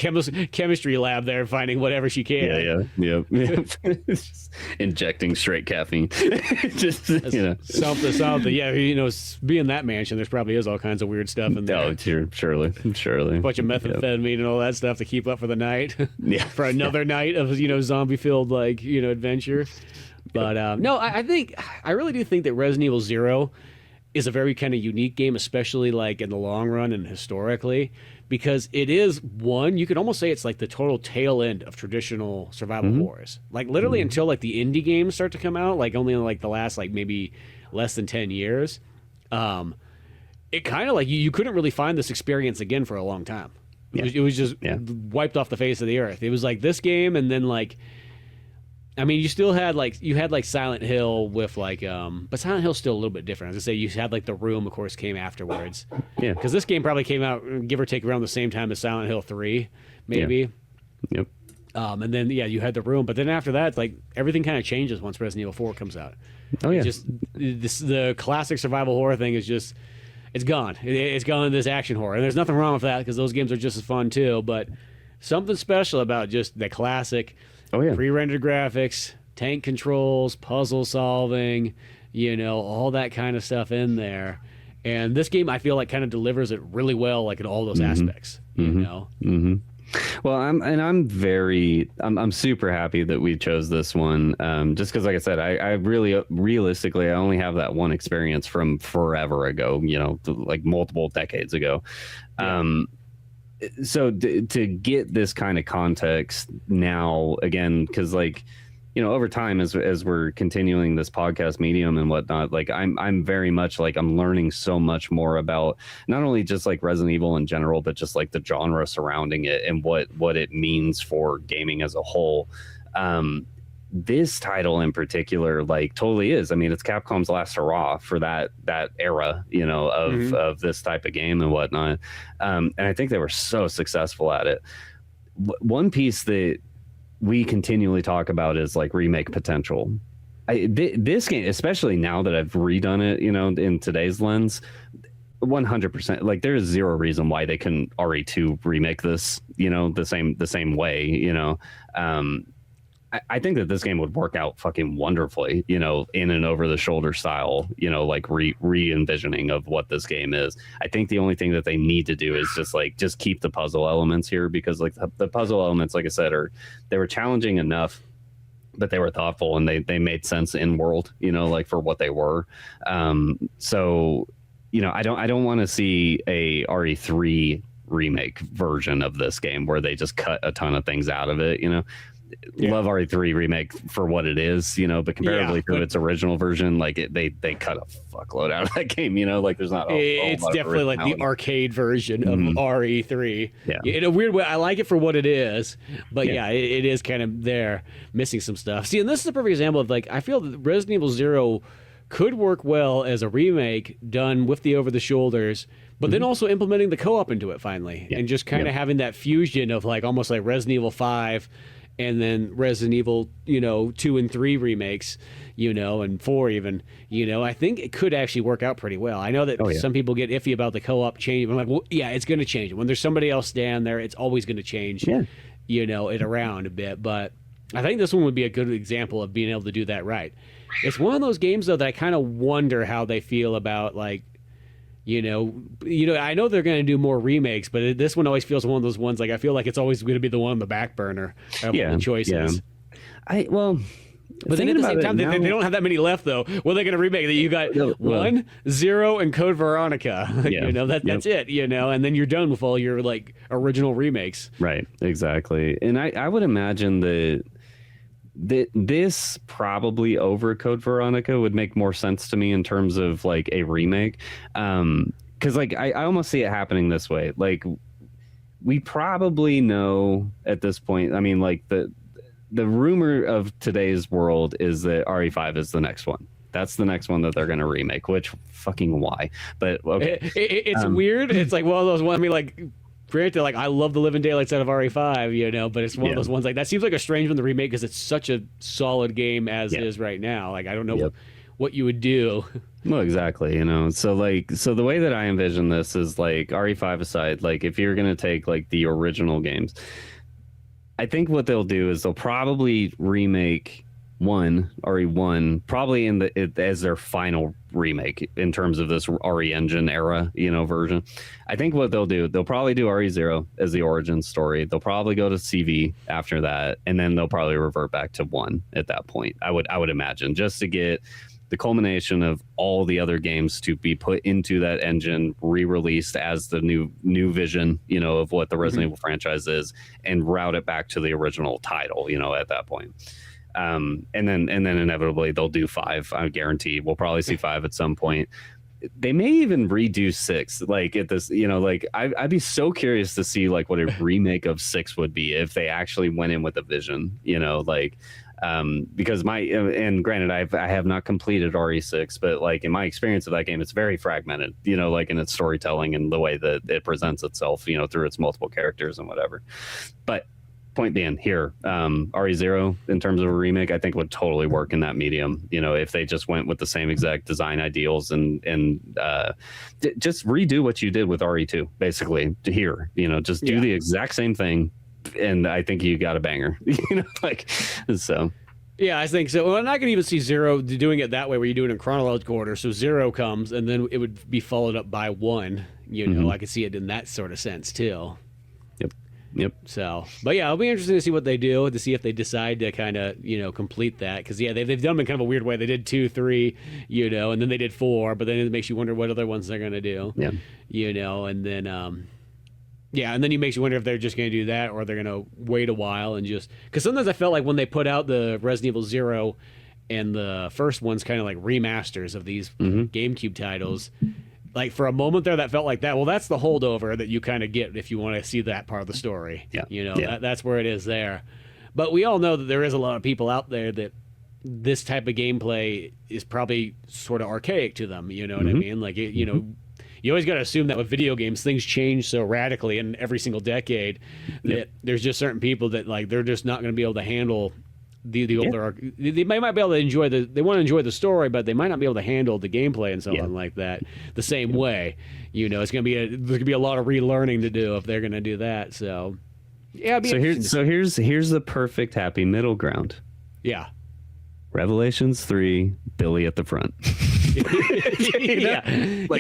chemistry lab there, finding whatever she can. Yeah. Injecting straight caffeine. Just, something. Yeah, being that mansion, there's probably is all kinds of weird stuff in there. Oh, surely. A bunch of methamphetamine and all that stuff to keep up for the night. Yeah. For another night of, zombie-filled, like, adventure. But, no, I really do think that Resident Evil 0 is a very kind of unique game, especially, like, in the long run and historically, because it is, one, you could almost say it's, like, the total tail end of traditional survival horrors. Like, literally until, like, the indie games start to come out, like, only in, like, the last, like, maybe less than 10 years, it kind of like you couldn't really find this experience again for a long time. It was just wiped off the face of the earth. It was like this game, and then like, I mean, you still had like Silent Hill with like, but Silent Hill's still a little bit different. As I say, you had like The Room, of course, came afterwards. Yeah, because this game probably came out give or take around the same time as Silent Hill 3, maybe. Yeah. Yep. And then you had The Room, but then after that, like everything kind of changes once Resident Evil 4 comes out. Oh yeah. The classic survival horror thing is just it's gone. It's gone in this action horror, and there's nothing wrong with that because those games are just as fun too. But something special about just the classic, pre-rendered graphics, tank controls, puzzle solving, all that kind of stuff in there. And this game, I feel like, kind of delivers it really well, like in all those aspects. Well, I'm super happy that we chose this one. Just because, like I said, I really, realistically, I only have that one experience from forever ago, like multiple decades ago. So to get this kind of context now, again, because like, over time as we're continuing this podcast medium and whatnot, like I'm very much like I'm learning so much more about not only just like Resident Evil in general, but just like the genre surrounding it and what it means for gaming as a whole. This title in particular, like totally is. I mean, it's Capcom's last hurrah for that era, of this type of game and whatnot. And I think they were so successful at it. One piece that we continually talk about is like remake potential. This game, especially now that I've redone it, in today's lens, 100%. Like there is zero reason why they couldn't RE2 remake this, the same way. I think that this game would work out fucking wonderfully, in an over the shoulder style, like re-envisioning of what this game is. I think the only thing that they need to do is just keep the puzzle elements here, because like the puzzle elements, like I said, they were challenging enough, but they were thoughtful and they made sense in world, like for what they were. So, I don't want to see a RE3 remake version of this game where they just cut a ton of things out of it, love RE3 remake for what it is, you know, but comparatively to but its original version, like they cut a fuckload out of that game, you know, like there's not. It's definitely like the arcade version of RE3. Yeah. In a weird way, I like it for what it is, but it is kind of there missing some stuff. See, and this is a perfect example of like I feel that Resident Evil 0 could work well as a remake done with the over the shoulders, but then also implementing the co-op into it finally, and just kind of having that fusion of like almost like Resident Evil 5 and then Resident Evil, 2 and 3 remakes, and 4 even, I think it could actually work out pretty well. I know that some people get iffy about the co-op change. I'm like, well, yeah, it's going to change. When there's somebody else down there, it's always going to change, it around a bit. But I think this one would be a good example of being able to do that right. It's one of those games, though, that I kind of wonder how they feel about, like, I know they're going to do more remakes, but this one always feels one of those ones, like, I feel like it's always going to be the one on the back burner of the choices. But then at the same time, they don't have that many left, though. What are they going to remake? You got 1, 0, and Code Veronica. That's it, and then you're done with all your, like, original remakes. Right, exactly. And I would imagine that this probably over Code Veronica would make more sense to me in terms of like a remake, because like I almost see it happening this way. Like we probably know at this point, I mean, like the rumor of today's world is that RE5 is the next one. That's the next one that they're going to remake, which fucking why? But okay. It's weird. It's like one of those ones, I mean, like, granted, like, I love the living daylights out of RE5, but it's one of those ones, like, that seems like a strange one to remake because it's such a solid game as it is right now. Like, I don't know what you would do. Well, exactly, So the way that I envision this is, like, RE5 aside, like, if you're going to take, like, the original games, I think what they'll do is they'll probably remake RE1 probably as their final remake in terms of this RE Engine era, version. I think what they'll probably do RE0 as the origin story. They'll probably go to CV after that, and then they'll probably revert back to 1 at that point. I would imagine, just to get the culmination of all the other games to be put into that engine, re-released as the new vision, of what the Resident Evil franchise is, and route it back to the original title, at that point. And then inevitably they'll do 5. I guarantee we'll probably see 5 at some point. They may even redo 6, like at this, like I'd be so curious to see like what a remake of 6 would be if they actually went in with a vision, because and granted I have not completed RE6, but like in my experience of that game, it's very fragmented, like in its storytelling and the way that it presents itself, through its multiple characters and whatever. But point being here, RE0 in terms of a remake, I think would totally work in that medium. If they just went with the same exact design ideals and just redo what you did with RE2, basically here, just do the exact same thing, and I think you got a banger. So. Yeah, I think so. Well, I'm not going to even see 0 doing it that way, where you do it in chronological order. So 0 comes, and then it would be followed up by 1. I could see it in that sort of sense too. Yep. So, but yeah, it'll be interesting to see what they do, to see if they decide to kind of, complete that. Because, they've done it in kind of a weird way. They did 2, 3, and then they did 4, but then it makes you wonder what other ones they're going to do. Yeah. And then, and then it makes you wonder if they're just going to do that or they're going to wait a while and just. Because sometimes I felt like when they put out the Resident Evil 0 and the first one's kind of like remasters of these GameCube titles. Like, for a moment there, that felt like that. Well, that's the holdover that you kind of get if you want to see that part of the story. That's where it is there. But we all know that there is a lot of people out there that this type of gameplay is probably sort of archaic to them. You know what I mean? Like, you always got to assume that with video games, things change so radically in every single decade that there's just certain people that, like, they're just not going to be able to handle the older. They might be able to enjoy they want to enjoy the story, but they might not be able to handle the gameplay and so on like that the same way. It's going to be there's going to be a lot of relearning to do if they're going to do that. So here's the perfect happy middle ground. Yeah. Revelations 3, Billy at the front.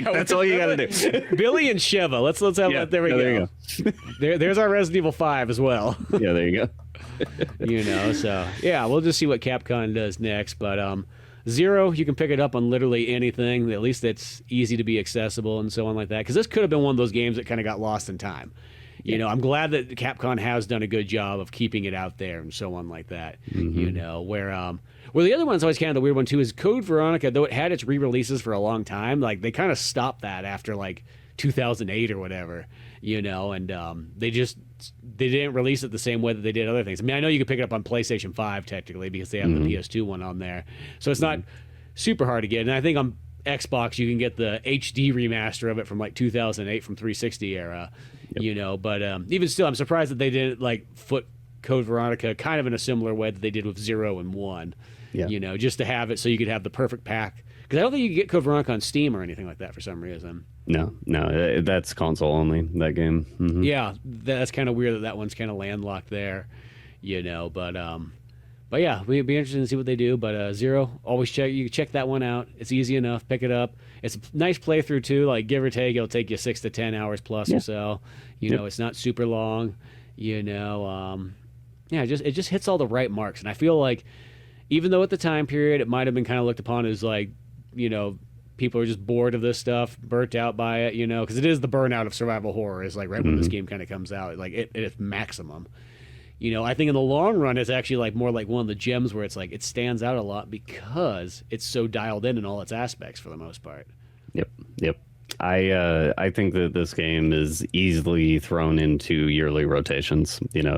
That's all you got to do. Billy and Sheva. Let's have that. There we go. There you go. There's our Resident Evil 5 as well. Yeah, there you go. So yeah, we'll just see what Capcom does next. But 0, you can pick it up on literally anything. At least it's easy to be accessible and so on like that. Because this could have been one of those games that kind of got lost in time. You know, I'm glad that Capcom has done a good job of keeping it out there and so on like that. You know, where the other one's always kind of the weird one too is Code Veronica, though it had its re-releases for a long time, like they kind of stopped that after like 2008 or whatever, you know, and they didn't release it the same way that they did other things. I mean, I know you can pick it up on PlayStation 5 technically because they have the PS2 one on there, so it's not super hard to get. And I think on Xbox you can get the HD remaster of it from like 2008 from 360 era, you know. But even still, I'm surprised that they didn't like foot Code Veronica kind of in a similar way that they did with 0 and 1. You know, just to have it so you could have the perfect pack. Because I don't think you can get Code Veronica on Steam or anything like that for some reason. No, that's console only, that game. Yeah, that's kind of weird that one's kind of landlocked there, you know. But yeah, we'd be interested to see what they do. But 0, always you check that one out. It's easy enough. Pick it up. It's a nice playthrough too. Like give or take, it'll take you 6 to 10 hours plus or so. You know, it's not super long. You know, it just hits all the right marks. And I feel like even though at the time period it might have been kind of looked upon as like, you know, people are just bored of this stuff, burnt out by it, you know, because it is the burnout of survival horror is like right when this game kind of comes out, like it's maximum. You know, I think in the long run, it's actually like more like one of the gems where it's like it stands out a lot because it's so dialed in all its aspects for the most part. Yep. I think that this game is easily thrown into yearly rotations. You know,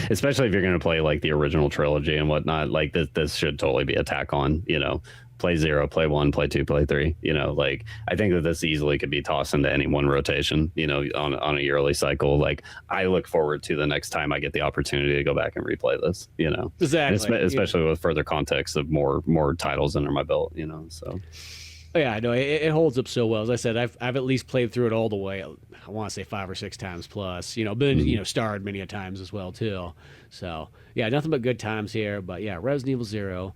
especially if you're going to play like the original trilogy and whatnot. Like this should totally be a tack on. You know, play 0, play 1, play 2, play 3. You know, like I think that this easily could be tossed into any one rotation. You know, on a yearly cycle. Like I look forward to the next time I get the opportunity to go back and replay this. You know, exactly, especially with further context of more titles under my belt. You know, so. Yeah, no, it holds up so well. As I said, I've at least played through it all the way. I want to say 5 or 6 times plus. You know, been you know starred many a times as well too. So yeah, nothing but good times here. But yeah, Resident Evil 0.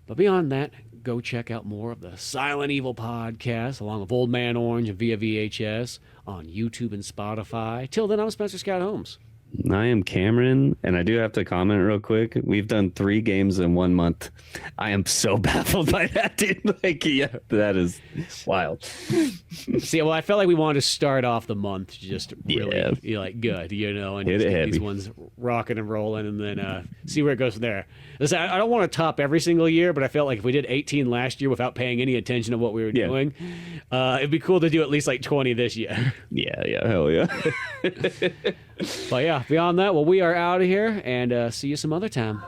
But beyond that, go check out more of the Silent Evil podcast along with Old Man Orange and via VHS on YouTube and Spotify. Till then, I'm Spencer Scott Holmes. I am Cameron, and I do have to comment real quick. We've done 3 games in 1 month. I am so baffled by that, dude. Like, yeah, that is wild. See, well, I felt like we wanted to start off the month just really like good, you know, and just get these ones rocking and rolling, and then see where it goes from there. Listen, I don't want to top every single year, but I felt like if we did 18 last year without paying any attention to what we were doing, it'd be cool to do at least like 20 this year. Yeah, hell yeah. But yeah, beyond that, well, we are out of here, and see you some other time.